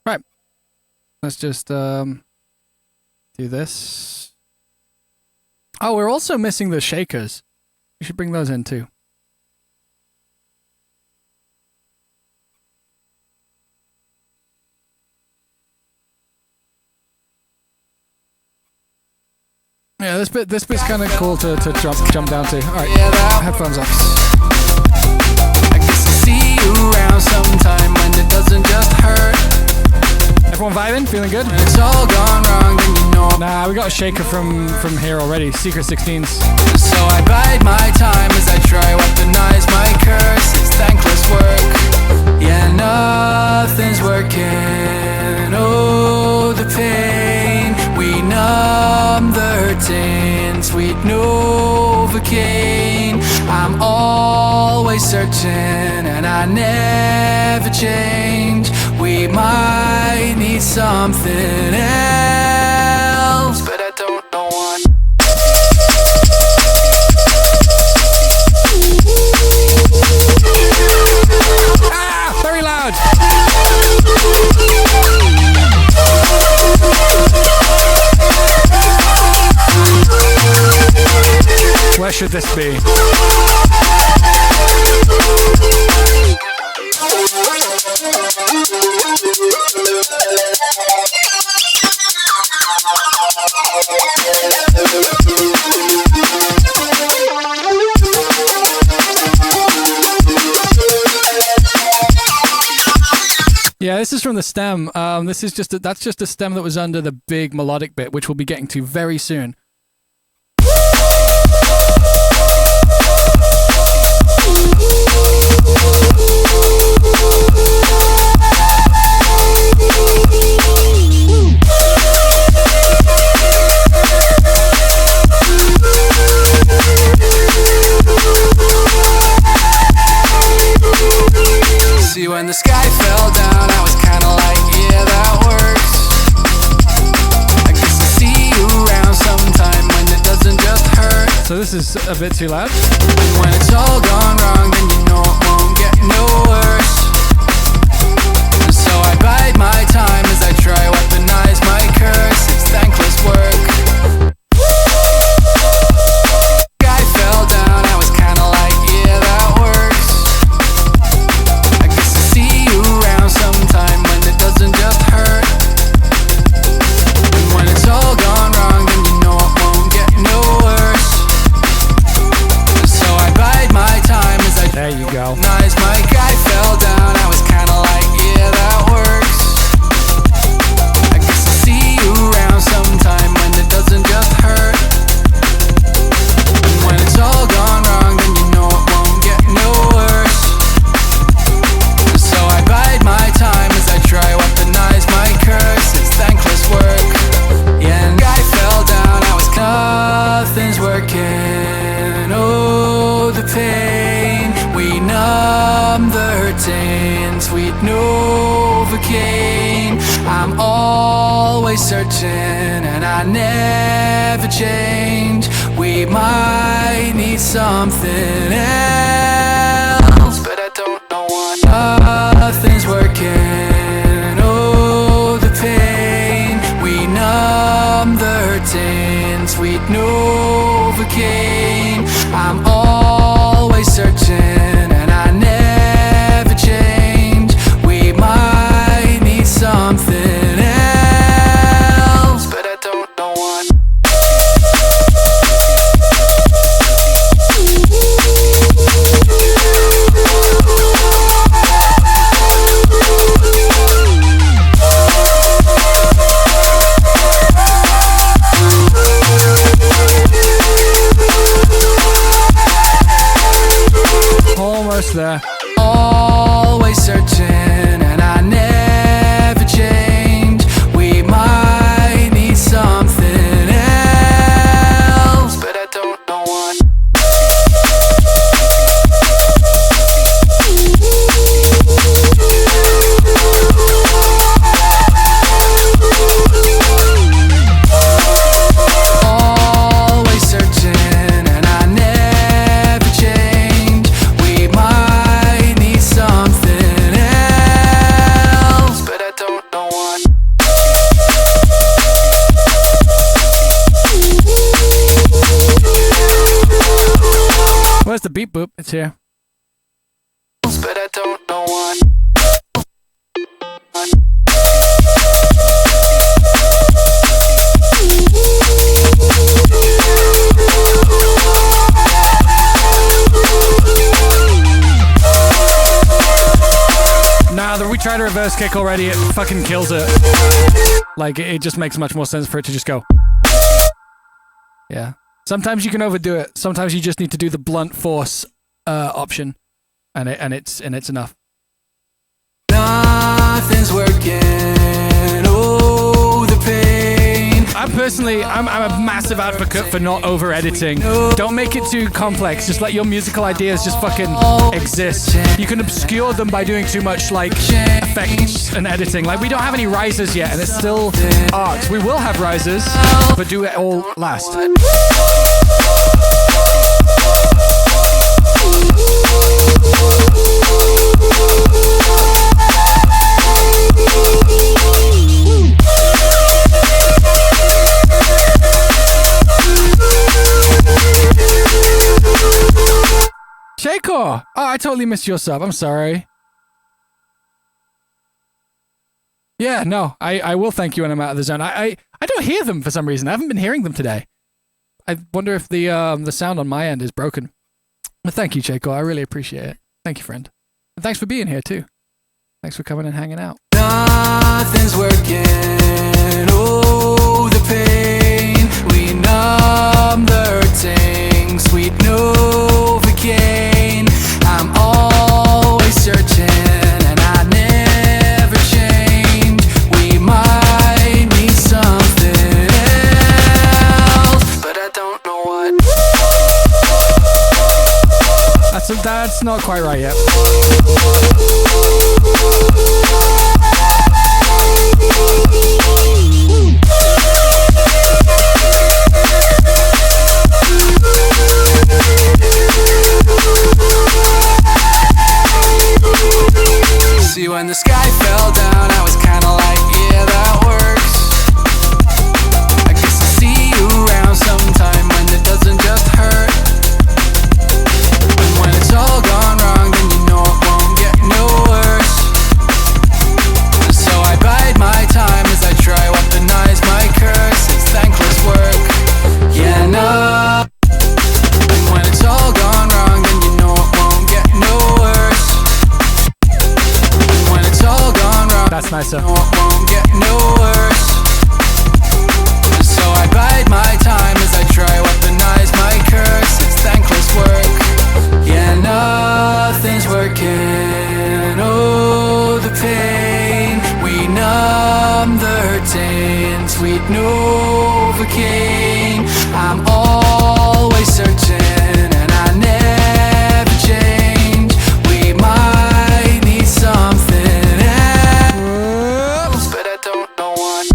Right. Let's just do this. Oh, we're also missing the shakers. We should bring those in too. Yeah, this bit's kind of cool to jump down to. All right, headphones off. I guess I'll see you around sometime when it doesn't just hurt. Everyone vibing? Feeling good? When it's all gone wrong, then you know. Nah, we got a shaker from here already. Secret 16s. So I bide my time as I try weaponize my curse. It's thankless work. Yeah, nothing's working. Oh, the pain. We numb the hurting. Sweet Novocaine. I'm always searching, and I never change. We might need something else, but I don't know what. Ah, very loud. Where should this be? Yeah, this is from the stem. This is that's just a stem that was under the big melodic bit, which we'll be getting to very soon. See, when the sky fell down, I was kinda like, yeah, that works. I guess I'll see you around sometime when it doesn't just hurt. So this is a bit too loud. When it's all gone wrong, then you know it won't get no worse. So I bide my time as I try weaponize my curse. It's thankless work. Sky fell down, I was kinda like, yeah, that works. I guess I'll see you around sometime when it doesn't just hurt. And when it's all gone wrong, then you know it won't get no worse. So I bide my time as I There you go. Nice, my guy fell down. I was kinda like, yeah, that works. I guess I'll see you around sometime when it doesn't just hurt. And when it's all gone wrong, then you know it won't get no worse. So I bide my time as I try weaponize my curse. It's thankless work. Yeah, and guy fell down. I was nothing's working. Oh, the pain. We numb the hurting, sweet Novocaine. I'm always searching and I never change. We might need something else, but I don't know what. Nothing's working, oh, the pain. We numb the hurting, sweet Novocaine. I'm always searching and I never change. We might need something else, but I don't know what. Almost there. Always searching and I never change. We might need something else, but I don't know what. Always searching and I never change. We might need something else, but I don't know what. Where's the beep boop? It's here. But I don't know what. Nah, we tried a reverse kick already. It fucking kills it. Like, it just makes much more sense for it to just go. Yeah. Sometimes you can overdo it. Sometimes you just need to do the blunt force option, and it's enough. Nothing's working. Oh, the pain. I'm a massive advocate for not over editing. Don't make it too complex. Just let your musical ideas just fucking exist. You can obscure them by doing too much like effects and editing. Like, we don't have any risers yet, and it's still art. We will have risers, but do it all last. Shaker! Oh, I totally missed your sub. I'm sorry. Yeah, no, I will thank you when I'm out of the zone. I don't hear them for some reason. I haven't been hearing them today. I wonder if the sound on my end is broken. But thank you, Shaker. I really appreciate it. Thank you, friend. And thanks for being here, too. Thanks for coming and hanging out. Nothing's working. Oh, the pain. We numb the hurting. Sweet Novocaine. I'm always searching and I never change. We might need something else, but I don't know what. That's not quite right yet. when the sky fell down, I was kinda like, yeah, that works. I guess I'll see you around sometime when it doesn't just hurt. And when it's all gone wrong, then you know it won't get no worse. So I bide my time as I try weaponize my curse. It's thankless work, yeah, no. And when it's all gone wrong, then you know it won't get no worse. And when it's all gone wrong, That's nicer. you know it won't get no worse. So I bide my time as I try weaponize my curse. It's thankless work, yeah, nothing's working. Oh, the pain, we numb the hurting. Sweet Novocaine, I'm always searching and I never change. We might need something else, but I don't know what.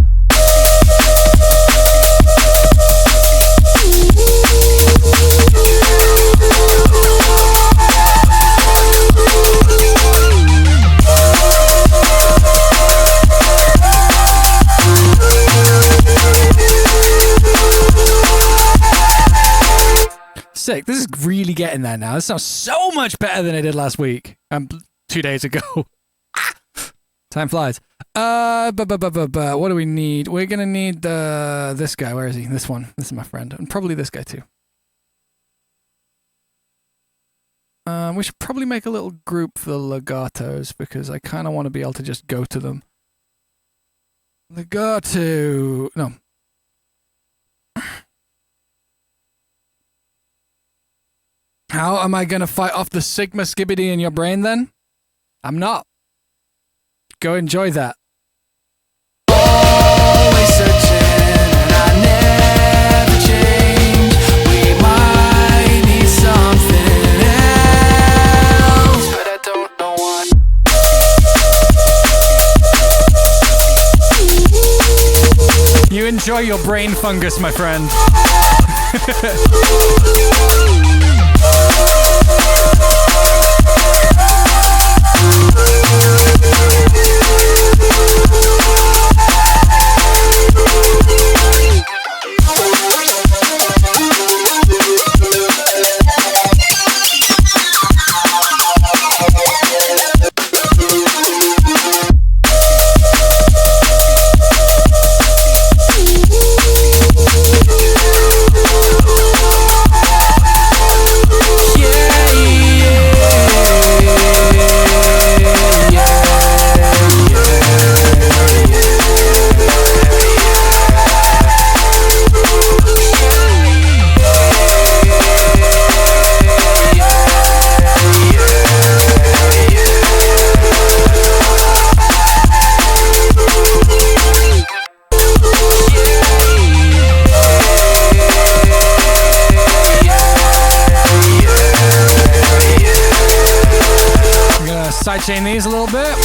Sick. This is really getting there now. This sounds so much better than it did last week. 2 days ago. Time flies. What do we need? We're gonna need this guy. Where is he? This one. This is my friend, and probably this guy too. We should probably make a little group for the legatos because I kind of want to be able to just go to them. Legato. No. How am I going to fight off the Sigma Skibbity in your brain then? I'm not. Go enjoy that. Always searching and I never change. We might need something else, but I don't know what. You enjoy your brain fungus, my friend. Sidechain these a little bit.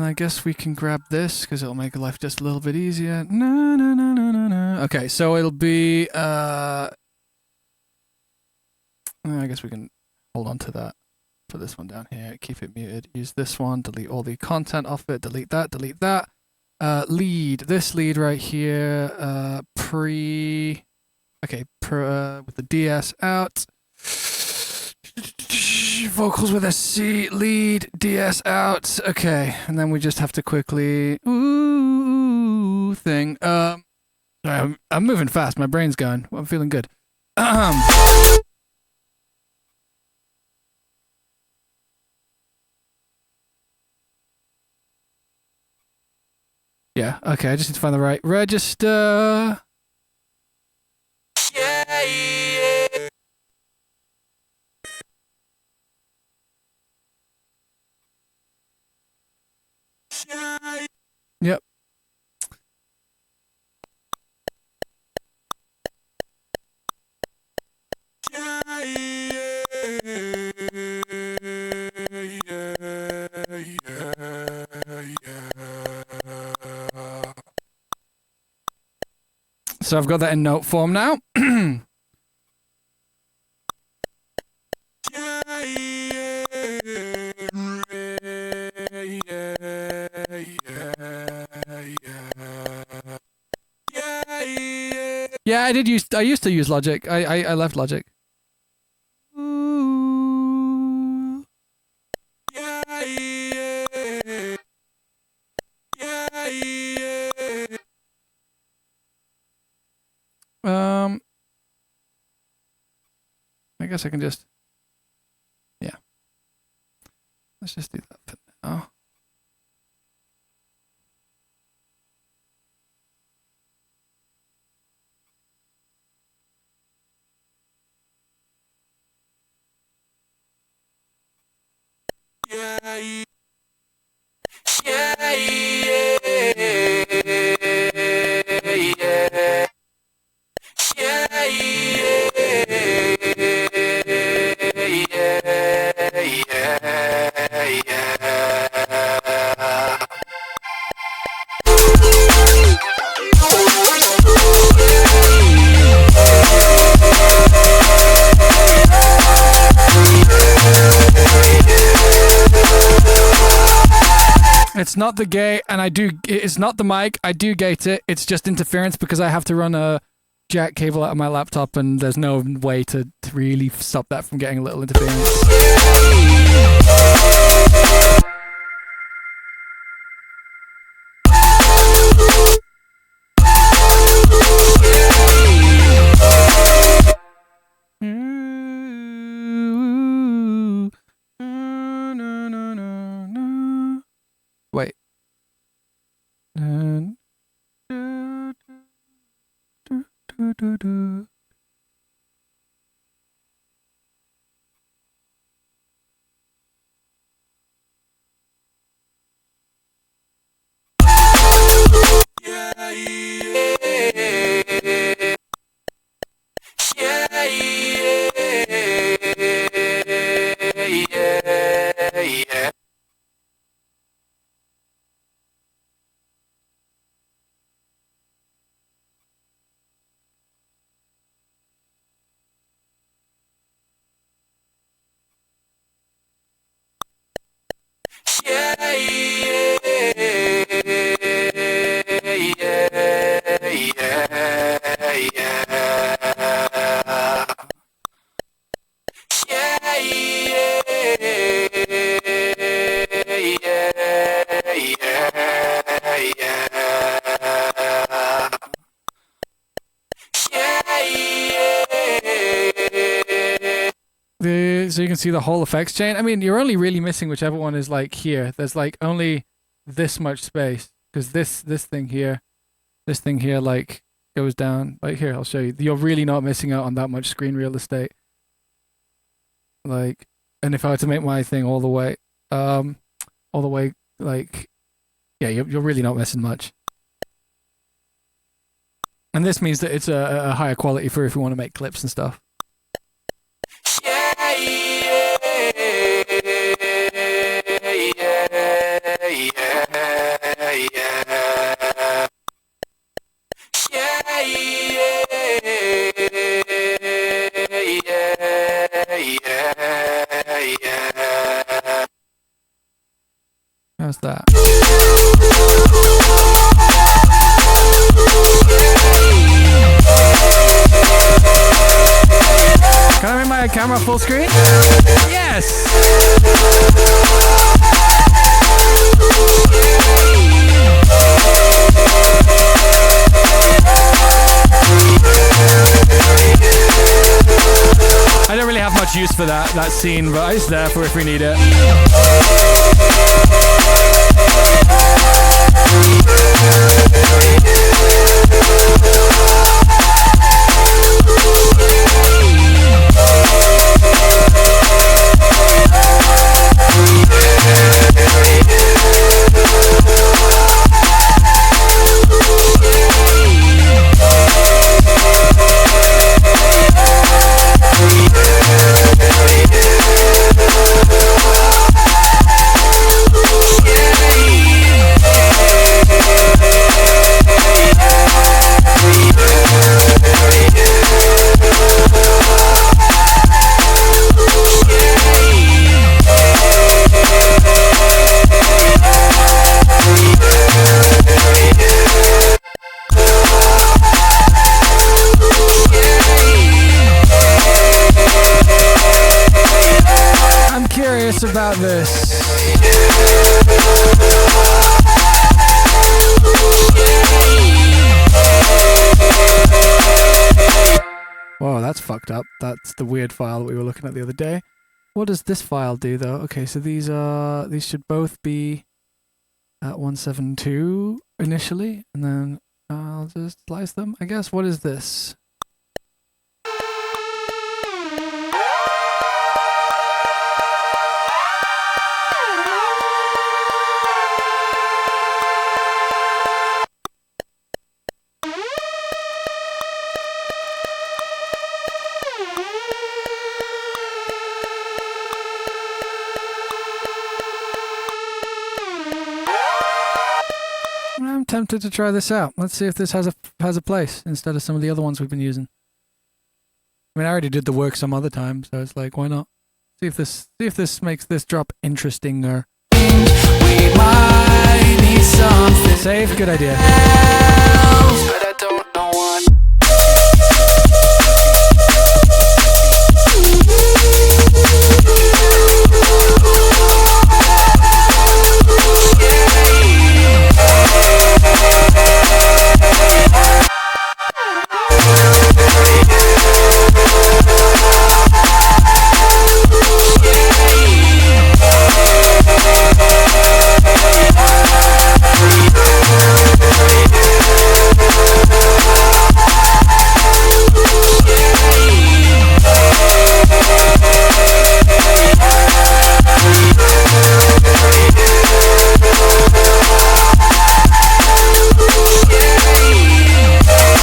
I guess we can grab this because it'll make life just a little bit easier. No, no, no, no, no, no. Okay, so it'll be. I guess we can hold on to that. Put this one down here. Keep it muted. Use this one. Delete all the content off it. Delete that. Delete that. Lead. This lead right here. Okay. With the DS out. Vocals with a C, lead, DS out. Okay, and then we just have to quickly thing. Sorry, I'm moving fast. My brain's going. I'm feeling good. Yeah. Okay, I just need to find the right register. Yeah. So I've got that in note form now. Yeah, I used to use Logic. I left Logic. Ooh. I guess I can just, yeah. Let's just do that for now. It's not the gate, and it's not the mic. I do gate it. It's just interference because I have to run a jack cable out of my laptop, and there's no way to really stop that from getting a little interference. Wait. So you can see the whole effects chain. I mean, you're only really missing whichever one is like here. There's like only this much space because this thing here like goes down. Like here, I'll show you. You're really not missing out on that much screen real estate. Like, and if I were to make my thing all the way, like, yeah, you're really not missing much. And this means that it's a higher quality for if you want to make clips and stuff. How's that? Can I make my camera full screen? Yes! I don't really have much use for that scene, but it's there for if we need it. thoughts about this? Whoa, that's fucked up. That's the weird file that we were looking at the other day. What does this file do though? Okay, so these should both be at 172 initially, and then I'll just slice them, I guess. What is this? I'm tempted to try this out. Let's see if this has a place instead of some of the other ones we've been using. I mean, I already did the work some other time, so it's like, why not? See if this makes this drop interesting. We might need something Save, good idea. else, but I don't know what.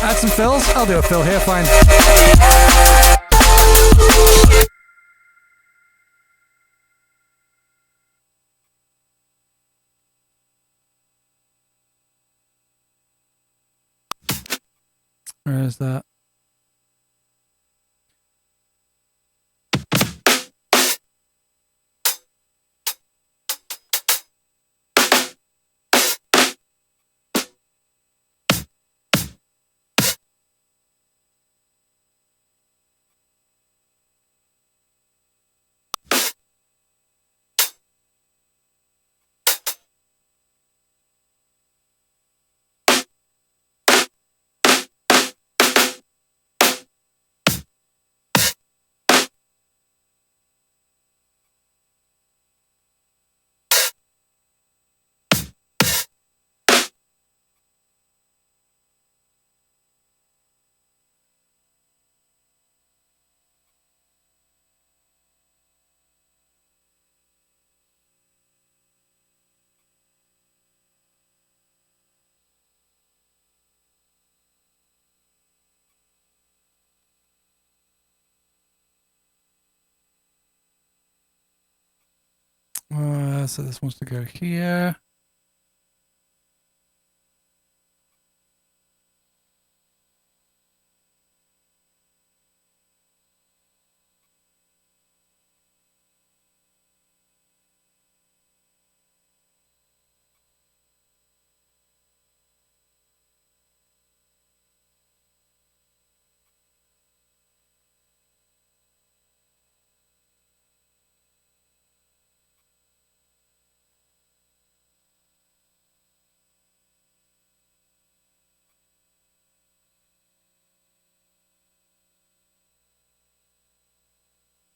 Add some fills? I'll do a fill here, fine. Where is that? So this wants to go here.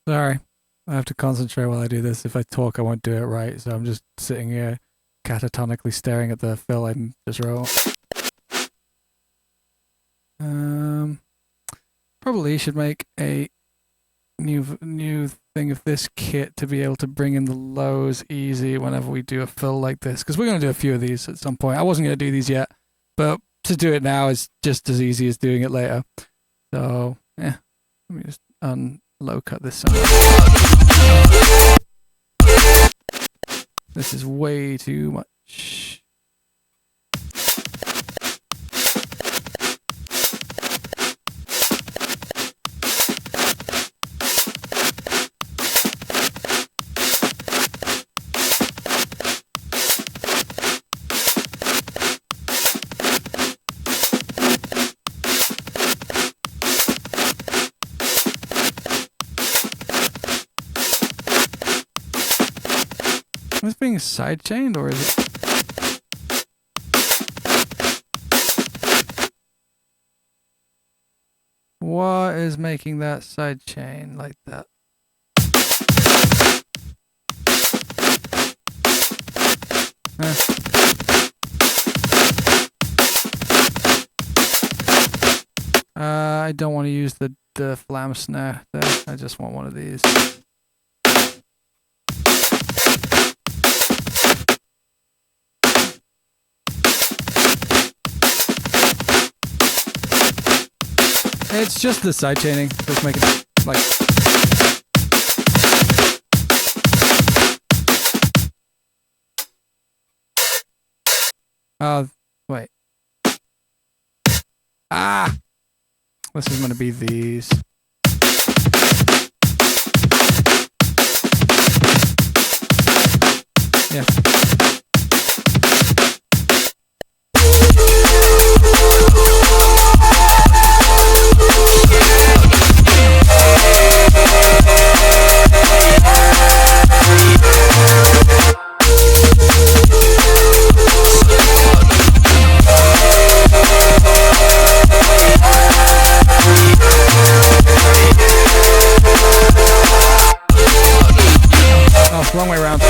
Sorry, I have to concentrate while I do this. If I talk, I won't do it right, so I'm just sitting here catatonically staring at the fill I just wrote. Probably should make a new thing of this kit to be able to bring in the lows easy whenever we do a fill like this, because we're going to do a few of these at some point. I wasn't going to do these yet, but to do it now is just as easy as doing it later. So, yeah, let me just low cut this some. This is way too much. Is it being sidechained or is it? What is making that sidechain like that? I don't want to use the flam snare there. I just want one of these. It's just the sidechaining that's making it like. Wait. Ah! This is gonna be these. Yeah. Wrong way around.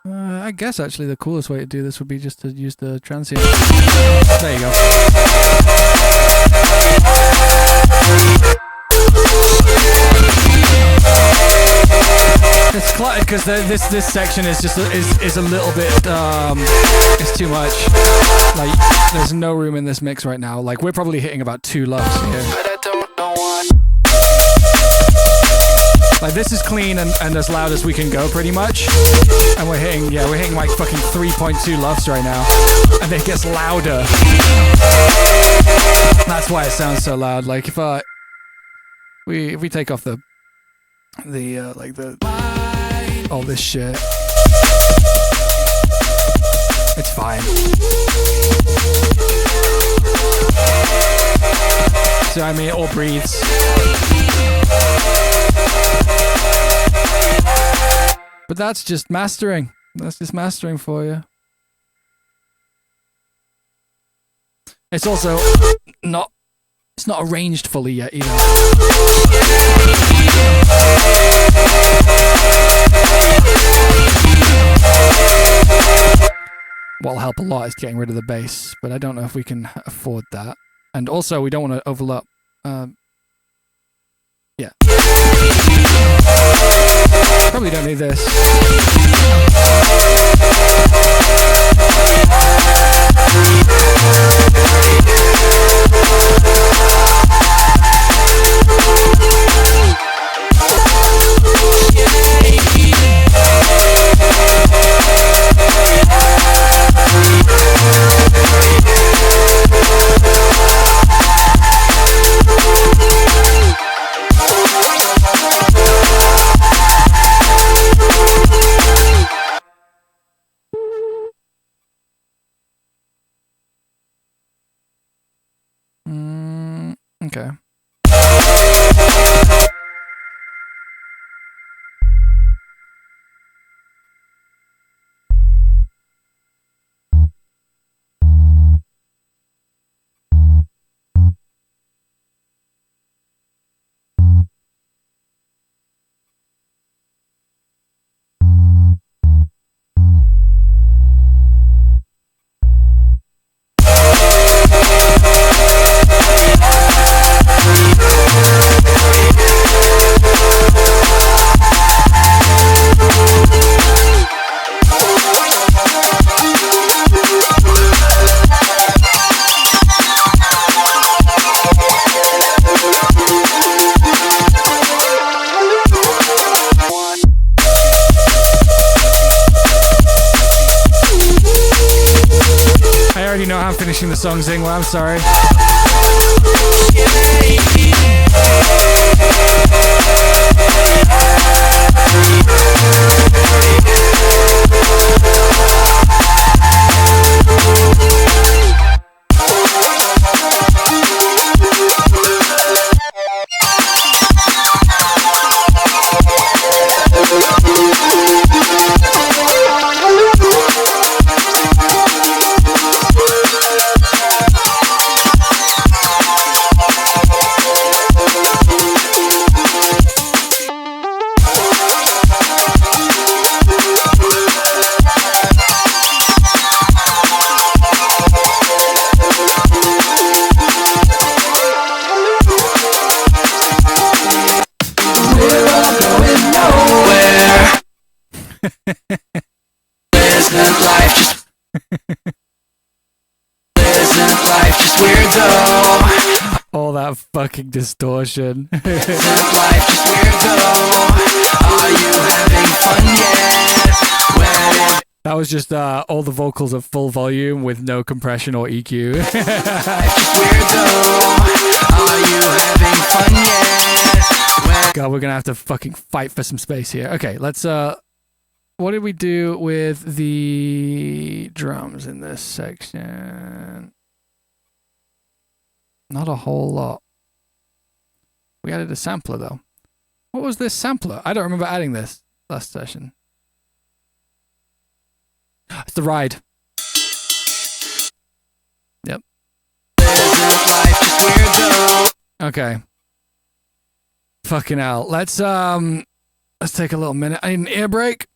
I guess actually the coolest way to do this would be just to use the transient. There you go. It's cluttered because this section is just is a little bit it's too much. Like there's no room in this mix right now. Like we're probably hitting about 2 lufs here. Like this is clean and as loud as we can go pretty much. And we're hitting like fucking 3.2 lufs right now. And it gets louder. That's why it sounds so loud. Like if we take off all this shit, it's fine. So I mean, it all breathes. But that's just mastering. That's just mastering for you. It's also not arranged fully yet either. What'll help a lot is getting rid of the bass, but I don't know if we can afford that. And also, we don't want to overlap. Yeah. Probably don't need this. Okay. know how I'm finishing the song, Zingwa. I'm sorry. fucking distortion. Life just weird though. Are you having fun yet? Where That was just all the vocals at full volume with no compression or EQ. life just weird though. Are you having fun yet? Where God, we're gonna have to fucking fight for some space here. Okay, let's what did we do with the drums in this section? Not a whole lot. We added a sampler though. What was this sampler? I don't remember adding this last session. It's the ride. Yep. life just weird though. Okay. Fucking hell. Let's take a little minute. I need an ear break.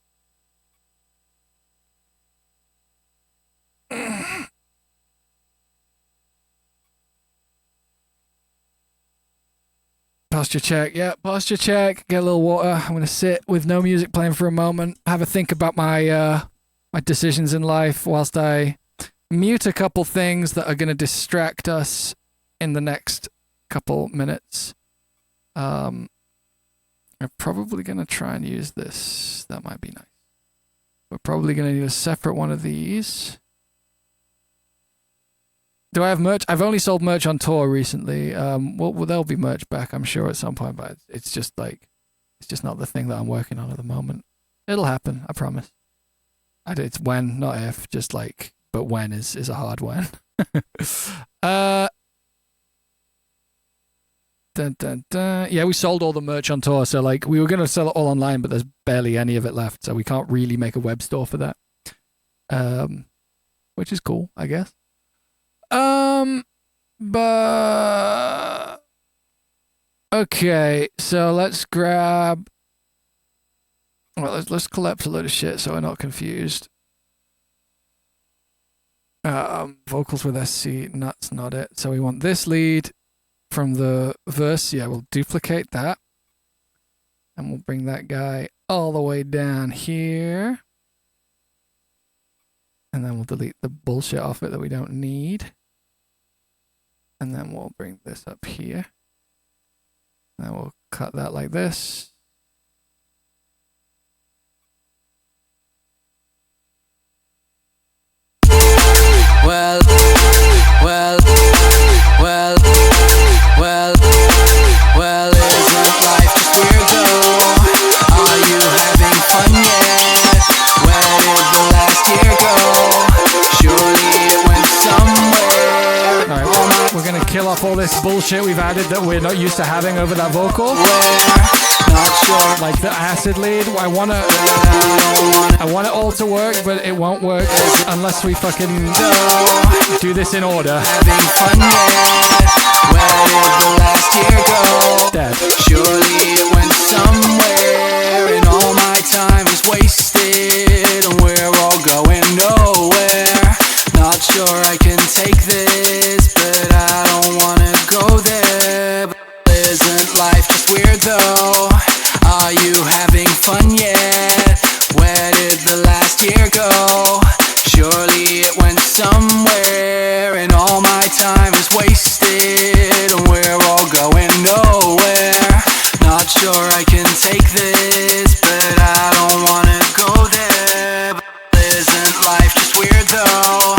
Posture check. Yeah, posture check. Get a little water. I'm gonna sit with no music playing for a moment. Have a think about my my decisions in life whilst I mute a couple things that are gonna distract us in the next couple minutes. I'm probably gonna try and use this. That might be nice. We're probably gonna need a separate one of these. Do I have merch? I've only sold merch on tour recently. Well, there'll be merch back, I'm sure, at some point, but it's just not the thing that I'm working on at the moment. It'll happen, I promise. It's when, not if. Just like, but when is a hard when. Dun, dun, dun. Yeah, we sold all the merch on tour, so like we were gonna sell it all online, but there's barely any of it left, so we can't really make a web store for that. Which is cool, I guess. But okay, so let's grab. Well, let's collapse a load of shit so we're not confused. Vocals with SC, that's not it. So we want this lead from the verse. Yeah, we'll duplicate that. And we'll bring that guy all the way down here. And then we'll delete the bullshit off it that we don't need. And then we'll bring this up here. And then we'll cut that like this. Well, well, well, well, well, isn't life just weird though? Are you having fun yet? Where did the last year go? Surely it went somewhere. Alright, we're gonna kill off all this bullshit we've added that we're not used to having over that vocal. Not sure. Like the acid lead, I want it all to work, but it won't work unless we fucking do this in order. Having fun yet? Where did the last year go? Dead. Surely it went somewhere, and all my time is wasted, and we're all going nowhere. Not sure I can take this, but I don't wanna go there. But isn't life just weird though? Are you having fun yet? Where did the last year go? Surely it went somewhere, and all my time is wasted, and we're all going nowhere. Not sure I can take this, but I don't wanna go there. But isn't life just weird though?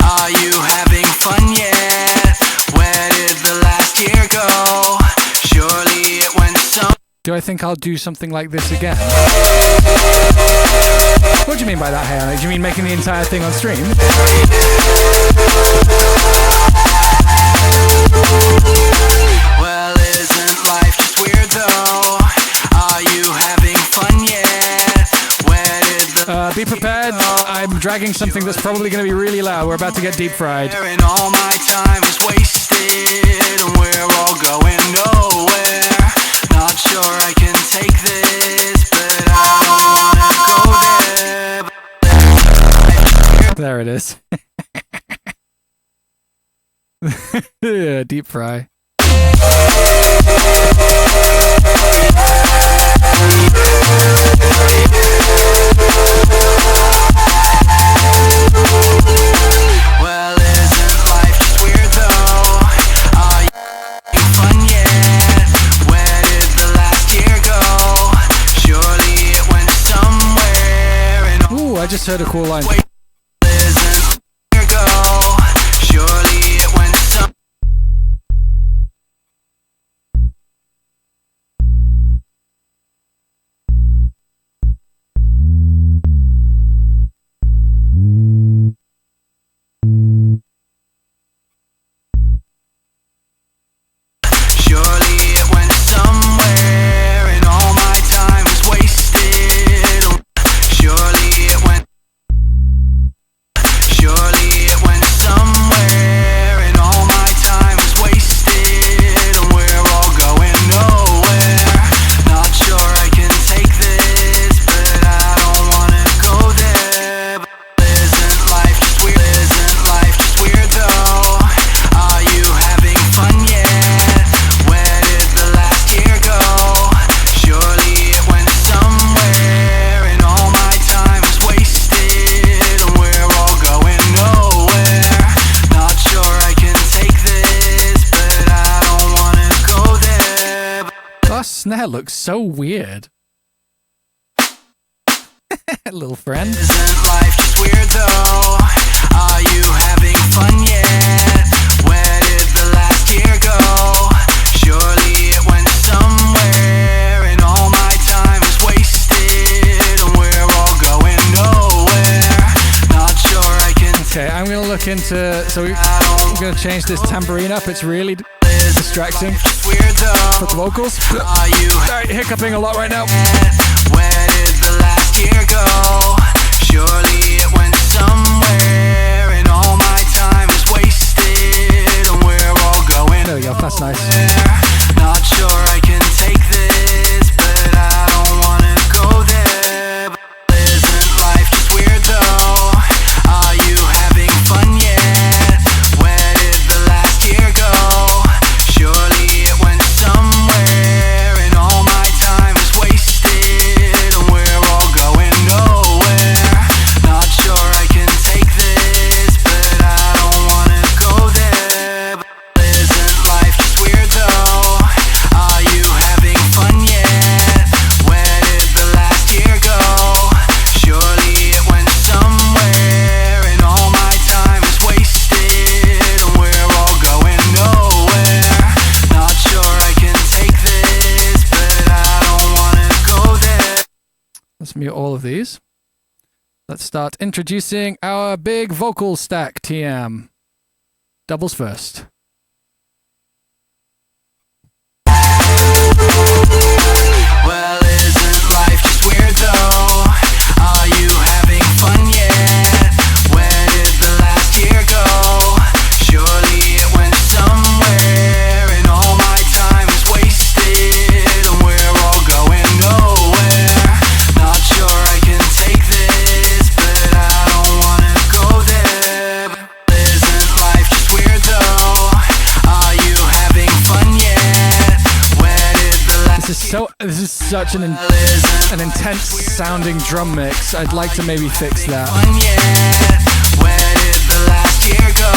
Are you having fun yet? Where did the last year go? Surely it went some. Do I think I'll do something like this again? What do you mean by that, Hannah? Do you mean making the entire thing on stream? Well, isn't life just weird though? Are you having fun yet? Where did the Be prepared. I'm dragging something that's probably going to be really loud. We're about to get deep fried. and all my time is wasted, and we're all going nowhere. Not sure I can take this, but I don't wanna go there. There it is. Yeah, deep fry. Well, isn't life just weird though? Are you having fun I just heard a cool line. Snare looks so weird. Little friend. Isn't life just weird though? Are you having fun yet? Where did the last year go? Surely it went somewhere, and all my time is wasted, and we're all going nowhere. Not sure I can. Okay, I'm gonna look into. So I'm gonna change this tambourine up. It's really distracting. Put the vocals. Alright, hiccuping a lot right now. Where did the last year go? Surely it went somewhere, and all my time is wasted, and we're all going. There we go, that's nice. Not sure I can take this, but I don't wanna go there. But isn't life just weird though? Are you having fun yet? Where did the last year go? Surely it went somewhere, and all my time is wasted, and we're all going nowhere. Not sure I can take this, but I don't wanna go there. But isn't life just weird though? Are you having fun yet? Where did the last year go? Surely it went somewhere, and all my time is wasted, and we're all going nowhere. Not sure I can take this, but I don't wanna go there. Let's mute all of these. Let's start introducing our big vocal stack, TM. Doubles first. Well, isn't life just weird though? Are you having fun yet? Where did the last year go? Surely it went somewhere, and all my time is wasted, and we're all going nowhere. Not sure I can take this, but I don't wanna go there. But isn't life just weird though? Are you having fun yet? Where did the last This is such an intense sounding drum mix. I'd like to maybe fix that. fun yet? Where did the last year go?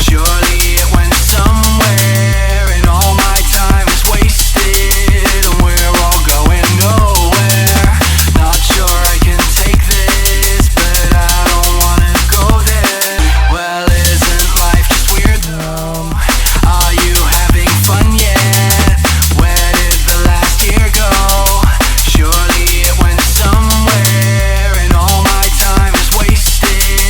Surely it went somewhere, and all my time is wasted, and we're all going nowhere. Not sure I can take this, but I don't wanna go there. Well, isn't life just weird though? Are you having fun yet? Where did the last year go? Surely it went somewhere, and all my time is wasted,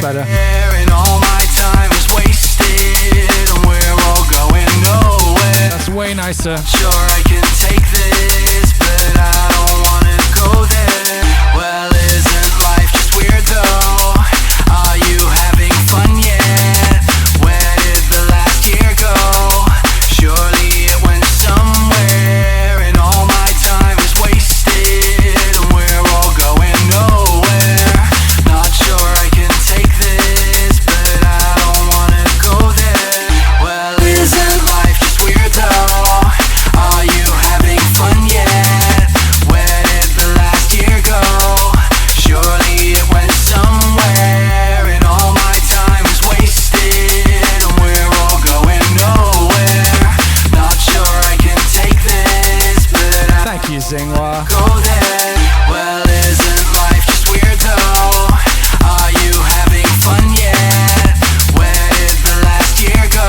better. And all my time is wasted, and we're all going nowhere. That's way nicer. Sure, I can take this, but I don't wanna go there. Well, isn't life just weird though? Are you having fun yet? Where did the last year go? Surely it went somewhere, and all my time is wasted, and we're all going nowhere. Not sure I can take this, but I don't wanna go there. Well, isn't life just weird though? Are you having fun yet? Where did the last year go? Surely it went somewhere, and all my time is wasted, and we're all going nowhere. Not sure I can take this, but I Thank you, Zingwa. go there. Well, isn't life just weird though? Are you having fun yet? Where did the last year go?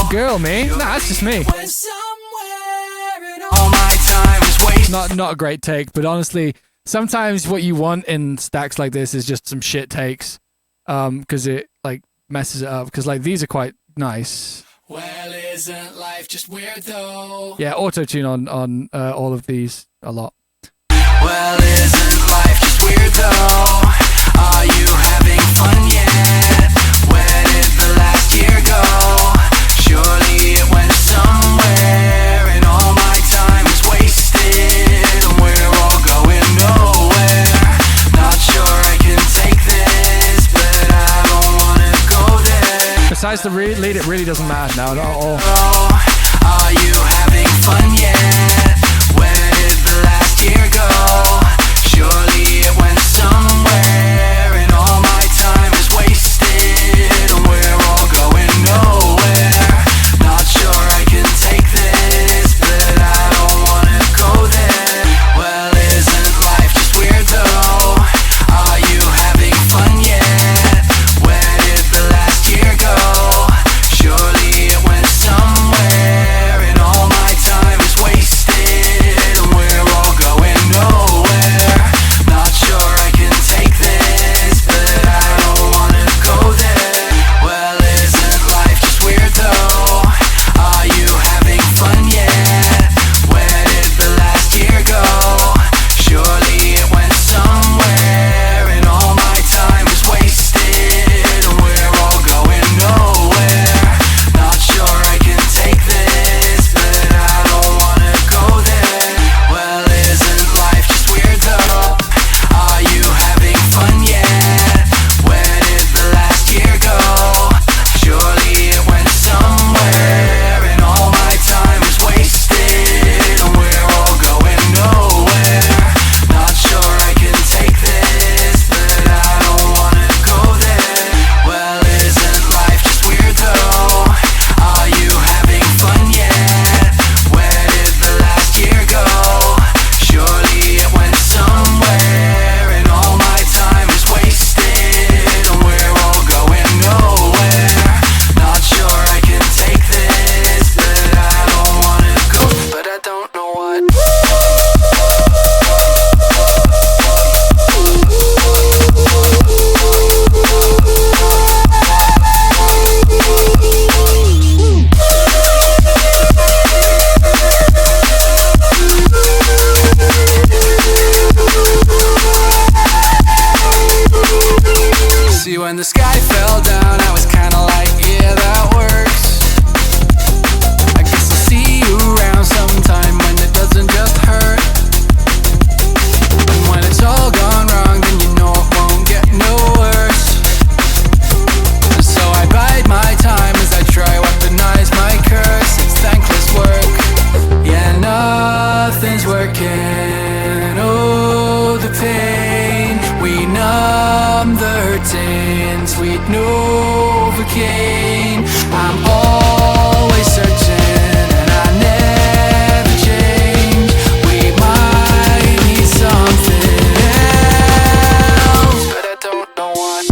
Girl, me? Nah, that's just me. Went somewhere, and all my time is wasted. Not a great take, but honestly, sometimes what you want in stacks like this is just some shit takes, because it like messes it up. Because like these are quite nice. Well, isn't life just weird though? Yeah, auto tune on all of these a lot. Well, isn't life just weird though? Are you having fun yet? Where did the last year go? Surely it went somewhere, and all my time is wasted, and we're all going nowhere. Not sure I can take this, but I don't wanna go there. Besides the lead, it really doesn't matter now at all. Are you having fun yet? Where did the last year go? Surely it went somewhere, and all my time is wasted, and we're all going nowhere. Not sure I can take this, but I don't wanna go there. Well, isn't life just weird though? Are you having fun yet? Where did the last year go? Surely it went somewhere, and all my time is wasted, and we're all going nowhere. Not sure I can take this, but I don't wanna go there. Well, isn't life just weird though? Are you having fun yet? Where did the last year go? Surely it went somewhere, and all my time is wasted, and we're all going nowhere. Not sure I can take this, but I don't wanna go there. Well, isn't life just weird though? Are you having fun yet? Where did the last year go? Surely it went somewhere, and all my time is wasted, and we're all going nowhere. Not sure I can take this, but I don't wanna go there. Well, isn't life just weird though? Are you having fun yet? Where did the last year go? Surely it went somewhere, and all my time is wasted, and we're all going nowhere. Not sure I can take this, but I don't wanna go. But I don't know what. See, when the sky fell down, I was kinda like, yeah, that works. I guess I'll see you around sometime when it doesn't just hurt. And when it's all gone wrong, then you know it won't get no worse. So I bide my time as I try weaponize my curse. It's thankless work. Yeah, nothing's working. Oh, the pain. We numb the hurting. Sweet Novocaine. I'm always searching, and I never change. We might need something else, but I don't know what.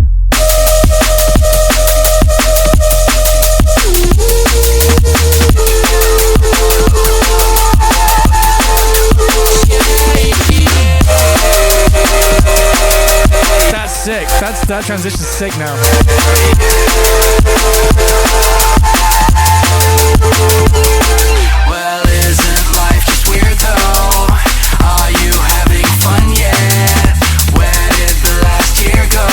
That's sick. That's that transition's sick now. Well, isn't life just weird though? Are you having fun yet? Where did the last year go?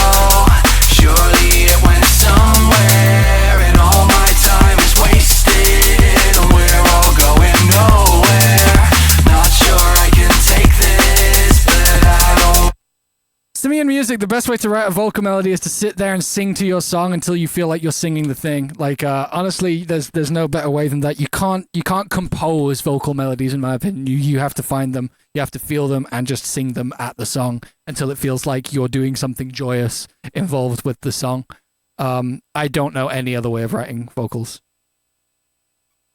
Surely it went somewhere, and all my time is wasted, and we're all going nowhere. Not sure I can take this, but I don't. To me in music, the best way to write a vocal melody is to sit there and sing to your song until you feel like you're singing the thing. Like, honestly, there's no better way than that. You can't compose vocal melodies, in my opinion. You have to find them, you have to feel them, and just sing them at the song until it feels like you're doing something joyous involved with the song. I don't know any other way of writing vocals.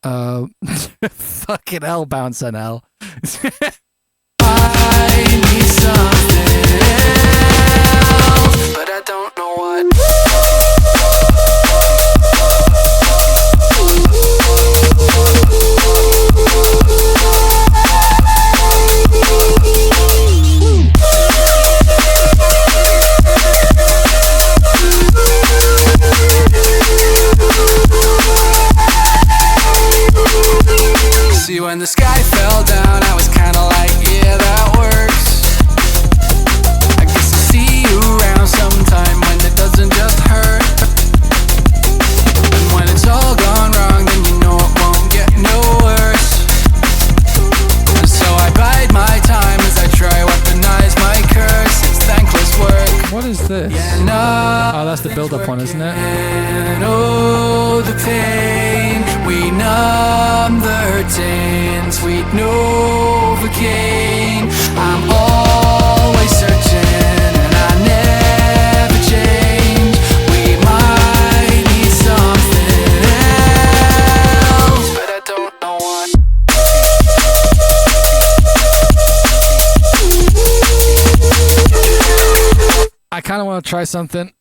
Fucking hell, bounce NL. I need something else, but I don't know what. See, when the sky fell down, I was kinda like, yeah, that works. I guess I'll see you around sometime when it doesn't just hurt. And when it's all gone wrong, then you know it won't get no worse. And so I bide my time as I try to weaponize my curse. It's thankless work. What is this? Yeah, no. Oh, that's the build-up one, isn't it? And oh, the pain. We numb the hurting, sweet Novocaine. I'm always searching and I never change. We might need something else, but I don't know what. I kind of want to try something.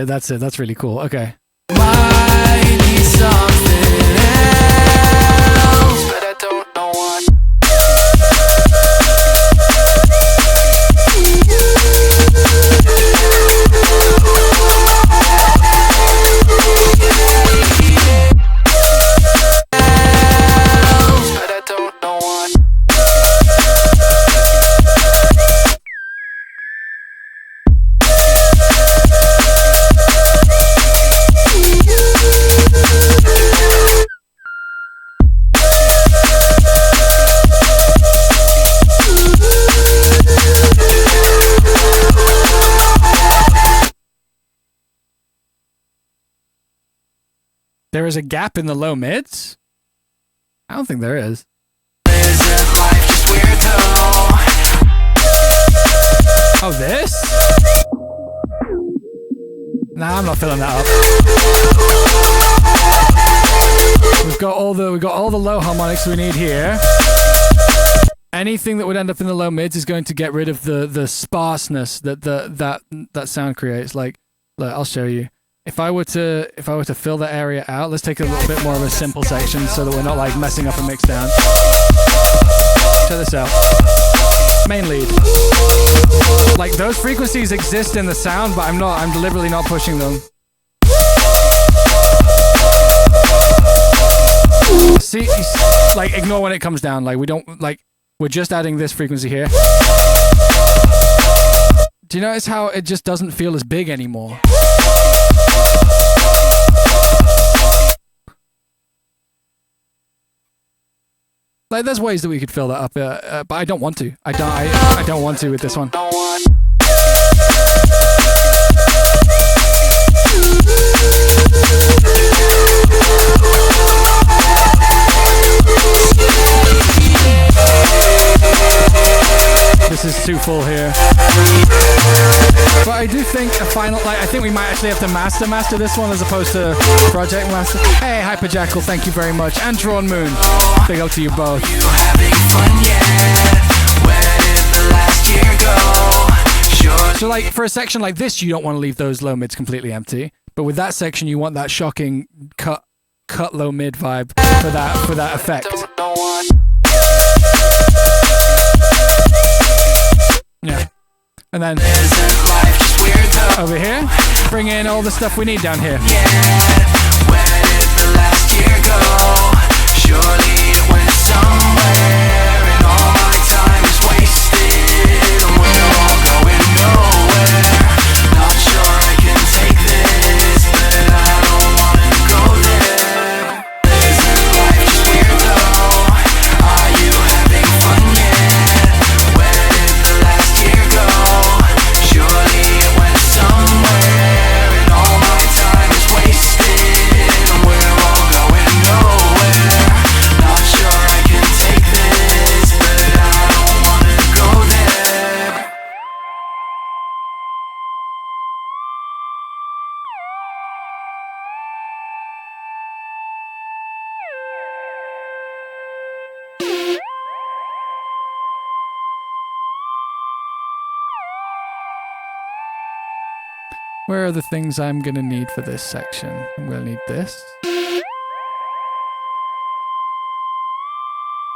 That's it. That's really cool. Okay. Might need something else, but I don't know what. But I don't know what. There is a gap in the low mids? I don't think there is. Isn't life just weird though? Oh, this? Nah, I'm not filling that up. We've got all the low harmonics we need here. Anything that would end up in the low mids is going to get rid of the sparseness that that sound creates. Like, look, I'll show you. If I were to fill that area out, let's take a little bit more of a simple section so that we're not like messing up a mix down. Check this out. Main lead. Like those frequencies exist in the sound, but I'm deliberately not pushing them. See, like ignore when it comes down. Like we're just adding this frequency here. Do you notice how it just doesn't feel as big anymore? Like, there's ways that we could fill that up, but I don't want to. I don't want to with this one. This is too full here. But I do think a final, like, I think we might actually have to master this one as opposed to project master. Hey, Hyperjackal, thank you very much. And Drawn Moon, big up to you both. You having fun yet? Where did the last year go? Sure. So like for a section like this, you don't want to leave those low mids completely empty. But with that section, you want that shocking cut low mid vibe for that effect. Yeah. And then over here, bring in all the stuff we need down here. Where did the last year go? Surely it went somewhere, and all my time is wasted, and we're all going nowhere. Not sure I can take this, but I don't wanna go there. Isn't life just weird though? Are you having fun yet? Where did the last year go? Surely it went somewhere, and all my time is wasted, and we're all going nowhere. Not sure I can take this, but I don't wanna go there. Where are the things I'm going to need for this section? I'm going to need this.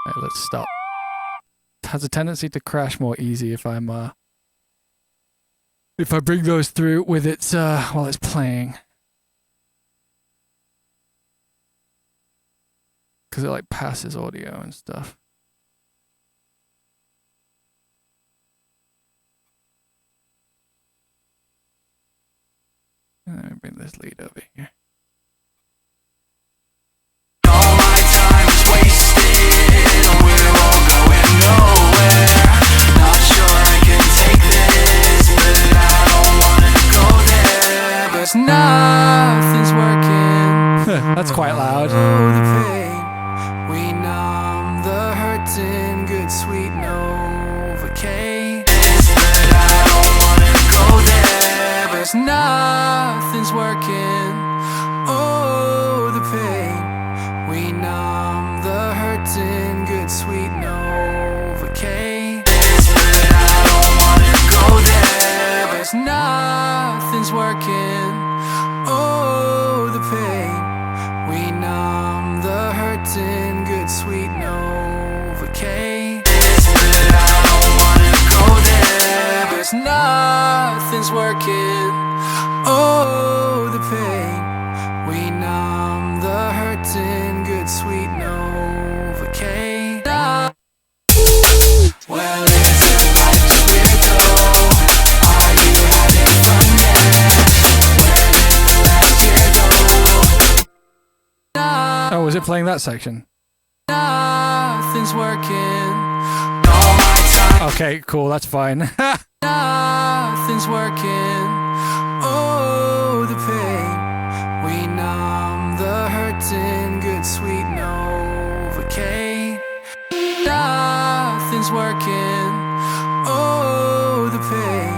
Right, let's stop. It has a tendency to crash more easy if I bring those through with its while it's playing. Because it like passes audio and stuff. Let me bring this lead over here. All my time is wasted, and we're all going nowhere. Not sure I can take this, but I don't wanna go there. 'Cause nothing's working. That's quite loud. Oh, the pain. We numb the hurting, good sweet Novocaine. But I don't wanna go there. 'Cause nothing's working. Oh, the pain. We numb the hurting, good sweet Novocaine. But I don't wanna go there. 'Cause nothing's working. Oh, the pain. We numb the hurting, good sweet Novocaine. But I don't wanna go there. 'Cause nothing's working. Oh, the pain. We numb the hurting, good sweet Novocaine. Well, isn't life just weird though? Are you having fun yet? Where did the last year go? Oh, was it playing that section? Nothing's working. All my time. Okay, cool, that's fine. Nothing's working. Oh, the pain. We numb the hurting, good sweet Novocaine. Nothing's working. Oh, the pain.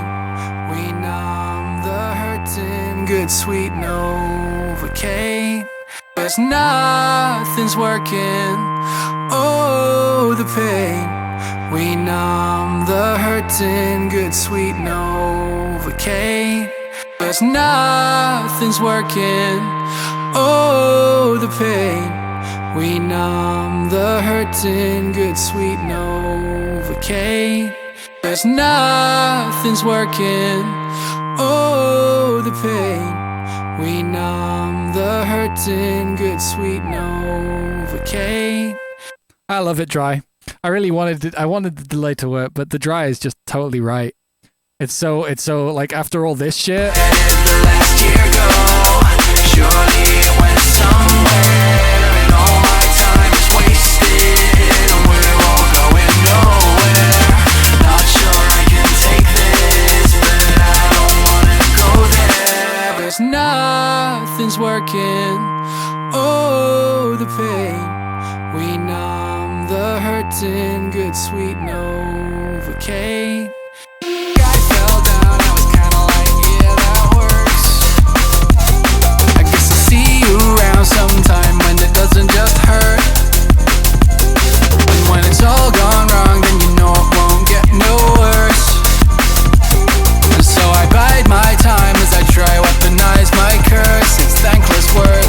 We numb the hurting, good sweet Novocaine. 'Cause nothing's working. Oh, the pain. We numb the hurting, good sweet Novocaine. 'cause nothing's working. Oh, the pain. We numb the hurting, good sweet Novocaine. 'Cause nothing's working. Oh, the pain. We numb the hurting, good sweet Novocaine. I love it dry. I wanted the delay to work, but the dry is just totally right. It's so like after all this shit. Where did the last year go? Surely it went somewhere, and all my time is wasted, and we're all going nowhere. Not sure I can take this, but I don't wanna go there. 'Cause nothing's working. Oh, the pain. We numb the hurting, good sweet Novocaine. Guy fell down, I was kinda like, yeah, that works. I guess I'll see you around sometime when it doesn't just hurt. And when it's all gone wrong, then you know it won't get no worse. And so I bide my time as I try weaponize my curse. It's thankless work.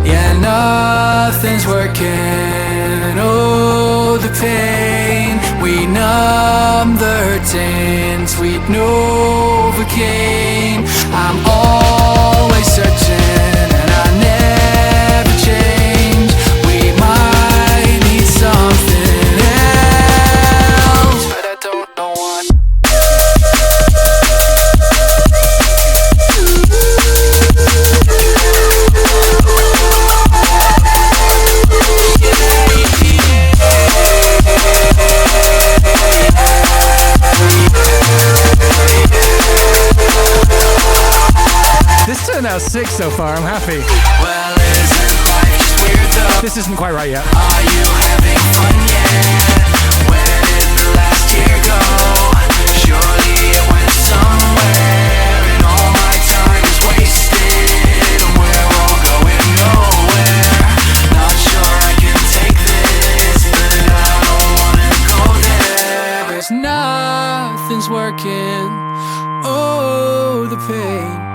Yeah, nothing's working. Oh, the pain. We numb the hurting, sweet Novocaine. I'm always searching, and I never change. We might need something else, but I don't know what. This turned out sick so far. I'm happy. Well, isn't life just weird though? This isn't quite right yet. Are you having fun yet? Where did the last year go? Surely it went somewhere, and all my time is wasted, and we're all going nowhere. Not sure I can take this, but I don't wanna go there. 'Cause nothing's working. Oh, the pain.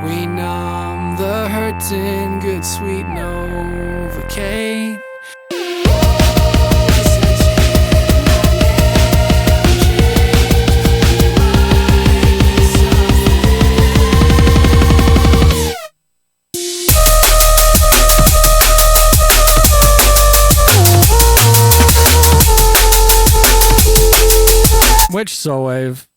We numb the hurting, good sweet Novocaine. Which soul wave?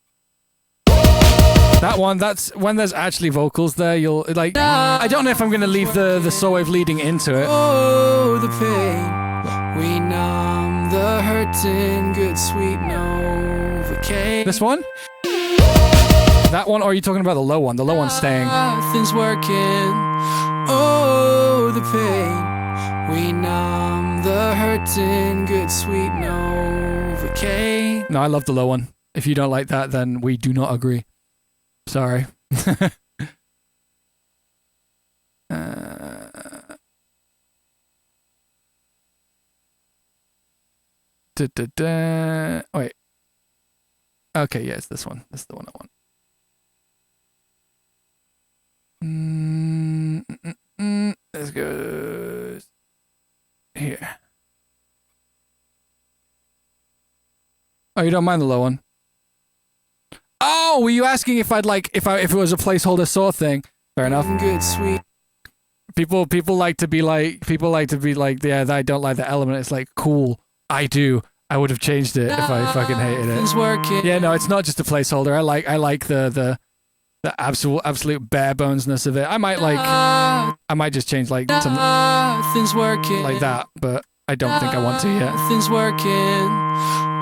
That one, that's when there's actually vocals there, you'll, like, I don't know if I'm going to leave the soul wave leading into it. Oh, the pain. We numb the hurting, good sweet Novocaine. This one? That one, or are you talking about the low one? The low one's staying. Nothing's working. Oh, the pain. We numb the hurting, good sweet Novocaine. No, I love the low one. If you don't like that, then we do not agree. Sorry. Wait. Okay, yeah, it's this one. This is the one I want. This goes here. Oh, you don't mind the low one? Oh, were you asking if I'd like if it was a placeholder saw thing? Fair enough. Good sweet. People like to be like yeah, I don't like the element. It's like cool. I do. I would have changed it if I fucking hated it. Working. Yeah, no, it's not just a placeholder. I like the absolute bare bonesness of it. I might just change like something Nothing's working. like that, but I don't think I want to yet. Nothing's working.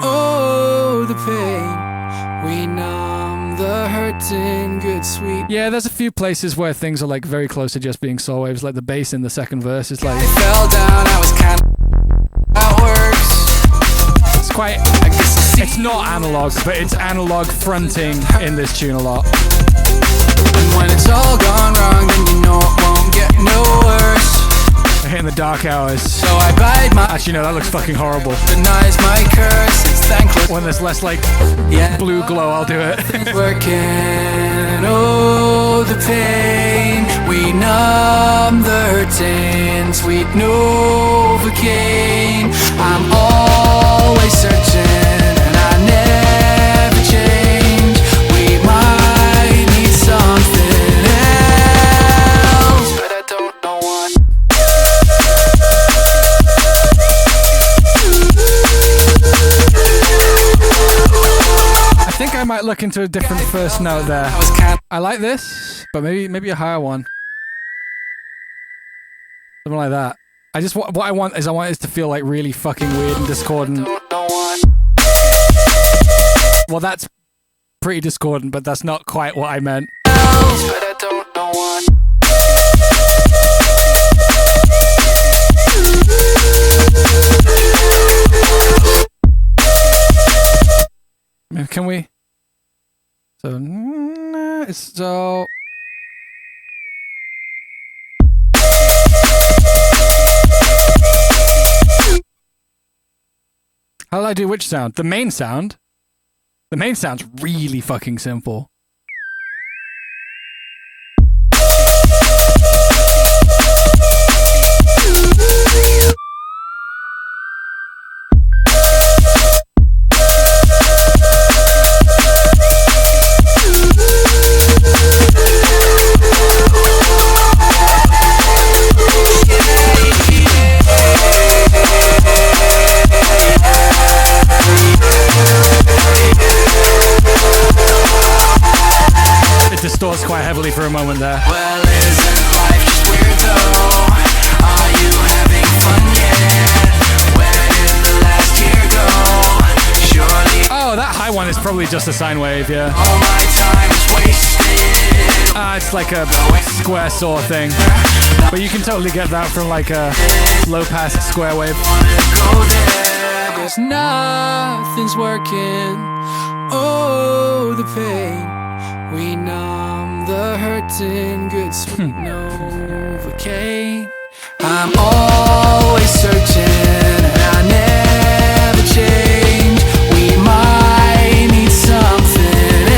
Oh, the pain. We numb the hurting, good sweet. Yeah, there's a few places where things are like very close to just being soul waves, like the bass in the second verse is like. I fell down, I was kind of. That works. It's quite. It's not analog, but it's analog fronting in this tune a lot. And when it's all gone wrong, then you know it won't get no worse. Hitting the dark hours. So I bite my Actually, no, that looks fucking horrible. denies my curse. It's thankless. When there's less like Yeah, blue glow, I'll do it. it's working. Oh, the pain. We numb the hurting. Sweet Novocaine. I'm always searching, and I never change. We might need something else, but I don't know what. I think I might look into a different first note there. I was kind I like this, but maybe a higher one. Something like that. I just what I want is it to feel like really fucking weird and discordant. don't know what. Well, that's pretty discordant, but that's not quite what I meant. But I don't know what. Can we? So. How did I do which sound? The main sound? The main sound's really fucking simple. It distorts quite heavily for a moment there. Well, isn't life just weird though? Are you having fun yet? Where did the last year go? Surely Oh, that high one is probably just a sine wave, yeah. all my time is wasted. It's like a square saw thing. But you can totally get that from like a low pass square wave. Go there, 'cause nothing's working. Oh, the pain. We numb the hurting. Good sweet Novocaine. I'm always searching, and I never change. We might need something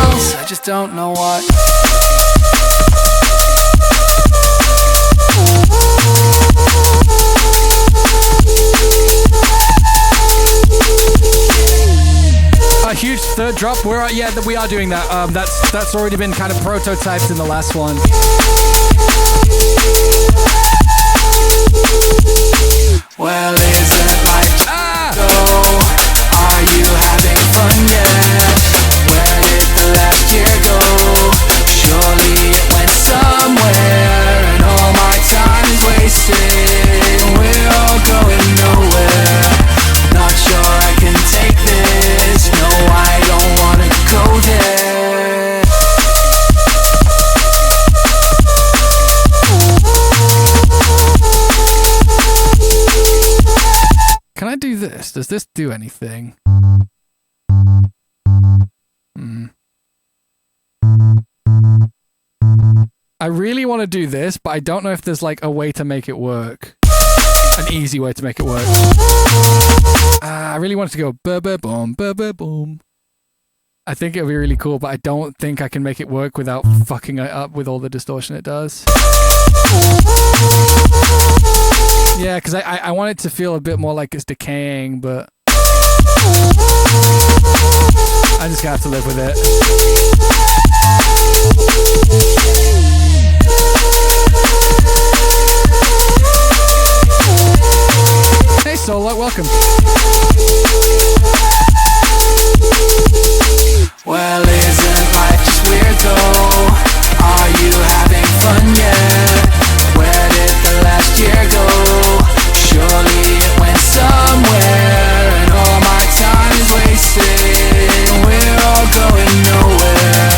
else. I just don't know what. A huge third drop. We are doing that. That's already been kind of prototyped in the last one. Well, isn't life go? Are you having fun yet? Where did the last year go? Surely it went somewhere, and all my time is wasted. We're all going nowhere. Not sure I can take this. No, I don't wanna go there. Can I do this? Does this do anything? I really want to do this, but I don't know if there's like a way to make it work. An easy way to make it work. I really want it to go ba-ba-boom, ba-ba-boom. I think it would be really cool, but I don't think I can make it work without fucking it up with all the distortion it does. Yeah, because I want it to feel a bit more like it's decaying, but I'm just gonna have to live with it. Hey Solo, welcome. Well, isn't life just weird though? Are you having fun yet? Where did the last year go? Surely it went somewhere, and all my time is wasted. We're all going nowhere.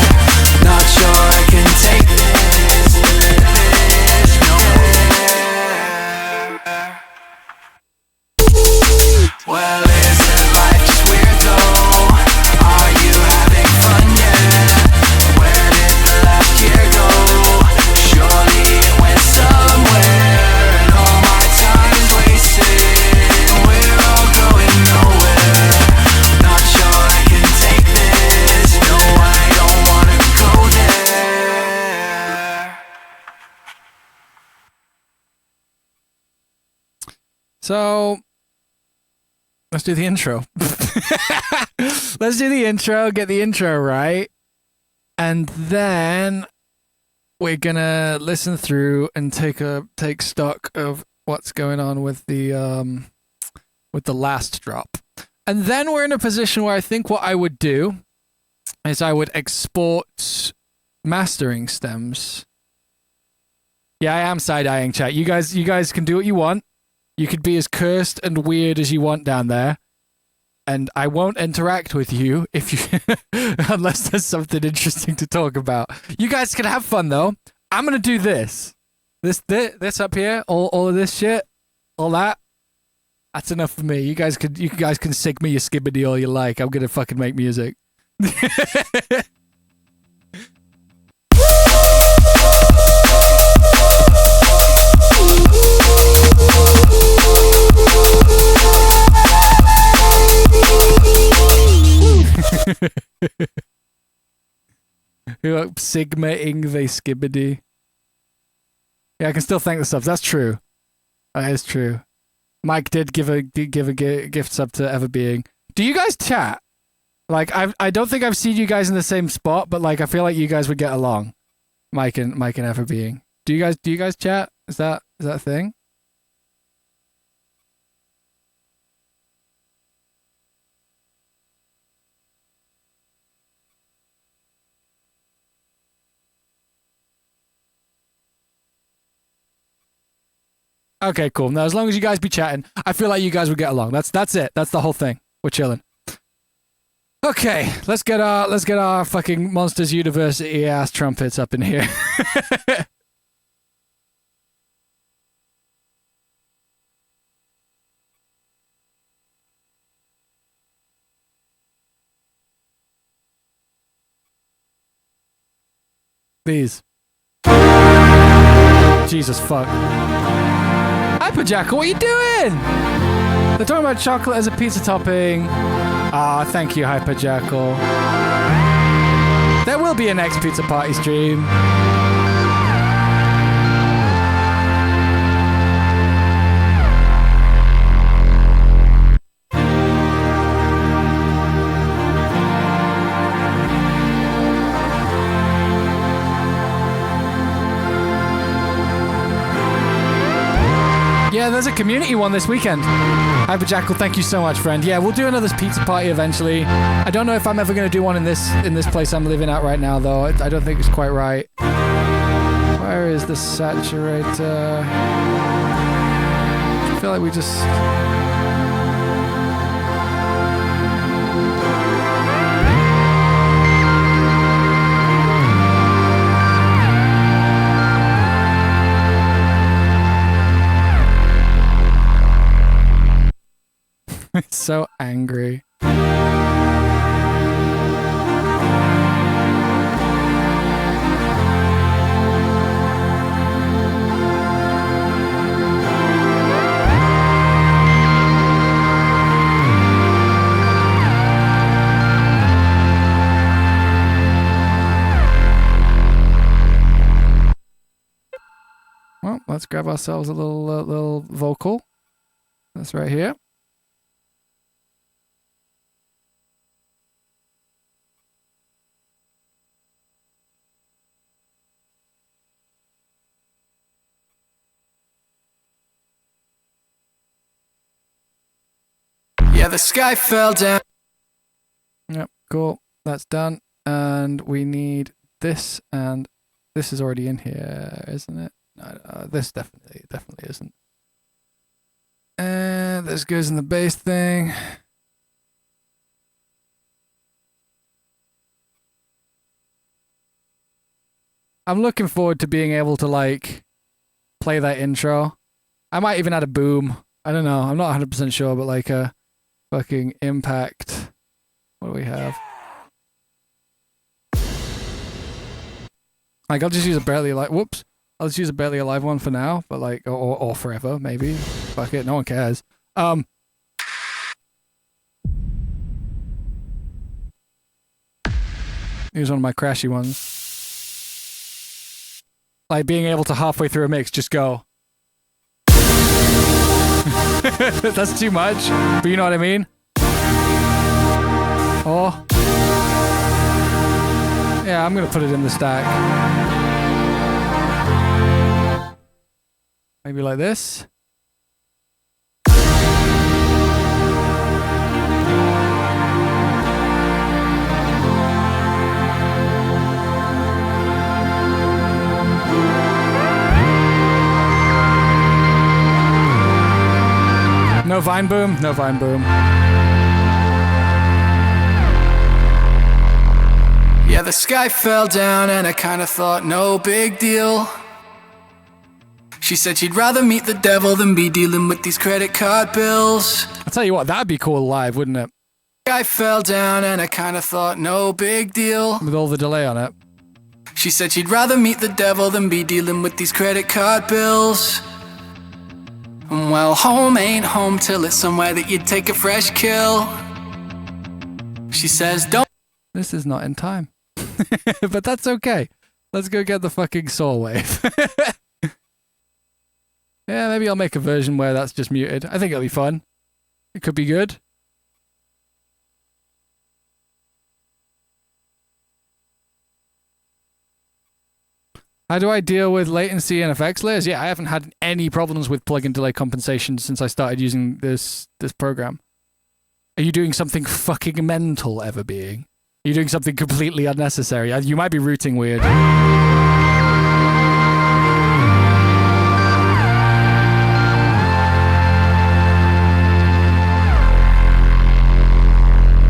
Not sure I can take this. Well, isn't life just weird though? Are you having fun yet? Where did the last year go? Surely it went somewhere. So let's do the intro. Let's do the intro, get the intro right. And then we're gonna listen through and take stock of what's going on with the last drop. And then we're in a position where I think what I would do is I would export mastering stems. Yeah, I am side-eyeing chat. You guys can do what you want. You could be as cursed and weird as you want down there. And I won't interact with you if you unless there's something interesting to talk about. You guys can have fun though. I'm gonna do this. This up here, all of this shit, all that. That's enough for me. You guys can sig me your skibbity all you like. I'm gonna fucking make music. Sigma-ing the skibbity. Yeah, I can still thank the subs. That's true. That is true. Mike did give a gift sub to Everbeing. Do you guys chat? Like, I don't think I've seen you guys in the same spot, but like I feel like you guys would get along. Mike and Everbeing. Do you guys chat? Is that a thing? Okay, cool. Now, as long as you guys be chatting, I feel like you guys would get along. That's it. That's the whole thing. We're chilling. Okay, let's get our fucking Monsters University ass trumpets up in here. Please. Jesus fuck. Hyperjackal, what are you doing? They're talking about chocolate as a pizza topping. Ah, thank you, Hyperjackal. There will be a next pizza party stream. Yeah, there's a community one this weekend. Hyperjackal, thank you so much, friend. Yeah, we'll do another pizza party eventually. I don't know if I'm ever going to do one in this place I'm living at right now, though. I don't think it's quite right. Where is the saturator? I feel like we just... It's so angry. Well, let's grab ourselves a little vocal. That's right here. Yeah, the sky fell down. Yep, cool. That's done. And we need this, and this is already in here, isn't it? No, this definitely isn't. And this goes in the bass thing. I'm looking forward to being able to, like, play that intro. I might even add a boom. I don't know. I'm not 100% sure, but like a fucking impact. What do we have? Like, I'll just use a barely alive. Whoops. I'll just use a barely alive one for now, but like, or forever, maybe. Fuck it. No one cares. Here's one of my crashy ones. Like being able to halfway through a mix just go. That's too much, but you know what I mean? Oh. Yeah, I'm going to put it in the stack. Maybe like this. No vine boom? No vine boom. Yeah, the sky fell down and I kinda thought no big deal. She said she'd rather meet the devil than be dealing with these credit card bills. I'll tell you what, that'd be cool live, wouldn't it? Sky fell down and I kinda thought no big deal. With all the delay on it. She said she'd rather meet the devil than be dealing with these credit card bills. Well, home ain't home till it's somewhere that you'd take a fresh kill. She says, don't. This is not in time. But that's okay. Let's go get the fucking saw wave. Yeah, maybe I'll make a version where that's just muted. I think it'll be fun. It could be good. How do I deal with latency and effects layers? Yeah, I haven't had any problems with plugin delay compensation since I started using this program. Are you doing something fucking mental, Everbeing? Are you doing something completely unnecessary? You might be routing weird.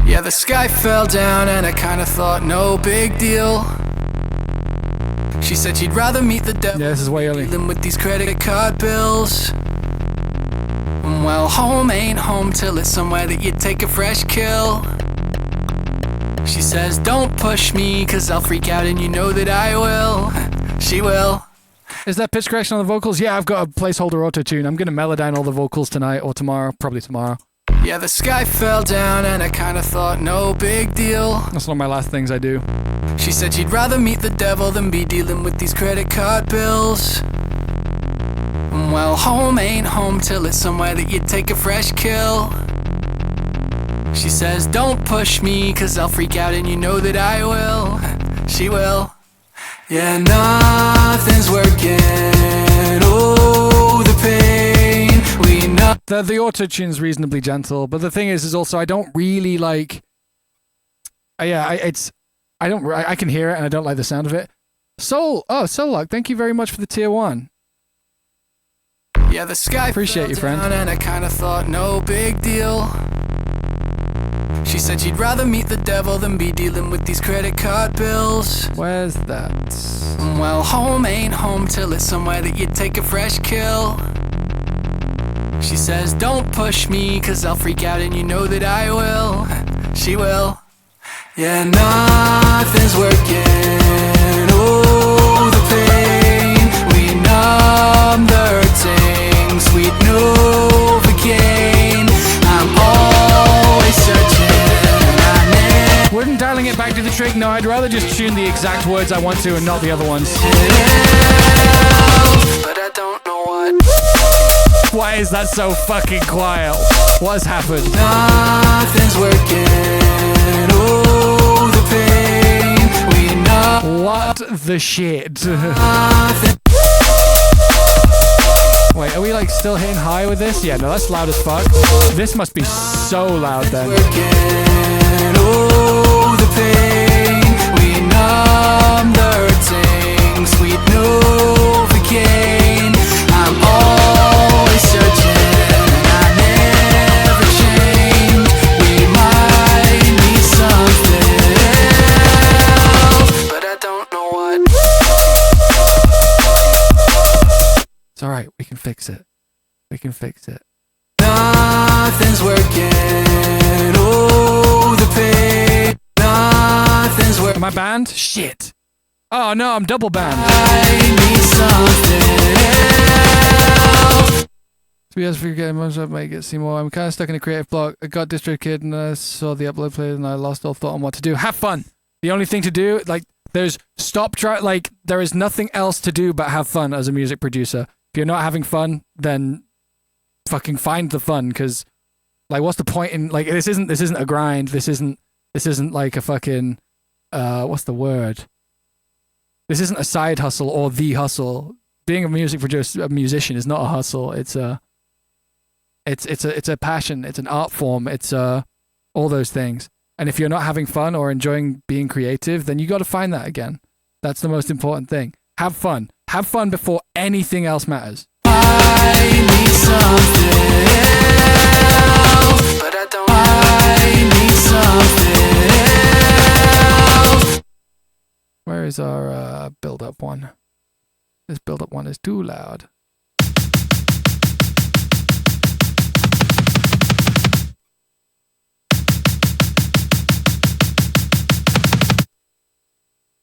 Yeah, the sky fell down and I kinda thought no big deal. She said she'd rather meet the devil Yeah, this is way early. than with these credit card bills. Well, home ain't home till it's somewhere that you'd take a fresh kill. She says, don't push me, cause I'll freak out and you know that I will. She will. Is that pitch correction on the vocals? Yeah, I've got a placeholder auto-tune. I'm gonna mellow down all the vocals tonight or tomorrow. Probably tomorrow. Yeah, the sky fell down and I kinda thought no big deal. That's one of my last things I do. She said she'd rather meet the devil than be dealing with these credit card bills. Well, home ain't home till it's somewhere that you'd take a fresh kill. She says, don't push me, cause I'll freak out and you know that I will. She will. Yeah, nothing's working. Oh, the pain. We know. The auto-tune's reasonably gentle, but the thing is also I don't really like... I can hear it and I don't like the sound of it. Solok, thank you very much for the tier 1. Yeah, the sky Appreciate fell you, friend. down and I kinda thought no big deal. She said she'd rather meet the devil than be dealing with these credit card bills. Where's that? Well, home ain't home till it's somewhere that you'd take a fresh kill. She says, don't push me, cause I'll freak out and you know that I will. She will. Yeah, nothing's working. Oh, the pain. We numb the hurting. Sweet Novocaine. I'm always searching. Wouldn't dialing it back to the trick? No, I'd rather just tune the exact words I want to and not the other ones. But I don't know what. Why is that so fucking quiet? What has happened? Nothing's working. Oh, the pain. We know. What the shit? Wait, are we like still hitting high with this? Yeah, no, that's loud as fuck. This must be so loud then. Oh, the pain. We numb the hurting. Sweet Novocaine. I'm always searching. I never change. We might need something else, but I don't know what. It's alright, we can fix it. We can fix it. Nothing's working. Oh, the pain. Nothing's working. Am I banned? Shit. Oh no, I'm double banned. I need something else. To be honest, for getting most of it, might get see more. I'm kind of stuck in a creative block. I got DistroKid and I saw the upload play and I lost all thought on what to do. Have fun. The only thing to do, like, there's there is nothing else to do but have fun as a music producer. If you're not having fun, then fucking find the fun, because like, what's the point in like this isn't a grind. This isn't like a fucking what's the word? This isn't a side hustle or the hustle. Being a musician is not a hustle. It's a passion. It's an art form. It's all those things. And if you're not having fun or enjoying being creative, then you got to find that again. That's the most important thing. Have fun. Have fun before anything else matters. I need something else, but I don't. I need something else. Where is our build-up one? This build-up one is too loud.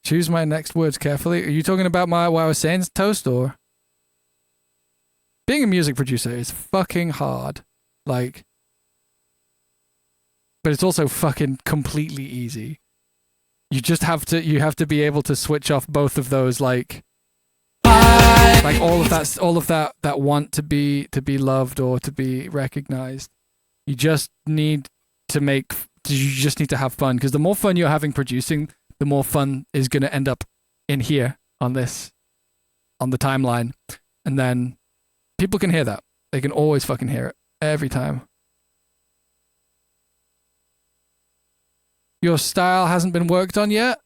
Choose my next words carefully. Are you talking about what I was saying, Toast, or? Being a music producer is fucking hard. Like, but it's also fucking completely easy. You just have to be able to switch off both of those, like all of that want to be loved or to be recognized. You just need to have fun, because the more fun you're having producing, the more fun is going to end up in here on the timeline. And then people can hear that. They can always fucking hear it every time. Your style hasn't been worked on yet?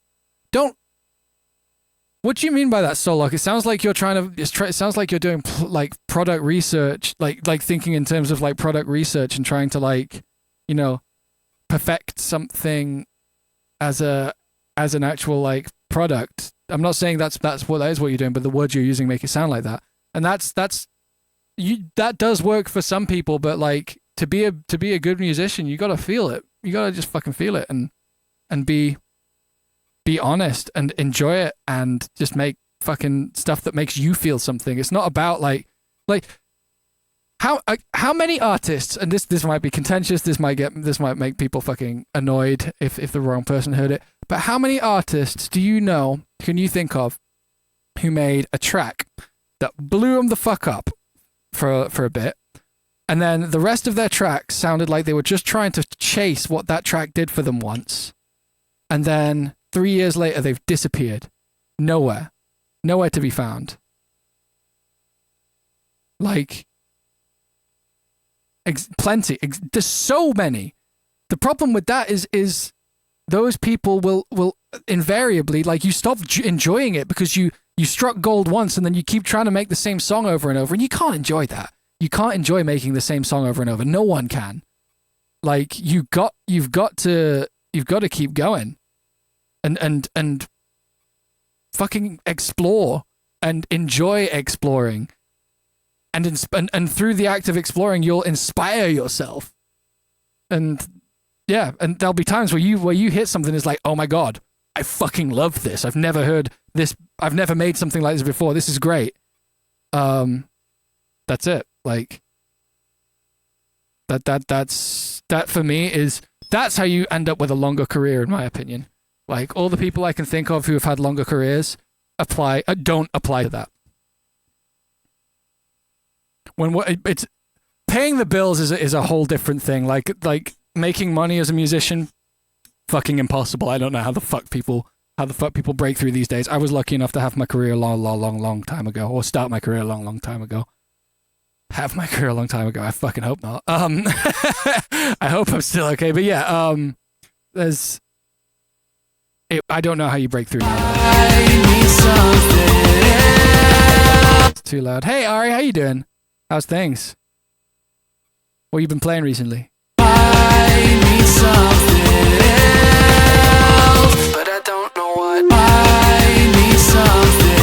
What do you mean by that, Solok? It sounds like you're it sounds like you're doing like product research, like thinking in terms of like product research and trying to like, perfect something as an actual like product. I'm not saying that is what you're doing, but the words you're using make it sound like that. And that does work for some people, but like to be a good musician, you got to feel it. You got to just fucking feel it and be honest and enjoy it and just make fucking stuff that makes you feel something. It's not about like how many artists, and this might be contentious, this might make people fucking annoyed if the wrong person heard it, but how many artists can you think of who made a track that blew them the fuck up for a bit, and then the rest of their tracks sounded like they were just trying to chase what that track did for them once, and then 3 years later they've disappeared, nowhere to be found. Like, plenty. There's so many. The problem with that is those people will invariably, like, you stop enjoying it because you struck gold once and then you keep trying to make the same song over and over, and you can't enjoy that. You can't enjoy making the same song over and over. No one can. Like, you've got to keep going and fucking explore and enjoy exploring. And through the act of exploring, you'll inspire yourself. And yeah, and there'll be times where you hit something that's like, oh my God, I fucking love this. I've never heard this. I've never made something like this before. This is great. That's it. Like, that for me that's how you end up with a longer career, in my opinion. Like, all the people I can think of who have had longer careers don't apply to that. It's paying the bills is a whole different thing. Like making money as a musician, fucking impossible. I don't know how the fuck people break through these days. I was lucky enough to have my career a long time ago, or start my career a long time ago. Have my career a long time ago. I fucking hope not. I hope I'm still okay. But yeah, I don't know how you break through now. It's too loud. Hey Ari, how you doing? How's things? What you been playing recently? I need something else, but I don't know what. I need something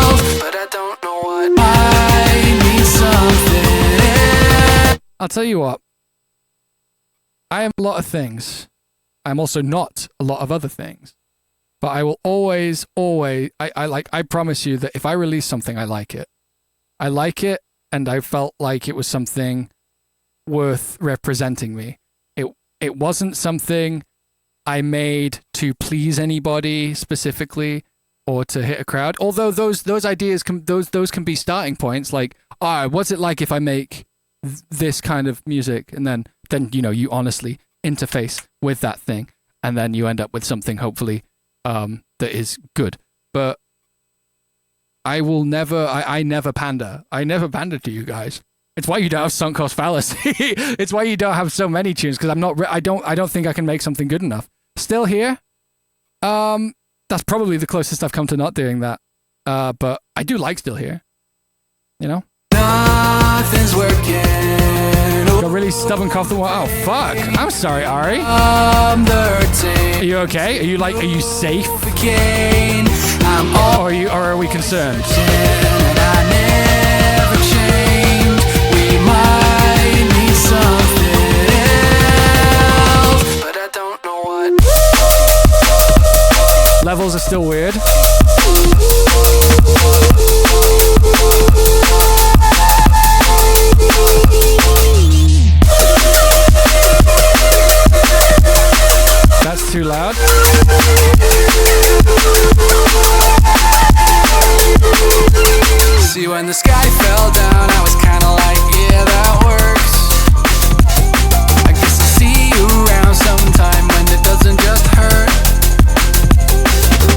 else, but I don't know what. I need something else. I'll tell you what. I am a lot of things. I'm also not a lot of other things. But I will always, I promise you that if I release something, I like it. I like it, and I felt like it was something worth representing me. It wasn't something I made to please anybody specifically or to hit a crowd. Although those ideas can be starting points. Like, all right, what's it like if I make this kind of music, and then you honestly interface with that thing, and then you end up with something hopefully that is good. But I will never. I never pander. I never pander to you guys. It's why you don't have sunk cost fallacy. It's why you don't have so many tunes, because I'm not. I don't think I can make something good enough. Still here. That's probably the closest I've come to not doing that. But I do like Still Here. You know? Nothing's working. Got a really stubborn cough. Oh, fuck. I'm sorry, Ari. I'm dirty. Are you okay? Are you safe? Again, I'm all Or are we concerned? and I never change. We might need something else, but I don't know what. Levels are still weird. That's too loud. See, when the sky fell down, I was kinda like, yeah, that works. I guess I'll see you around sometime when it doesn't just hurt.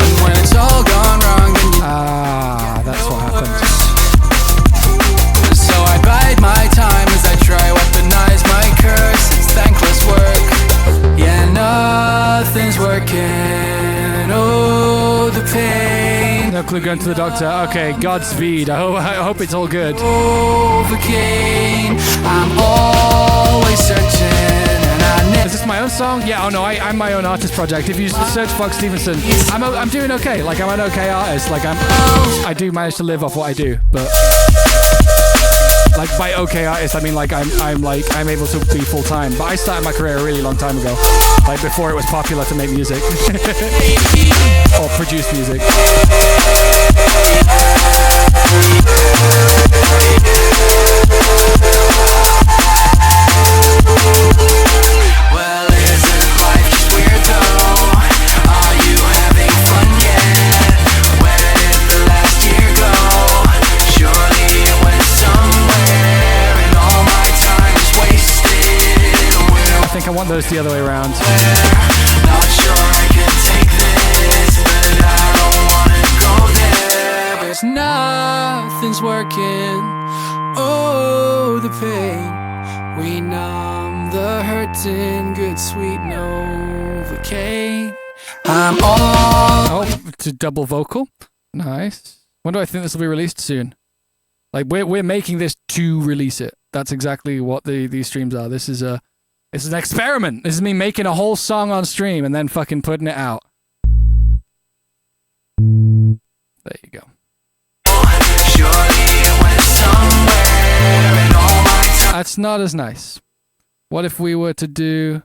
And when it's all gone wrong, then you That's what happened. So I bide my time as I try weaponize my curse. It's thankless work. Yeah, nothing's working. Oh, the pain. No clue going to the doctor. Okay, Godspeed. I hope it's all good. Overcame. I'm always searching, and I never. Is this my own song? Yeah, oh no, I'm my own artist project. If you search Fox Stevenson, I'm doing okay. Like, I'm an okay artist. Like, I do manage to live off what I do, but like, by okay artist, I mean like I'm able to be full time. But I started my career a really long time ago, like before it was popular to make music or produce music. Well, isn't life just weird though? Are you having fun yet? Where did the last year go? Surely it went somewhere, and all my time is wasted. I think I want those the other way around. Not sure I can take this, but I don't wanna go there. There's nothing's working. Oh, the pain. We numb the hurting, good sweet Novocaine. I'm all. Oh, to double vocal, nice. When do I think this will be released? Soon. Like, we're making this to release it. That's exactly what these streams are. This is an experiment. This is me making a whole song on stream and then fucking putting it out. There you go. Surely it went somewhere, and all my time. That's not as nice. What if we were to do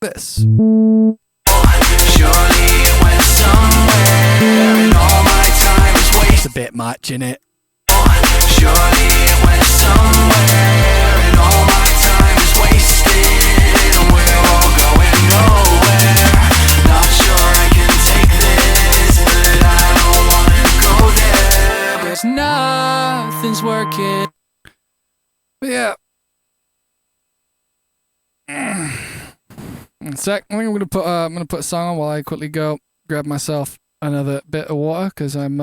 this? Surely it went somewhere, and all my time is wasted. It's a bit much, innit? Surely it went somewhere, and all my time is wasted, and we're all going nowhere. Not sure I can take this, but I don't wanna go there. There's nothing's working. But yeah. In a sec. I think I'm gonna put a song on while I quickly go grab myself another bit of water because I'm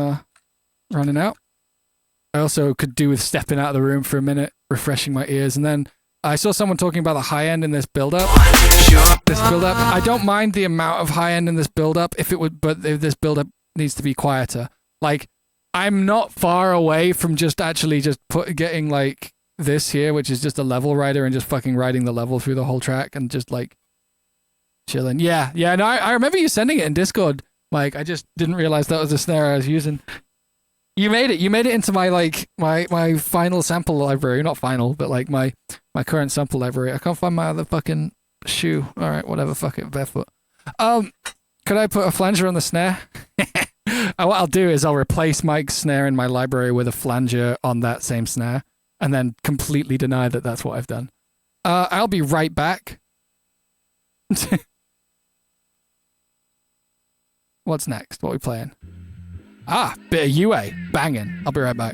running out. I also could do with stepping out of the room for a minute, refreshing my ears, and then I saw someone talking about the high end in this build-up. I don't mind the amount of high end in this build-up but if this build-up needs to be quieter. Like, I'm not far away from just actually just getting like this here, which is just a level writer, and just fucking writing the level through the whole track and just like chilling. Yeah. No, I remember you sending it in Discord, Mike. I just didn't realize that was the snare I was using. You made it into my like my final sample library. Not final, but like my current sample library. I can't find my other fucking shoe. All right, whatever. Fuck it, barefoot. Could I put a flanger on the snare? What I'll do is I'll replace Mike's snare in my library with a flanger on that same snare, and then completely deny that that's what I've done. I'll be right back. What's next? What are we playing? Ah, bit of UA. Banging. I'll be right back.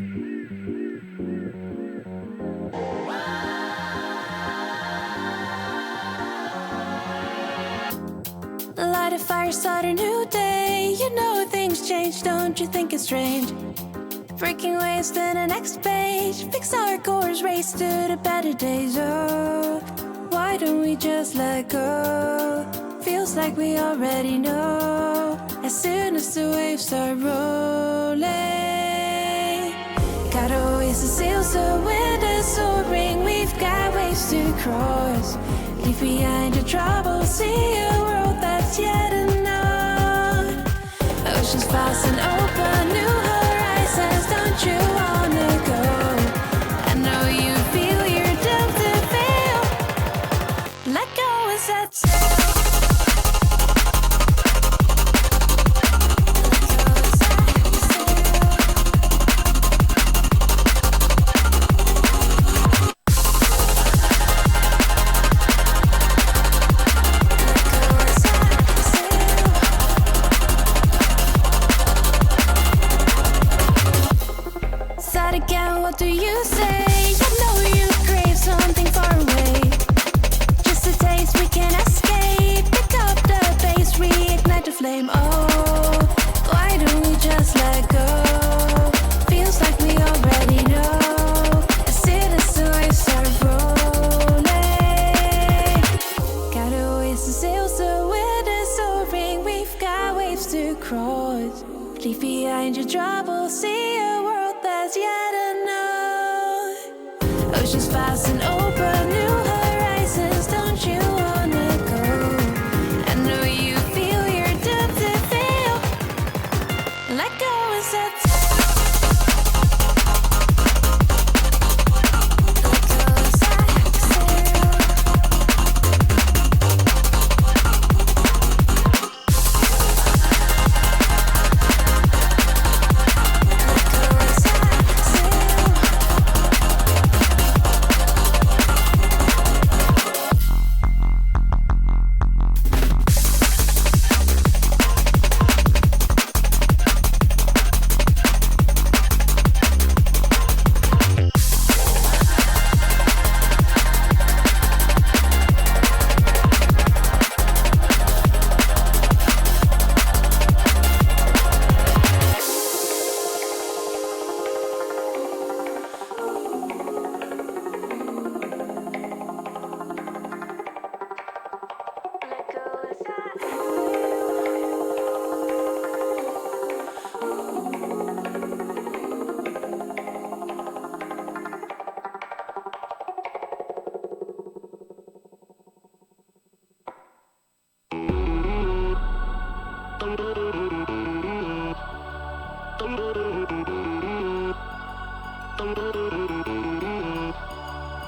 Light a fire, start a new day. You know things change, don't you think it's strange? Breaking waves to the next page. Fix our course, race to the better days. Oh, why don't we just let go? Feels like we already know. As soon as the waves start rolling, gotta always the sails, the wind is soaring. We've got waves to cross. Leave behind your troubles, see a world that's yet unknown. Oceans vast and open, new horizons, don't you wanna go? I know you feel you're doomed to fail. Let go and set sail. Again, what do you say? I know you crave something far away. Just a taste, we can escape. Pick up the pace, reignite the flame. Oh, why don't we just let go? Feels like we already know. As soon as the waves start rolling, gotta always the sails, the wind is soaring. We've got waves to cross. Leave behind your troubles, see a world that's yet unknown. Oceans vast and open, new horizons, don't you wanna go? I know you feel you're doomed to fail. Let go and set sail. Let go and set sail.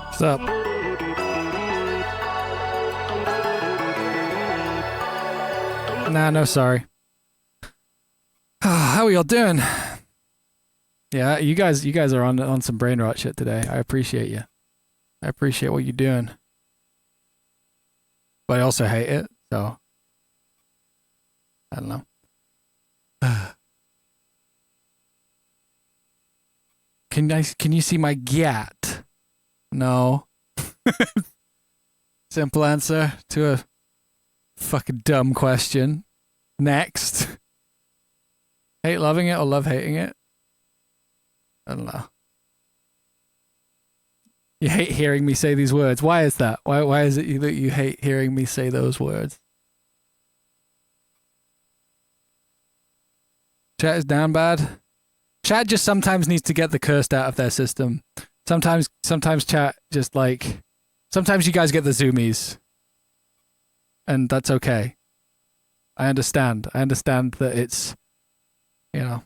What's up? Nah, no sorry. How are y'all doing? Yeah, you guys are on some brain rot shit today. I appreciate you. I appreciate what you're doing. But I also hate it, so I don't know. Can you see my gat? No. Simple answer to a fucking dumb question. Next. Hate loving it or love hating it? I don't know. You hate hearing me say these words. Why is that? Why is it that you hate hearing me say those words? Chat is down bad. Chat just sometimes needs to get the cursed out of their system. Sometimes chat just like, sometimes you guys get the zoomies. And that's okay. I understand. I understand that it's, you know.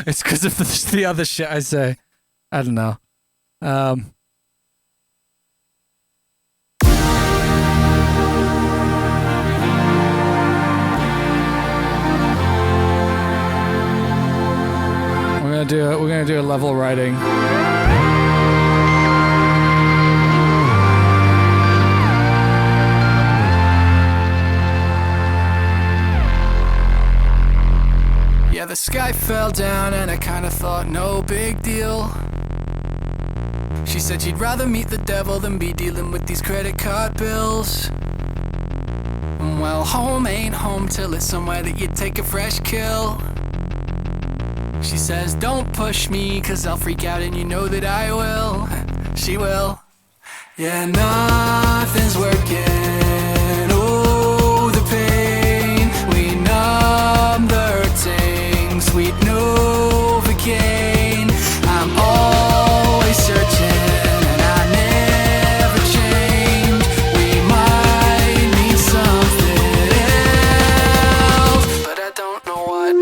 It's because of the other shit I say. I don't know. We're gonna do a level writing. Sky fell down and I kinda thought no big deal. She said she'd rather meet the devil than be dealing with these credit card bills. Well, home ain't home till it's somewhere that you take a fresh kill. She says, don't push me, cause I'll freak out and you know that I will. She will. Yeah, nothing's working. Oh, the pain. We numb the hurting. Sweet Novocaine. I'm always searching and I never change. We might need something else, but I don't know what.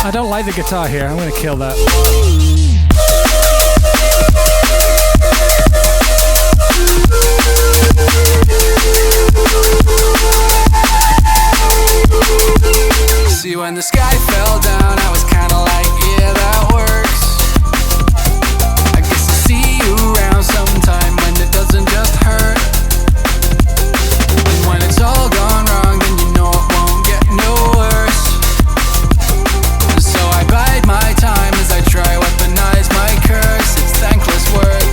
I don't like the guitar here. I'm gonna kill that. See, when the sky fell down, I was kinda like, yeah, that works. I guess I'll see you around sometime when it doesn't just hurt. And when it's all gone wrong, then you know it won't get no worse. So I bide my time as I try weaponize my curse. It's thankless work.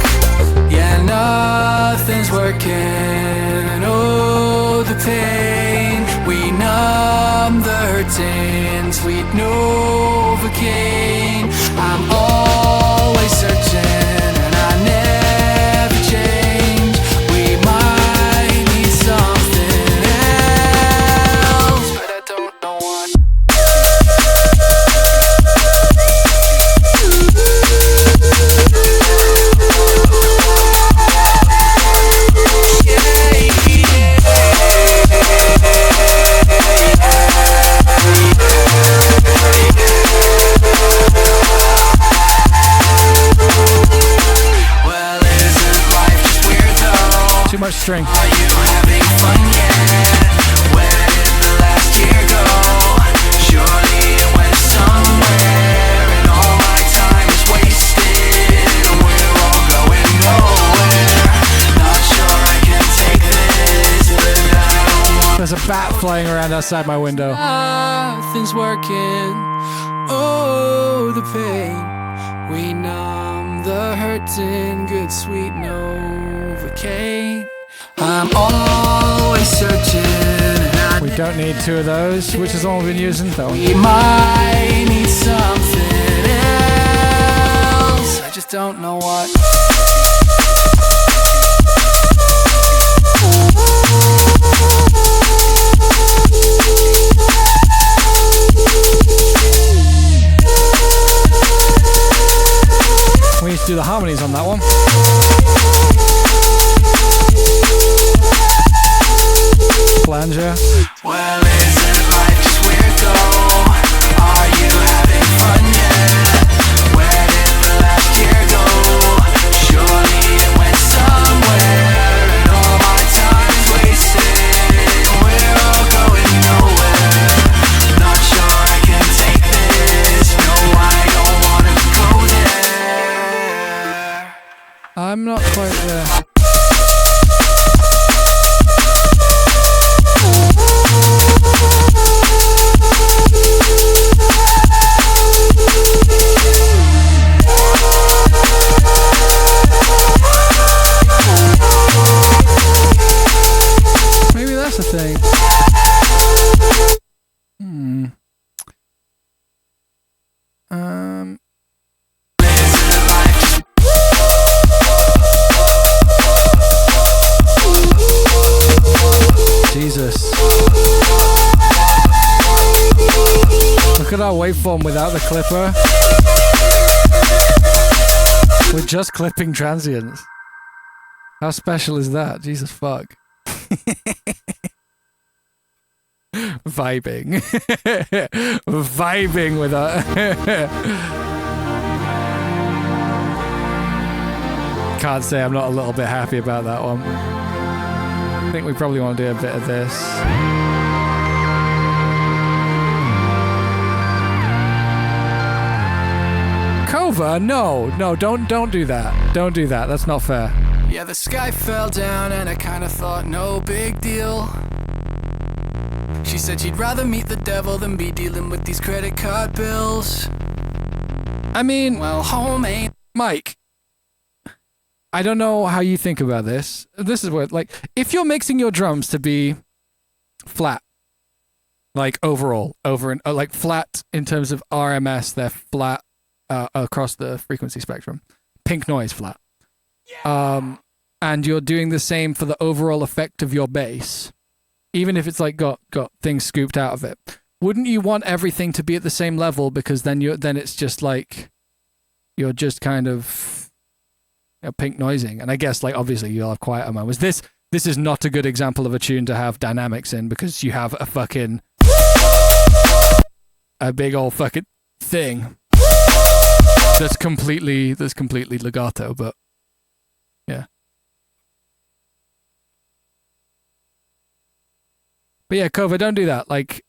Yeah, nothing's working. And oh, the pain. We numb the hurting. Sweet Novocaine. I'm always searching and I never change. We might need something else, but I don't know what. Too much string. Are you having fun yet? Where did the last year go? Surely it went somewhere, and all my time is wasted, and we're all going nowhere. Not sure I can take this, but I don't want. There's a bat flying around outside my window. Nothing's working. Oh, the pain. We numb the hurting. Good sweet Novocaine. I'm always searching and I We don't need two of those. Which is the one we've been using? That one. we might need something else. I just don't know what. We need to do the harmonies on that one. Flanger. Well, isn't life just weird though? Are you having fun yet? Where did the last year go? Surely it went somewhere, and all my time is wasted. We're all going nowhere. Not sure I can take this. No, I don't wanna go there. I'm not quite there. Maybe that's the thing. Jesus. Look at our waveform without the clipper. We're just clipping transients. How special is that? Jesus fuck. Vibing. Vibing with her. Can't say I'm not a little bit happy about that one. I think we probably want to do a bit of this. Kova, no, don't do that. Don't do that. That's not fair. Yeah, the sky fell down and I kinda thought no big deal. She said she'd rather meet the devil than be dealing with these credit card bills. I mean, Well, home ain't. Mike, I don't know how you think about this. This is what, like, if you're mixing your drums to be flat, like overall, like flat in terms of RMS, they're flat across the frequency spectrum. Pink noise flat. And you're doing the same for the overall effect of your bass, even if it's like got things scooped out of it. Wouldn't you want everything to be at the same level, because then it's just like you're just kind of pink noising. And I guess, like, obviously you'll have quieter moments. This is not a good example of a tune to have dynamics in, because you have a big old fucking thing that's completely legato. But yeah. But yeah, Kova, don't do that. Like,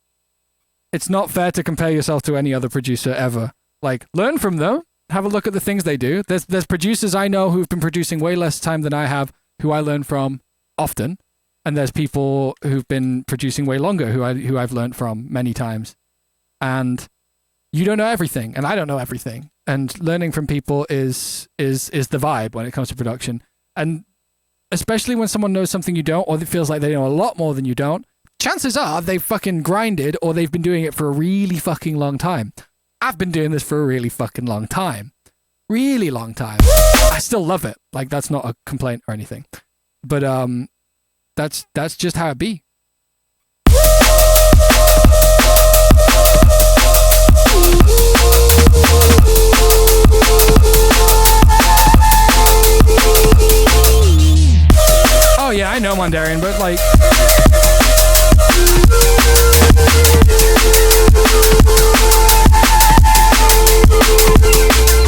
it's not fair to compare yourself to any other producer ever. Like, learn from them. Have a look at the things they do. There's producers I know who've been producing way less time than I have, who I learn from often. And there's people who've been producing way longer who I've learned from many times. And you don't know everything, and I don't know everything. And learning from people is the vibe when it comes to production. And especially when someone knows something you don't, or it feels like they know a lot more than you don't, chances are they've fucking grinded, or they've been doing it for a really fucking long time. I've been doing this for a really fucking long time. Really long time. I still love it. Like, that's not a complaint or anything. But that's just how it be. Oh yeah, I know Mondarian, but like...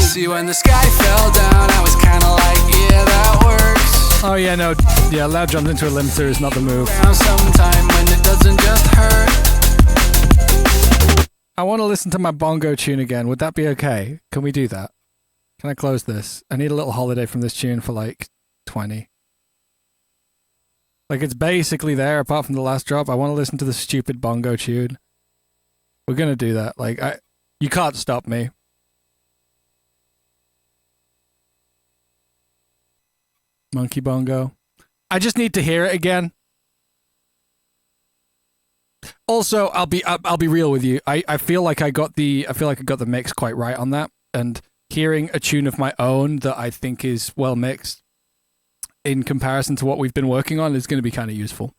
See, when the sky fell down, I was kinda like, yeah, that works. Oh yeah, no, yeah, loud drums into a limiter is not the move. Around sometime when it doesn't just hurt. I want to listen to my bongo tune again. Would that be okay? Can we do that? Can I close this? I need a little holiday from this tune for like 20. Like, it's basically there apart from the last drop. I want to listen to the stupid bongo tune. We're gonna do that. Like, you can't stop me. Monkey bongo. I just need to hear it again. Also, I'll be real with you. I feel like I got the mix quite right on that, and hearing a tune of my own that I think is well mixed in comparison to what we've been working on is going to be kind of useful.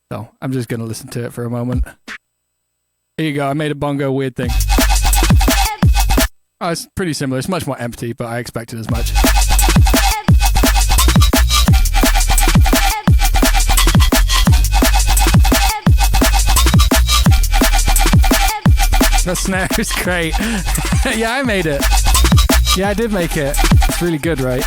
So I'm just going to listen to it for a moment. Here you go. I made a bongo weird thing. Oh, it's pretty similar. It's much more empty, but I expected as much. The snare is great. Yeah, I made it. Yeah, I did make it. It's really good, right?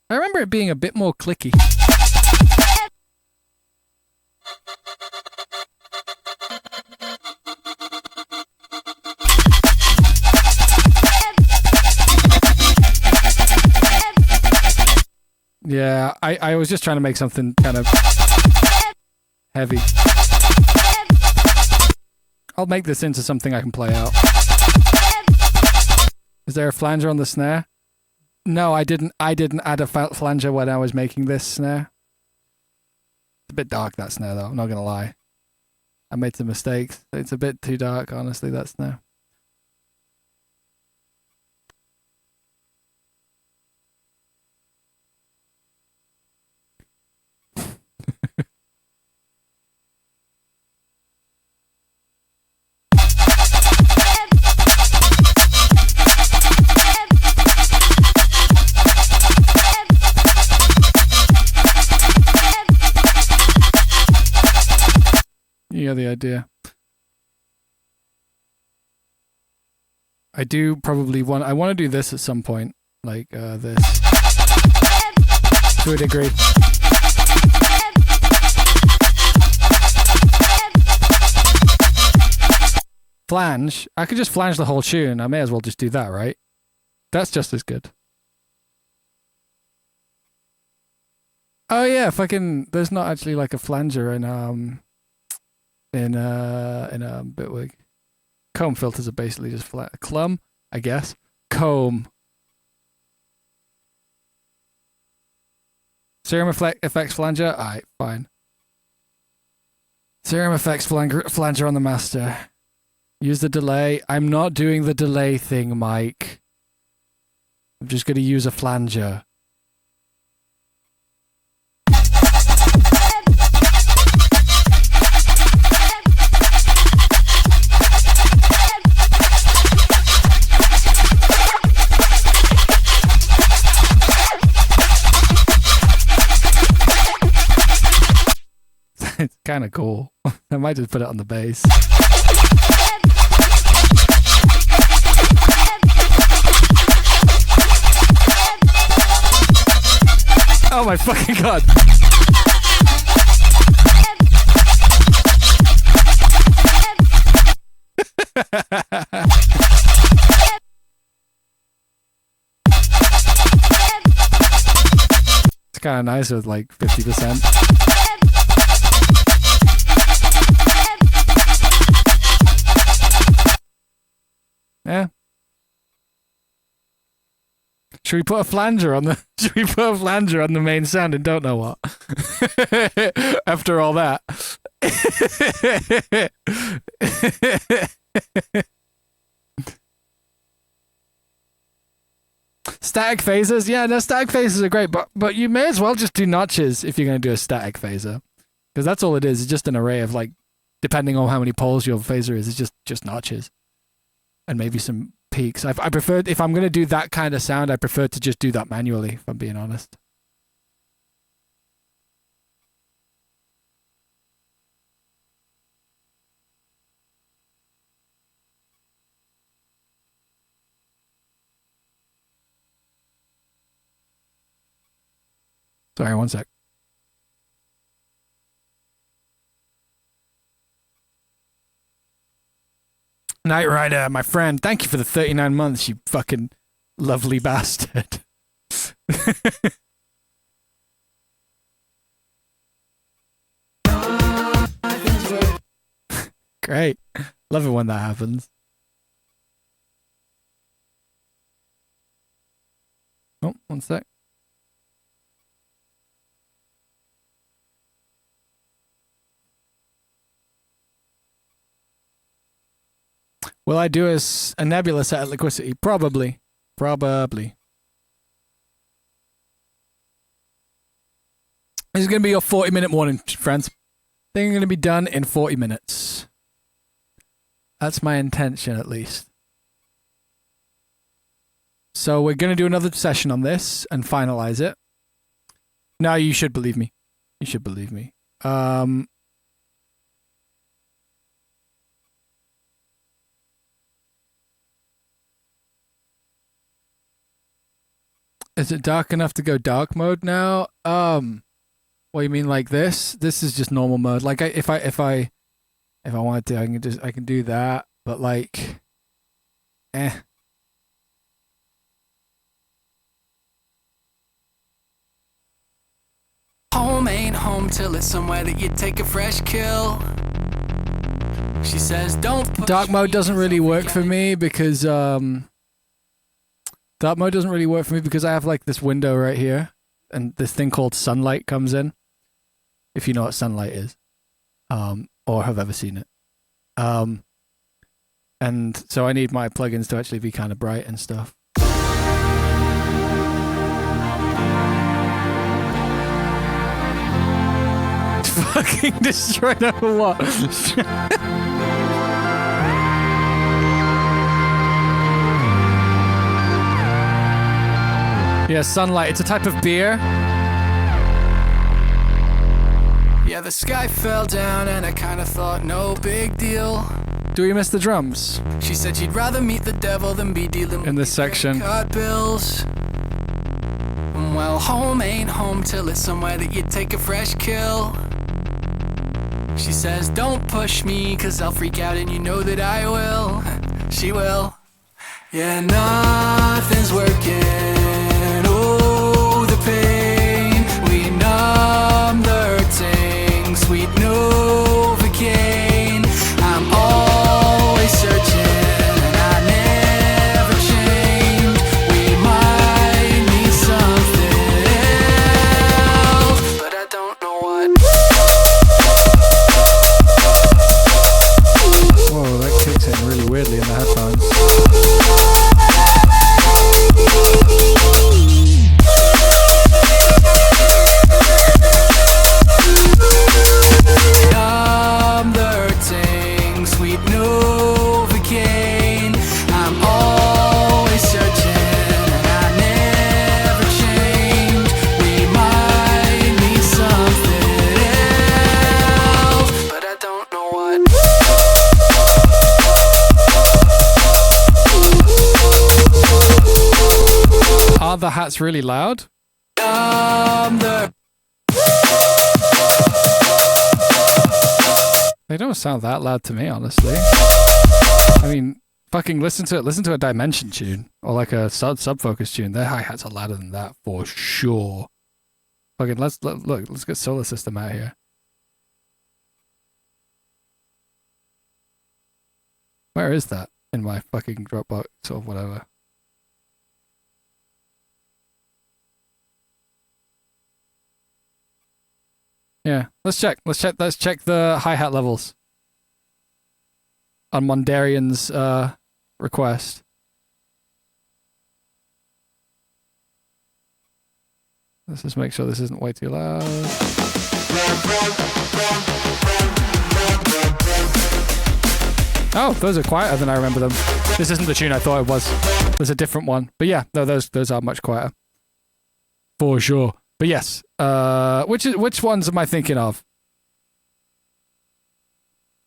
I remember it being a bit more clicky. Yeah, I was just trying to make something kind of heavy. I'll make this into something I can play out. Is there a flanger on the snare? No, I didn't add a flanger when I was making this snare. It's a bit dark, that snare, though. I'm not going to lie. I made some mistakes. It's a bit too dark, honestly, that snare. You get the idea. I do probably want... I want to do this at some point. Like, this. To a degree. flange, I could just flange the whole tune. I may as well just do that, right? That's just as good. Oh yeah, fucking. There's not actually like a flanger in Bitwig. Comb filters are basically just flat. Clum, I guess. Comb. Serum effects flanger. Alright, fine. Serum effects flanger on the master. Use the delay. I'm not doing the delay thing, Mike. I'm just going to use a flanger. It's kind of cool. I might just put it on the bass. Oh my fucking god. It's kind of nice with like 50%. Yeah. Should we put a flanger on the? Should we put a flanger on the main sound and don't know what? After all that. Static phasers, yeah, no, static phasers are great, but you may as well just do notches if you're going to do a static phaser, because that's all it is. It's just an array of like, depending on how many poles your phaser is, it's just notches. And maybe some peaks. I prefer, if I'm going to do that kind of sound, I prefer to just do that manually, if I'm being honest. Sorry, one sec. Knight Rider, my friend, thank you for the 39 months, you fucking lovely bastard. Great. Love it when that happens. Oh, one sec. Will I do a nebula set at Liquidity? Probably. Probably. This is going to be your 40-minute warning, friends. They're going to be done in 40 minutes. That's my intention, at least. So we're going to do another session on this and finalize it. Now you should believe me. You should believe me. Is it dark enough to go dark mode now? What you mean, like this? This is just normal mode. Like if I wanted to, I can do that. But like, Home ain't home till it's somewhere that you take a fresh kill. She says don't push Dark mode doesn't really work for me because dark mode doesn't really work for me because I have like this window right here, and this thing called sunlight comes in. If you know what sunlight is, or have ever seen it, and so I need my plugins to actually be kind of bright and stuff. Fucking destroyed over what? Yeah, sunlight. It's a type of beer. Yeah, the sky fell down and I kinda thought no big deal. Do we miss the drums? She said she'd rather meet the devil than be dealing In with this section. cut bills. Well, home ain't home till it's somewhere that you take a fresh kill. She says, don't push me, cause I'll freak out and you know that I will. She will. Yeah, nothing's working. Oh, the pain. We numb the hurting. Sweet Novocaine. I'm always searching and I never change. We might need something else, but I don't know what. Whoa, that kicks in really weirdly in the headphones. I'm the hurting, sweet Novocaine. I'm always searching and I never change. We might need something else, but I don't know what. Are the hats really loud? They don't sound that loud to me, honestly. I mean, fucking listen to it. Listen to a Dimension tune or like a sub-focus tune. Their hi-hats are louder than that for sure. Fucking let's get Solar System out here. Where is that in my fucking Dropbox or whatever? Yeah, let's check the hi-hat levels on Mondarian's request. Let's just make sure this isn't way too loud. Oh, those are quieter than I remember them. This isn't the tune I thought it was. There's a different one. But yeah, no, those are much quieter. For sure. But yes, which ones am I thinking of?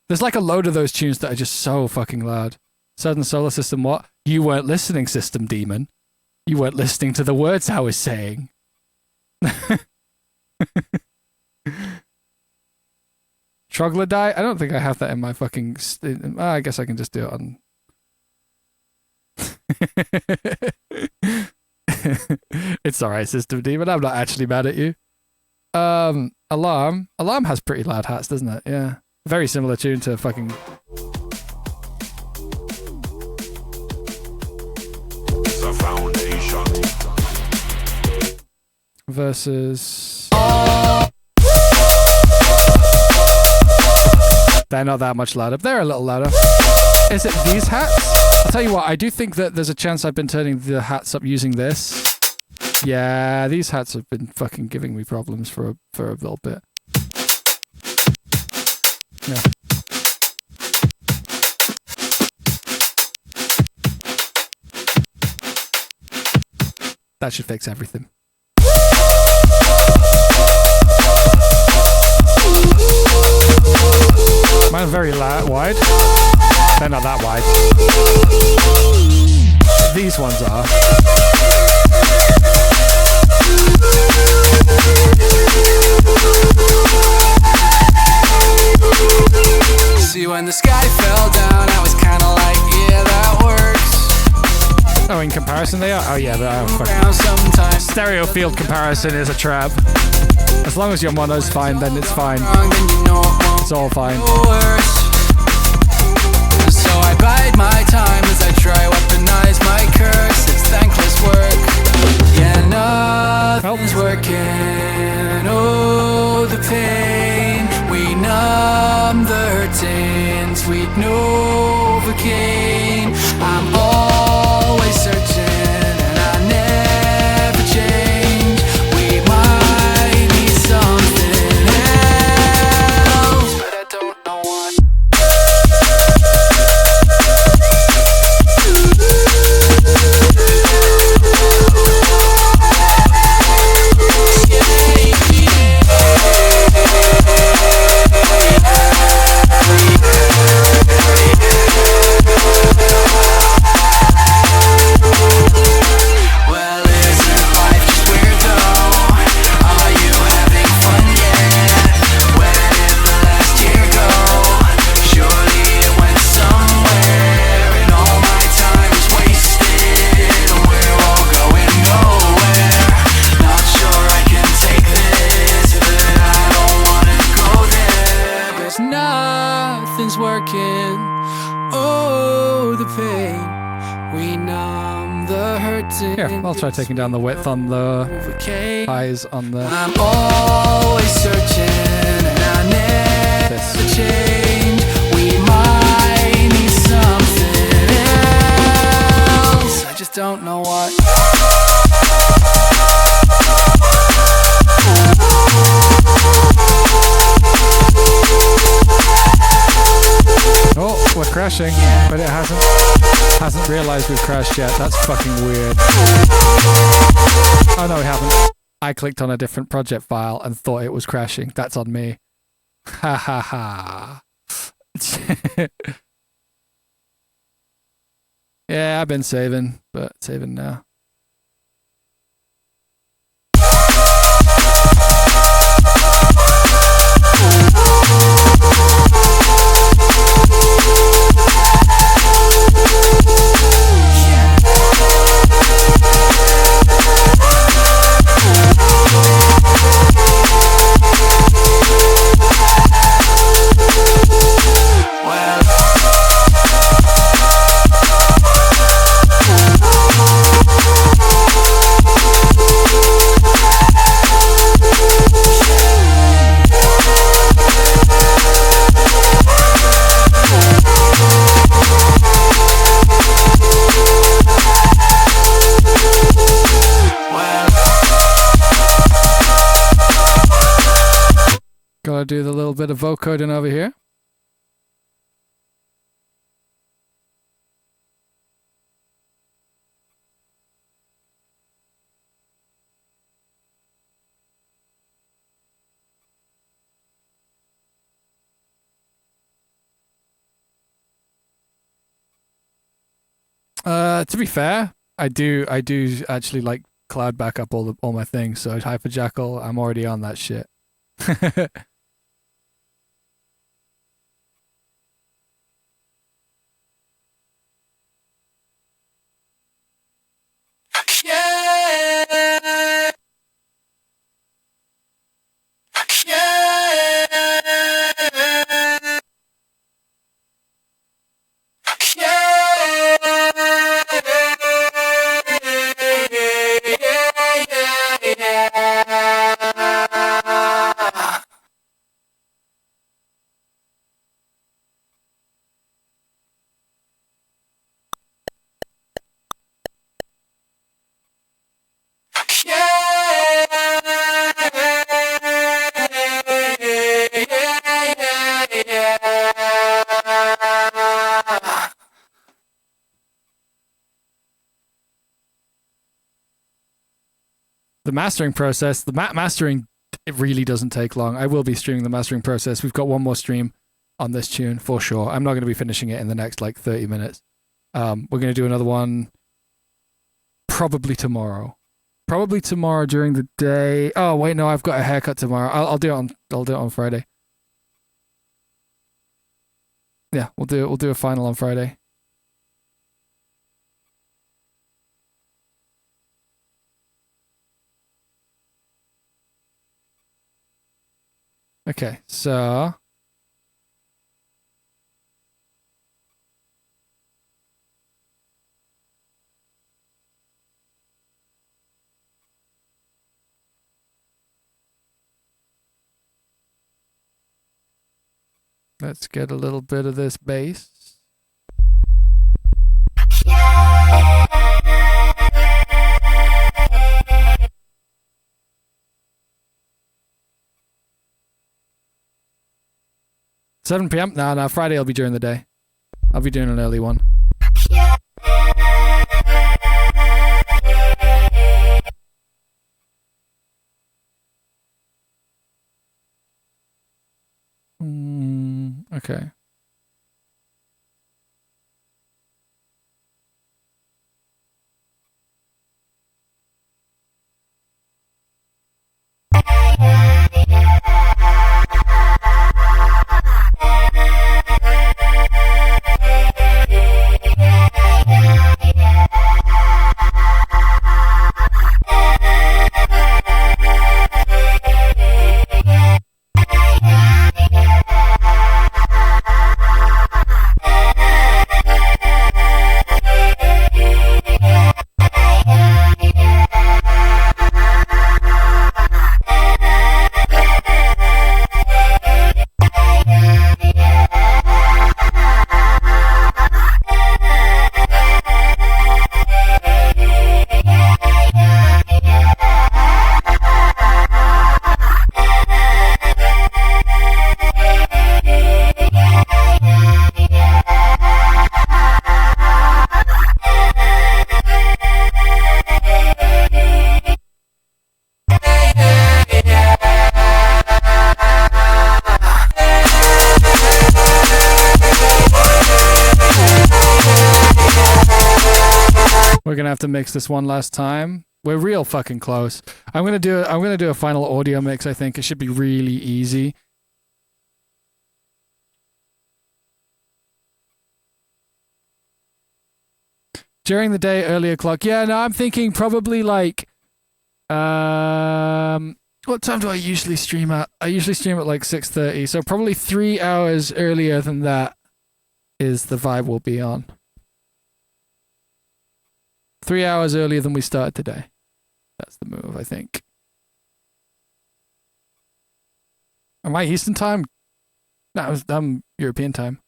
There's like a load of those tunes that are just so fucking loud. Southern Solar System, what? You weren't listening, System Demon. You weren't listening to the words I was saying. Troglodyte? I don't think I have that in my fucking... I guess I can just do it on... It's alright, System Demon. I'm not actually mad at you. Alarm. Alarm has pretty loud hats, doesn't it? Yeah. Very similar tune to fucking... The foundation. Versus... They're not that much louder. They're a little louder. Is it these hats? I'll tell you what, I do think that there's a chance I've been turning the hats up using this. Yeah, these hats have been fucking giving me problems for a little bit. Yeah. That should fix everything. Mine are very wide. They're not that wide. These ones are. See, when the sky fell down, I was kinda like, yeah, that works. Oh, in comparison they are? Oh yeah, but Around sometimes. stereo field comparison is a trap. As long as your mono's fine, then it's fine. Wrong, then you know it won't It's all fine. go worse. So I bide my time as I try weaponize my curse. It's thankless work. Yeah, nothing's working. Oh, the pain. We numb the hurting. Sweet Novocaine. I'm always searching and I never change. We might need something else, but I don't know what. Oh, the pain. We numb the hurting. Here, I'll try taking down the width on the highs on the... I'm always searching and I never This. change. We might need something else. I just don't know what. Oh, we're crashing, but it hasn't realized we've crashed yet. That's fucking weird. Oh no, we haven't. I clicked on a different project file and thought it was crashing. That's on me. Ha ha ha. Yeah, I've been saving, but saving now. Gotta do the little bit of vocoding over here. To be fair, I do actually like cloud backup all my things. So Hyperjackal, I'm already on that shit. Yeah. Yeah. The mastering process, mastering, it really doesn't take long. I will be streaming the mastering process. We've got one more stream on this tune for sure. I'm not going to be finishing it in the next like 30 minutes. We're going to do another one probably tomorrow. Probably tomorrow during the day. Oh wait, no, I've got a haircut tomorrow. I'll do it on Friday. Yeah, we'll do a final on Friday. Okay, so let's get a little bit of this bass. 7 p.m.? No, Friday I'll be during the day. I'll be doing an early one. Okay. We're gonna have to mix this one last time. We're real fucking close. I'm gonna do a final audio mix. I think it should be really easy. During the day, early o'clock. Yeah, no, I'm thinking probably like, what time do I usually stream at? I usually stream at like 6:30, so probably 3 hours earlier than that is the vibe we'll be on. 3 hours earlier than we started today. That's the move, I think. Am I Eastern time? No, I'm European time.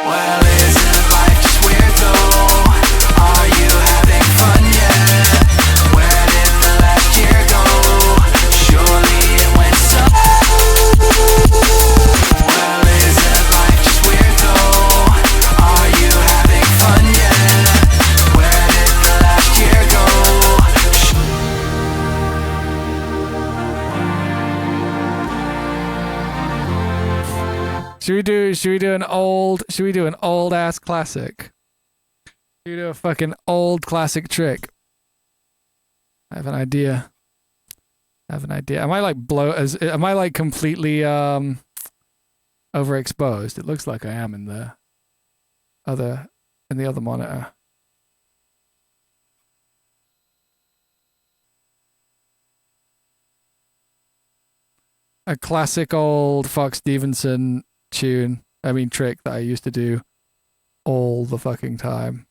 Well, isn't life just weird though? Are you having fun yet? Where did the last year go? Surely it went some. Well, isn't life just weird though? Are you having fun yet? Where did the last year go? Should we do an old ass classic? Should we do a fucking old classic trick? I have an idea. Am I like completely overexposed? It looks like I am in the other monitor. A classic old Fox Stevenson trick that I used to do all the fucking time.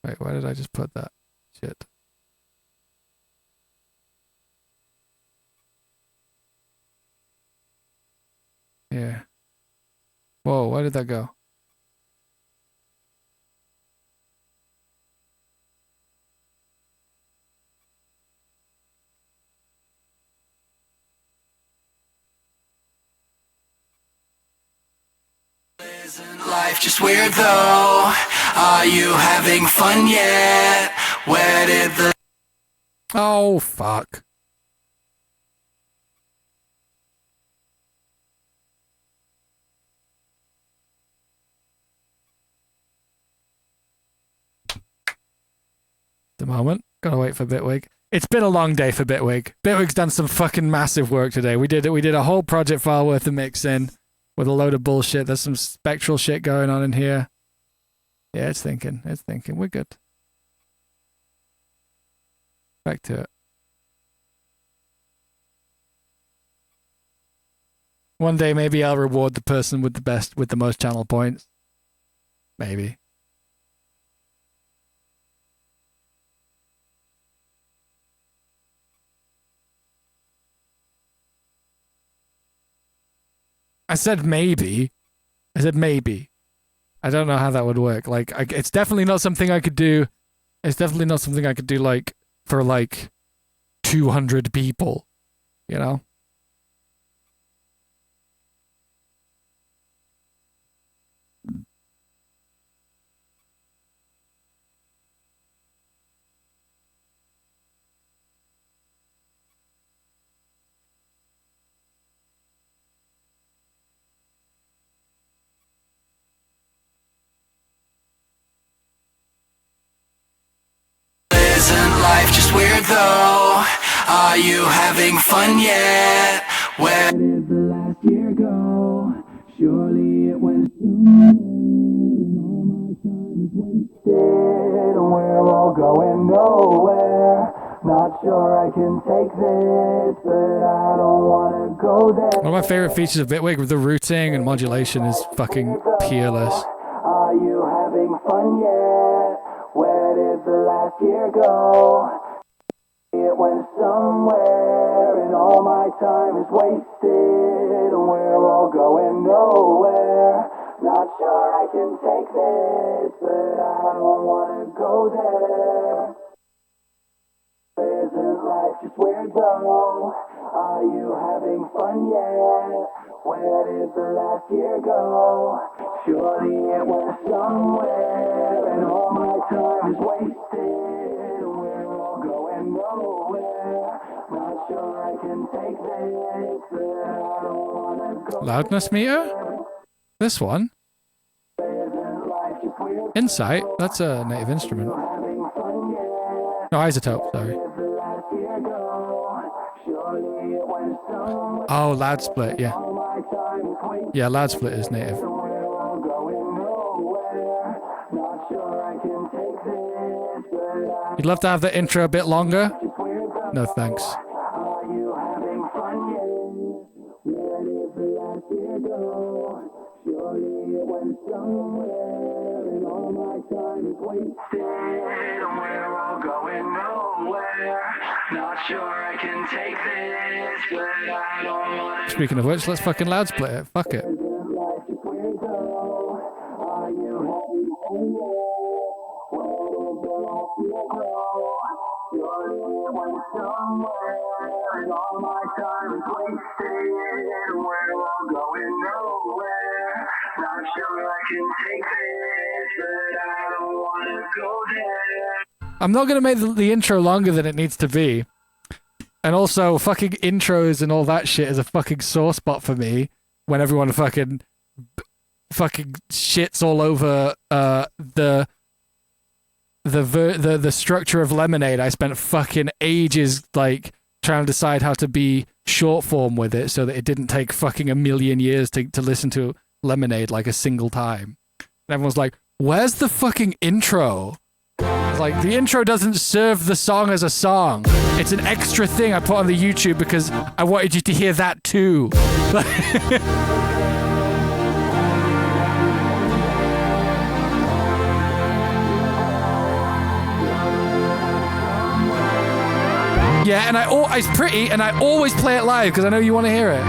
Wait, why did I just put that? Shit. Yeah. Whoa, where did that go? Isn't life just weird though? Are you having fun yet? Where did the Oh, fuck. The moment. Gotta wait for Bitwig. It's been a long day for Bitwig. Bitwig's done some fucking massive work today. We did a whole project file worth of mixing with a load of bullshit. There's some spectral shit going on in here. Yeah, it's thinking. We're good. Back to it. One day maybe I'll reward the person with the most channel points. Maybe. I said maybe. I don't know how that would work. Like, it's definitely not something I could do. It's definitely not something I could do, like, for, like, 200 people. You know? Isn't life just weird though? Are you having fun yet? Where did the last year go? Surely it went somewhere, and all my time is wasted, and we're all going nowhere. Not sure I can take this, but I don't wanna go there. One of my favorite features of Bitwig, the routing and modulation, is fucking peerless. Are you having fun yet? Where did the last year go? It went somewhere, and all my time is wasted, and we're all going nowhere. Not sure I can take this, but I don't wanna go there. Isn't life just weird though? Are you having fun yet? Where did the last year go? Surely it went somewhere, and all my time is wasted. We're all going nowhere. Not sure I can take this, but I don't wanna go. Loudness meter? This one? Insight? That's a native instrument. No, isotope, sorry. Oh, loud split, yeah. Yeah, loud split is native. You'd love to have the intro a bit longer? No thanks. Speaking of which, let's fucking loud split it. Fuck it. I'm not gonna make the intro longer than it needs to be. And also, fucking intros and all that shit is a fucking sore spot for me when everyone fucking shits all over the structure of Lemonade. I spent fucking ages like trying to decide how to be short form with it so that it didn't take fucking a million years to listen to Lemonade like a single time. And everyone's like, "Where's the fucking intro?" It's like, the intro doesn't serve the song as a song. It's an extra thing I put on the YouTube because I wanted you to hear that too. Yeah, and it's pretty, and I always play it live because I know you want to hear it.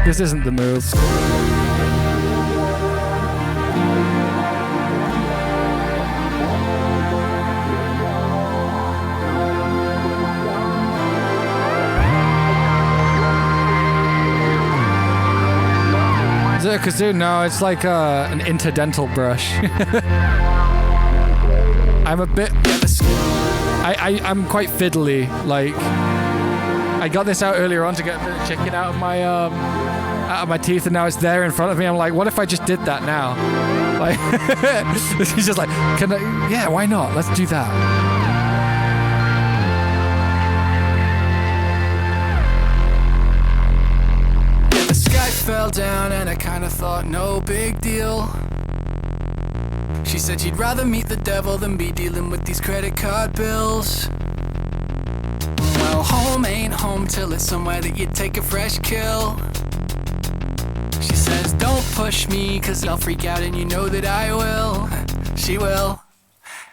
This isn't the move. Is it a kazoo? No, it's like an interdental brush. I'm a bit... I'm quite fiddly. Like, I got this out earlier on to get a bit of chicken out of my teeth, and now it's there in front of me. I'm like, what if I just did that now? Like, he's just like, can I? Yeah, why not? Let's do that. The sky fell down and I kinda thought no big deal. She said she'd rather meet the devil than be dealing with these credit card bills. Well, home ain't home till it's somewhere that you take a fresh kill. She says, don't push me, cause I'll freak out and you know that I will. She will.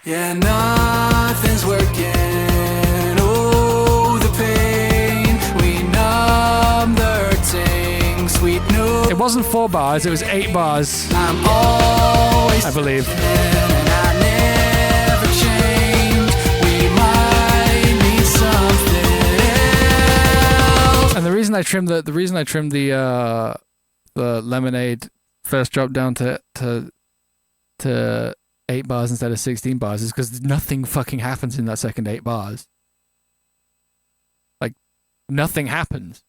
Yeah, nothing's working. Oh, the pain. We numb the hurting. Sweet news. It wasn't 4 bars, it was 8 bars. I'm always I believe. and I never change. We might need something else. And the reason I trimmed the Lemonade first drop down to 8 bars instead of 16 bars is because nothing fucking happens in that second 8 bars. Like, nothing happens.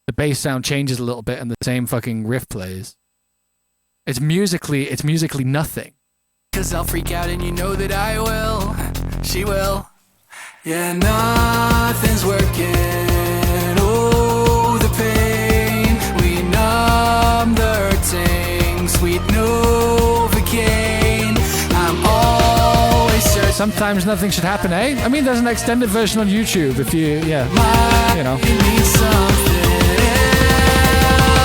The bass sound changes a little bit and the same fucking riff plays. It's musically nothing. Cause I'll freak out and you know that I will. She will. Yeah, nothing's working. Oh, the pain. We numb the hurting. Sweet Novocaine. I'm always searching. Sometimes nothing should happen, eh? I mean, there's an extended version on YouTube if you, yeah, you know. Need something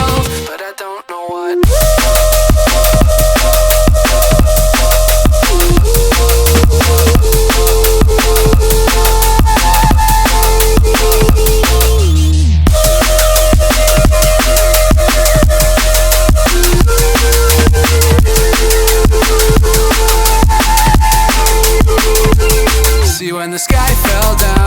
else, but I don't know what. See, when the sky fell down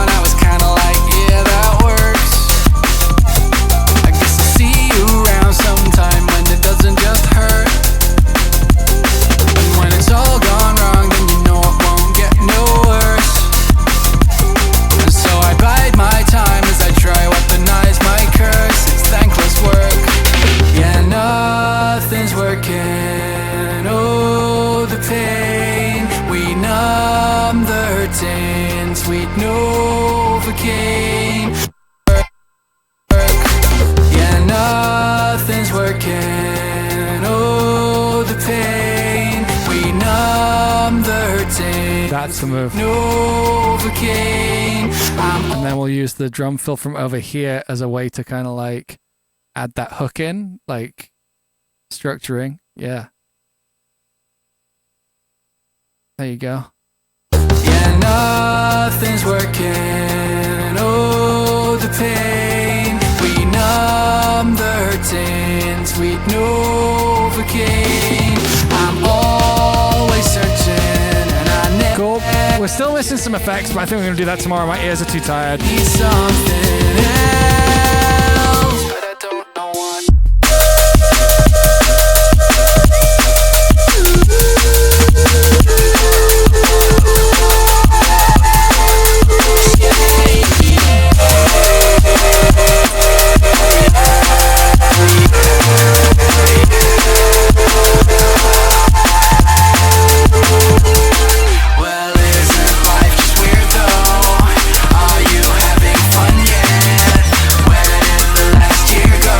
working. Oh, the pain. We numb the hurting. That's the move. Novocaine. And then we'll use the drum fill from over here as a way to kind of like add that hook in, like structuring. Yeah. There you go. Yeah, nothing's working. Oh, the pain. We numb the hurting. Sweet Novocaine. I'm always searching, and I never Cool. We're still missing some effects, but I think we're gonna do that tomorrow. My ears are too tired. need something else, but I don't know what. Well, isn't life just weird though? Are you having fun yet? Where did the last year go?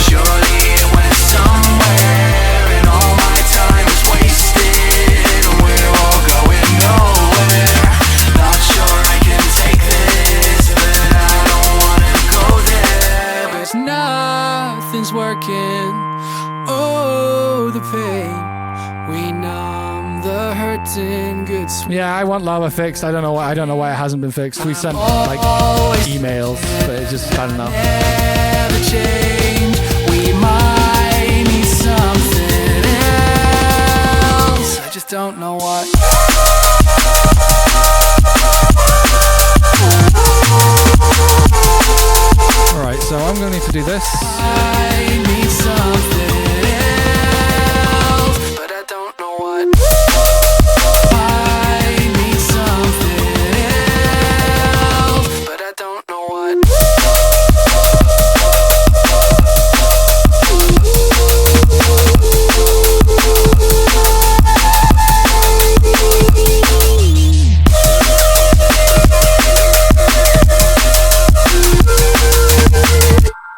Surely it went somewhere, and all my time is wasted, and we're all going nowhere. Not sure I can take this, but I don't wanna go there. 'Cause nothing's working. Oh, the pain. We numb the hurting. Good sweet. Yeah, I want lava fixed. I don't know why it hasn't been fixed. We sent like emails, but it just I don't know. Never change. We might need something else. I just don't know what. All right, so I'm gonna need to do this. I need something else, but I don't know what. I need something else, but I don't know what.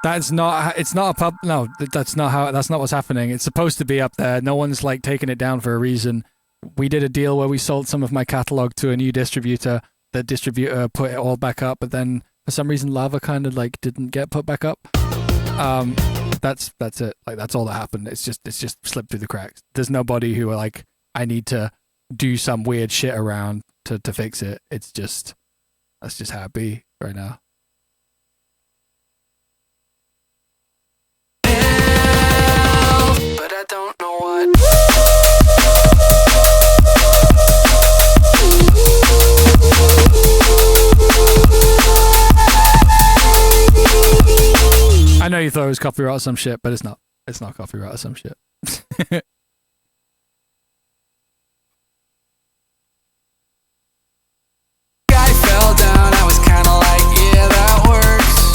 That's not. It's not a pub. No, that's not how. That's not what's happening. It's supposed to be up there. No one's like taking it down for a reason. We did a deal where we sold some of my catalog to a new distributor. The distributor put it all back up, but then for some reason, lava kind of like didn't get put back up. That's it. Like that's all that happened. It's just slipped through the cracks. There's nobody who are like, I need to do some weird shit around to fix it. It's just that's just how it be right now. But I don't know what. I know you thought it was copyright or some shit, but it's not. It's not copyright or some shit. I fell down, I was kinda like, yeah, that works.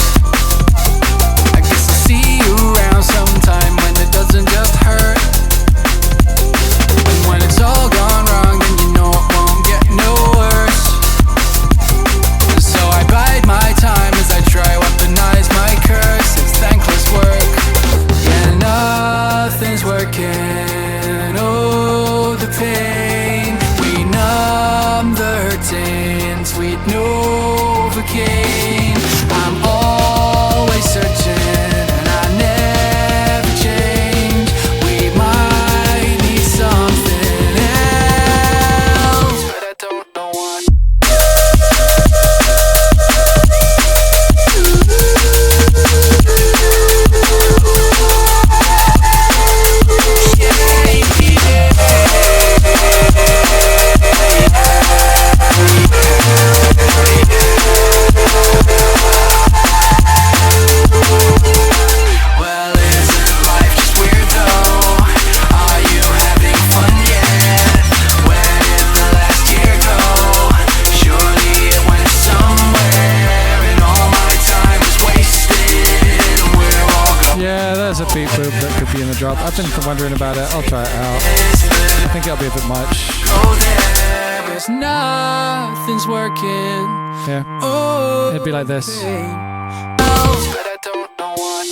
I guess I'll see you around sometime when it doesn't just hurt. And when it's all gone wrong, then you know it won't get no worse. So I bide my time as I try weaponize my curse. It's thankless work. Yeah, nothing's working. Oh, the pain. We numb the hurting. Sweet Novocaine. I'm always searching, and I never change. We might need something else, but I don't know what. Well, isn't life just weird though? Are you having fun yet? Where did the last year go? Surely it went somewhere, and all my time is wasted, and we're all going. Yeah, there's a beat loop that could be in the drop. I've been wondering about it. I'll try it out. I think it'll be a bit much. Go there, 'cause nothing's working. Yeah, Oh, it'd be like this. but I don't know what.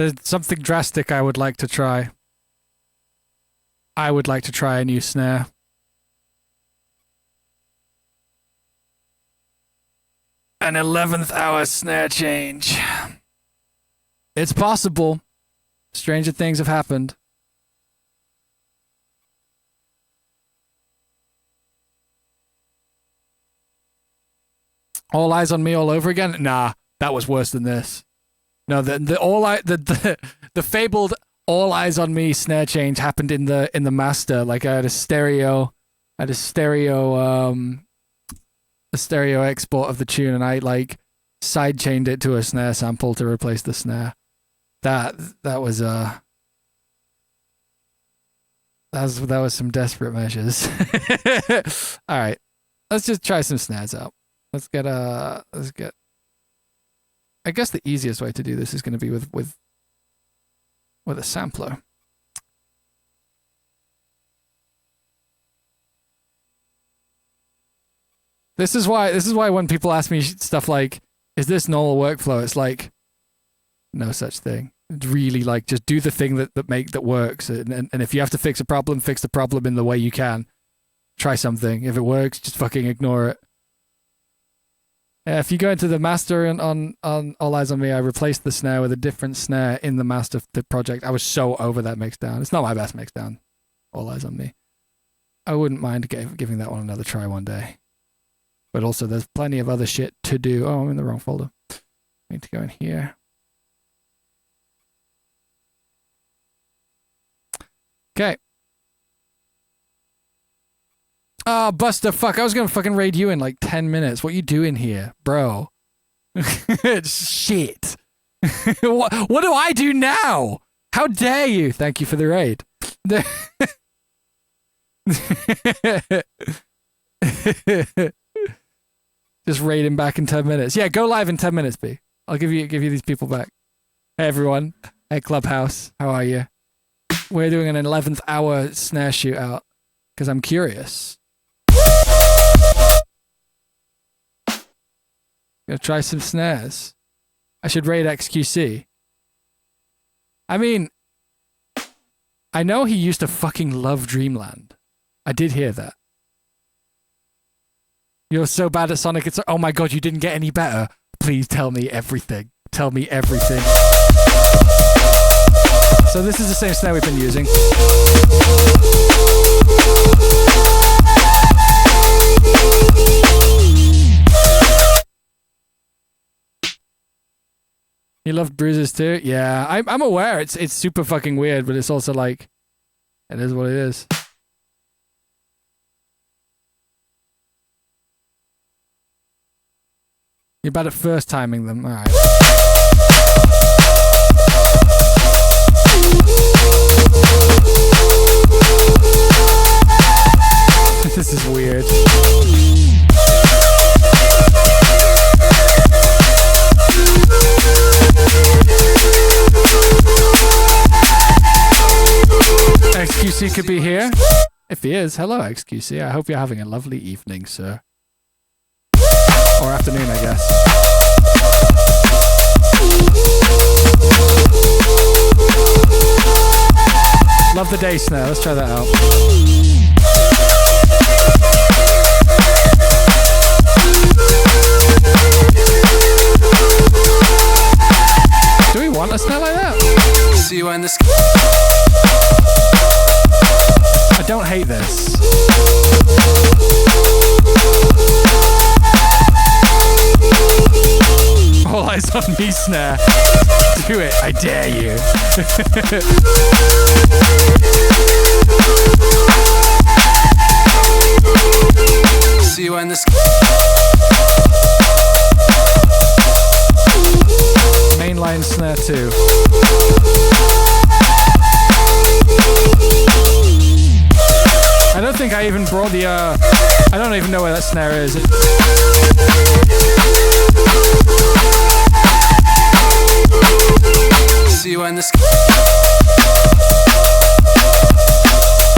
There's something drastic I would like to try. I would like to try a new snare. An 11th hour snare change. It's possible. Stranger things have happened. All Eyes on Me all over again? Nah, that was worse than this. No, the fabled All Eyes on Me snare change happened in the master. Like I had a stereo export of the tune, and I like side chained it to a snare sample to replace the snare. That was some desperate measures. All right, let's just try some snares out. Let's get. I guess the easiest way to do this is going to be with a sampler. This is why when people ask me stuff like, "Is this normal workflow?" It's like, no such thing. It's really like just do the thing that works, and if you have to fix the problem in the way you can. Try something. If it works, just fucking ignore it. If you go into the master on All Eyes on Me, I replaced the snare with a different snare in the master of the project. I was so over that mixdown. It's not my best mixdown, All Eyes on Me. I wouldn't mind giving that one another try one day. But also, there's plenty of other shit to do. Oh, I'm in the wrong folder. I need to go in here. Okay. Oh, Buster, fuck. I was going to fucking raid you in like 10 minutes. What you doing here, bro? Shit. What do I do now? How dare you? Thank you for the raid. Just raid him back in 10 minutes. Yeah, go live in 10 minutes, B. I'll give you these people back. Hey, everyone. Hey, Clubhouse. How are you? We're doing an 11th hour snare shootout because I'm curious. Gonna try some snares. I should raid XQC. I mean, I know he used to fucking love Dreamland. I did hear that. You're so bad at Sonic, it's... Oh my god, you didn't get any better. Please tell me everything. Tell me everything. So this is the same snare we've been using. You loved Bruises too? Yeah, I'm aware. It's super fucking weird, but it's also like, it is what it is. You're bad at first timing them. All right. This is weird. XQC could be here. If he is, hello XQC. I hope you're having a lovely evening, sir. Or afternoon, I guess. Love the day snare. Let's try that out. Do we want a snare like that? See you in the I don't hate this. All Eyes on Me snare. Do it, I dare you. See you in the Mainline snare 2. I don't think I even brought the, I don't even know where that snare is. See you in the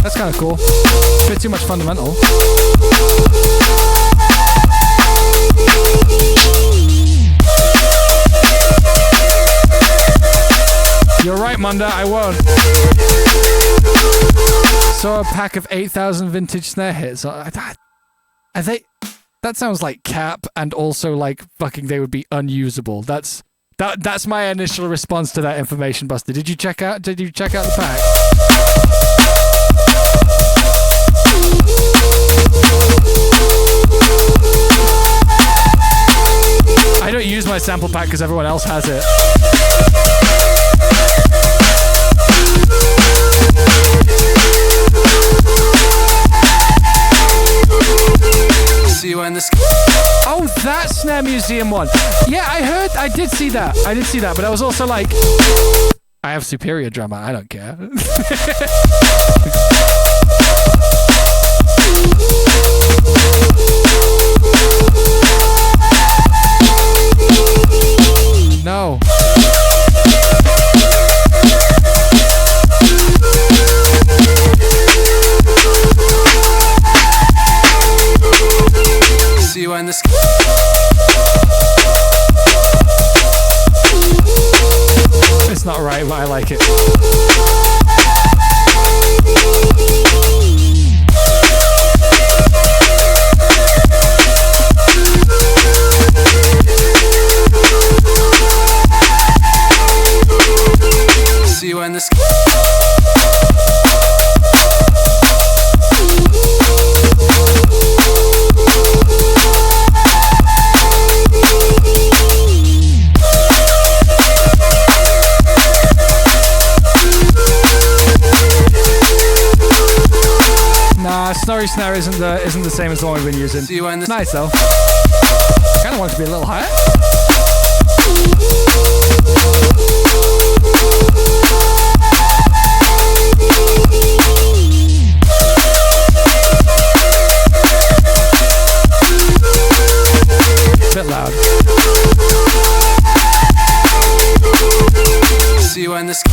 That's kind of cool. Bit too much fundamental. You're right, Munda, I won't. Saw a pack of 8,000 vintage snare hits. Are they... That sounds like cap, and also like fucking they would be unusable. That's my initial response to that information, Buster. Did you check out the pack? I don't use my sample pack because everyone else has it. Oh, that Snare Museum one. Yeah, I did see that, but I was also like, I have superior drummer, I don't care. No. See you in the sky. It's not right, but I like it. See you in the sky. Nah, Snorri Snare isn't the same as the one we've been using. Nice though. Kind of want it to be a little higher. Bit loud. See you in the sky.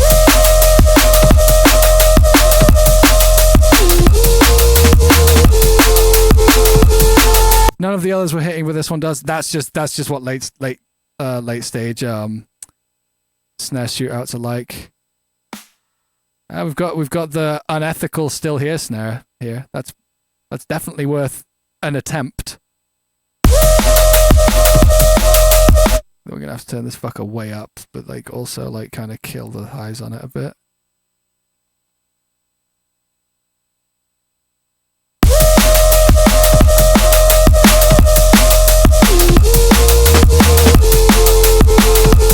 None of the others were hitting, but this one does. That's just what late stage snare shootouts are like. We've got the unethical still here snare here. That's definitely worth an attempt. We're gonna have to turn this fucker way up, but like also like kind of kill the highs on it a bit.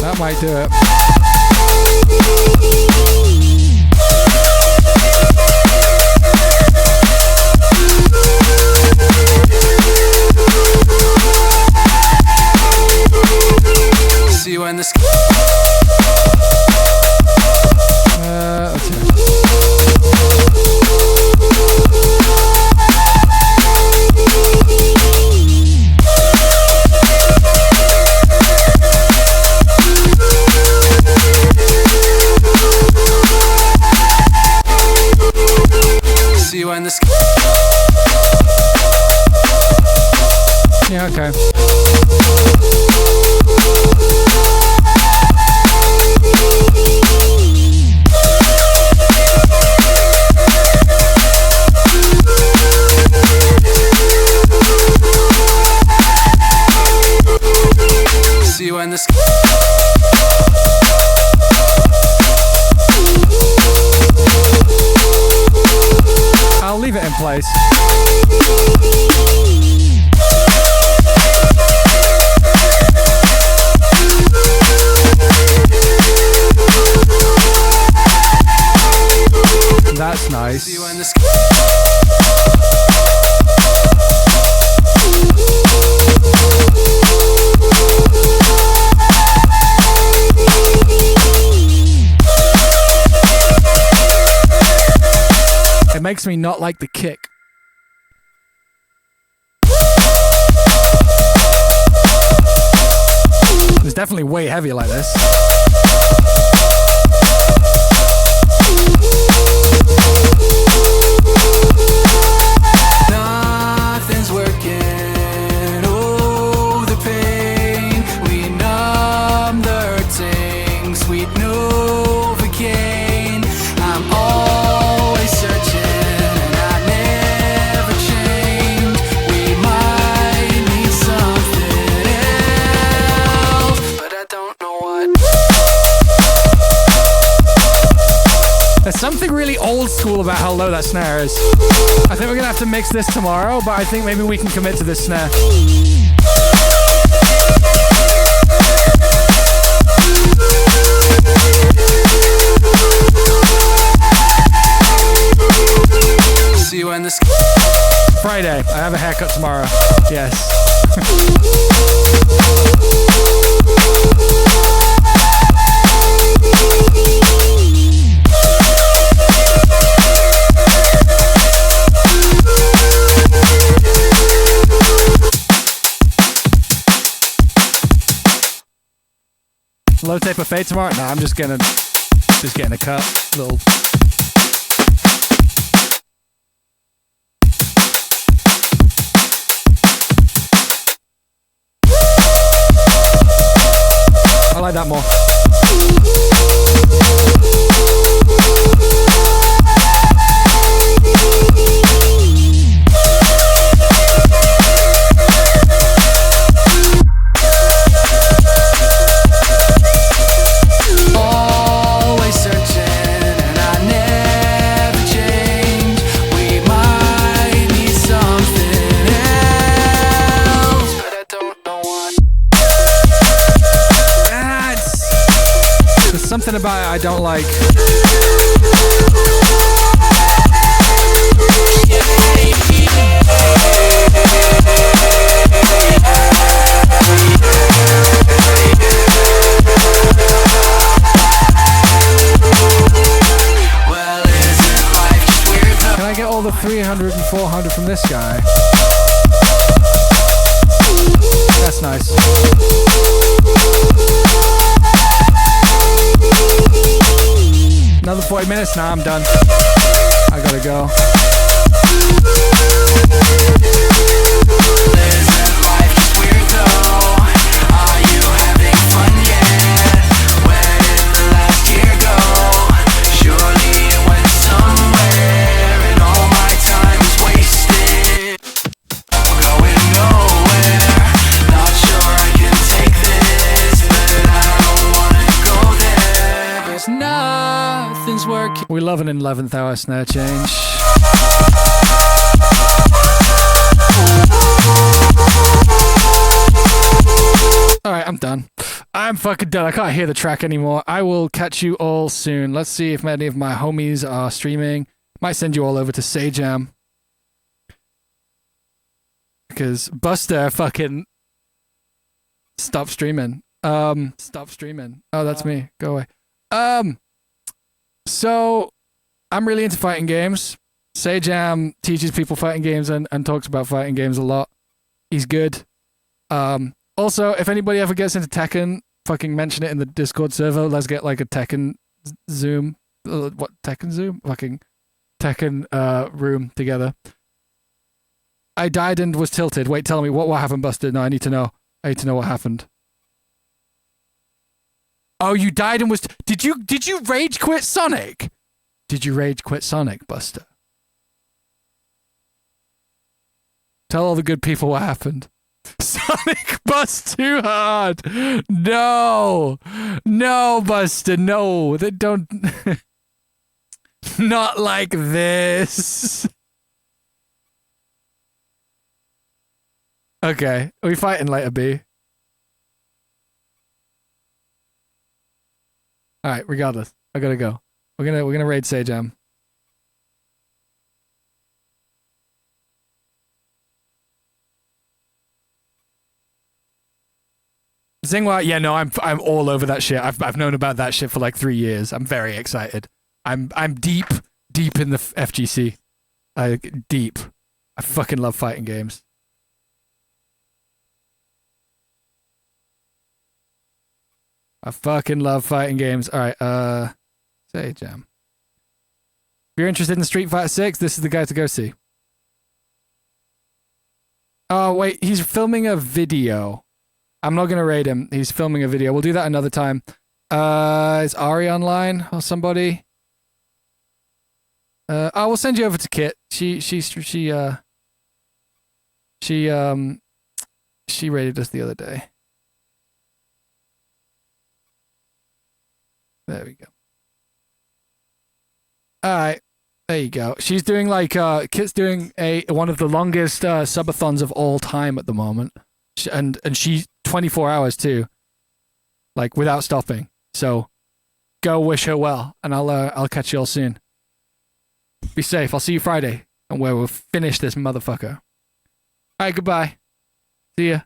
That might do it. See you in the sky. Let's see. See you in the sky. Yeah, okay. See you in the sky. I'll leave it in place. That's nice. See you in the sky. It makes me not like the kick. It's definitely way heavier like this. Nothing's working. Oh, the pain. We numb the hurting. Sweet Novocaine. There's something really old school about how low that snare is. I think we're gonna have to mix this tomorrow, but I think maybe we can commit to this snare. See you in the Friday. I have a haircut tomorrow. Yes. Low tape of fade tomorrow? No, I'm just getting a cut. Little. I like that more. always searching, and I never change. We might need something else, but I don't know what. There's something about it I don't like. Well, isn't life just weird though? Can I get all the 300 and 400 from this guy? That's nice. Another 40 minutes, now I'm done. I gotta go. Isn't life just weird though? Are you having fun yet? Where did the last year go? Surely it went somewhere, and all my time is wasted. We're going nowhere. Not sure I can take this, but I don't wanna go there. 'Cause nothing's working. We love an 11th hour snare change. Alright, I'm done. I'm fucking done. I can't hear the track anymore. I will catch you all soon. Let's see if many of my homies are streaming. Might send you all over to Sayjam. Because Buster fucking stop streaming. Stop streaming. Oh, that's me. Go away. So I'm really into fighting games. Sayjam teaches people fighting games and talks about fighting games a lot. He's good. Also, if anybody ever gets into Tekken, fucking mention it in the Discord server. Let's get like a Tekken Zoom. What Tekken Zoom? Fucking Tekken room together. I died and was tilted. Wait, tell me what happened, Buster? No, I need to know. I need to know what happened. Oh, you died and was. Did you rage quit Sonic? Did you rage quit Sonic, Buster? Tell all the good people what happened. Sonic bust too hard. No, no, Buster, no. They don't. Not like this. Okay, are we fighting later, B? All right, regardless, I gotta go. We're gonna raid Sayjam. Xinghua, yeah, no, I'm all over that shit. I've known about that shit for like 3 years. I'm very excited. I'm deep in the FGC. Deep. I fucking love fighting games. I fucking love fighting games. All right, Sayjam. If you're interested in Street Fighter 6, this is the guy to go see. Oh, wait, he's filming a video. I'm not going to raid him. He's filming a video. We'll do that another time. Is Ari online or somebody? I will send you over to Kit. She raided us the other day. There we go. All right. There you go. She's doing like Kit's doing one of the longest subathons of all time at the moment, and she's 24 hours too, like without stopping. So go wish her well, and I'll catch you all soon. Be safe. I'll see you Friday, and where we'll finish this motherfucker. All right. Goodbye. See ya.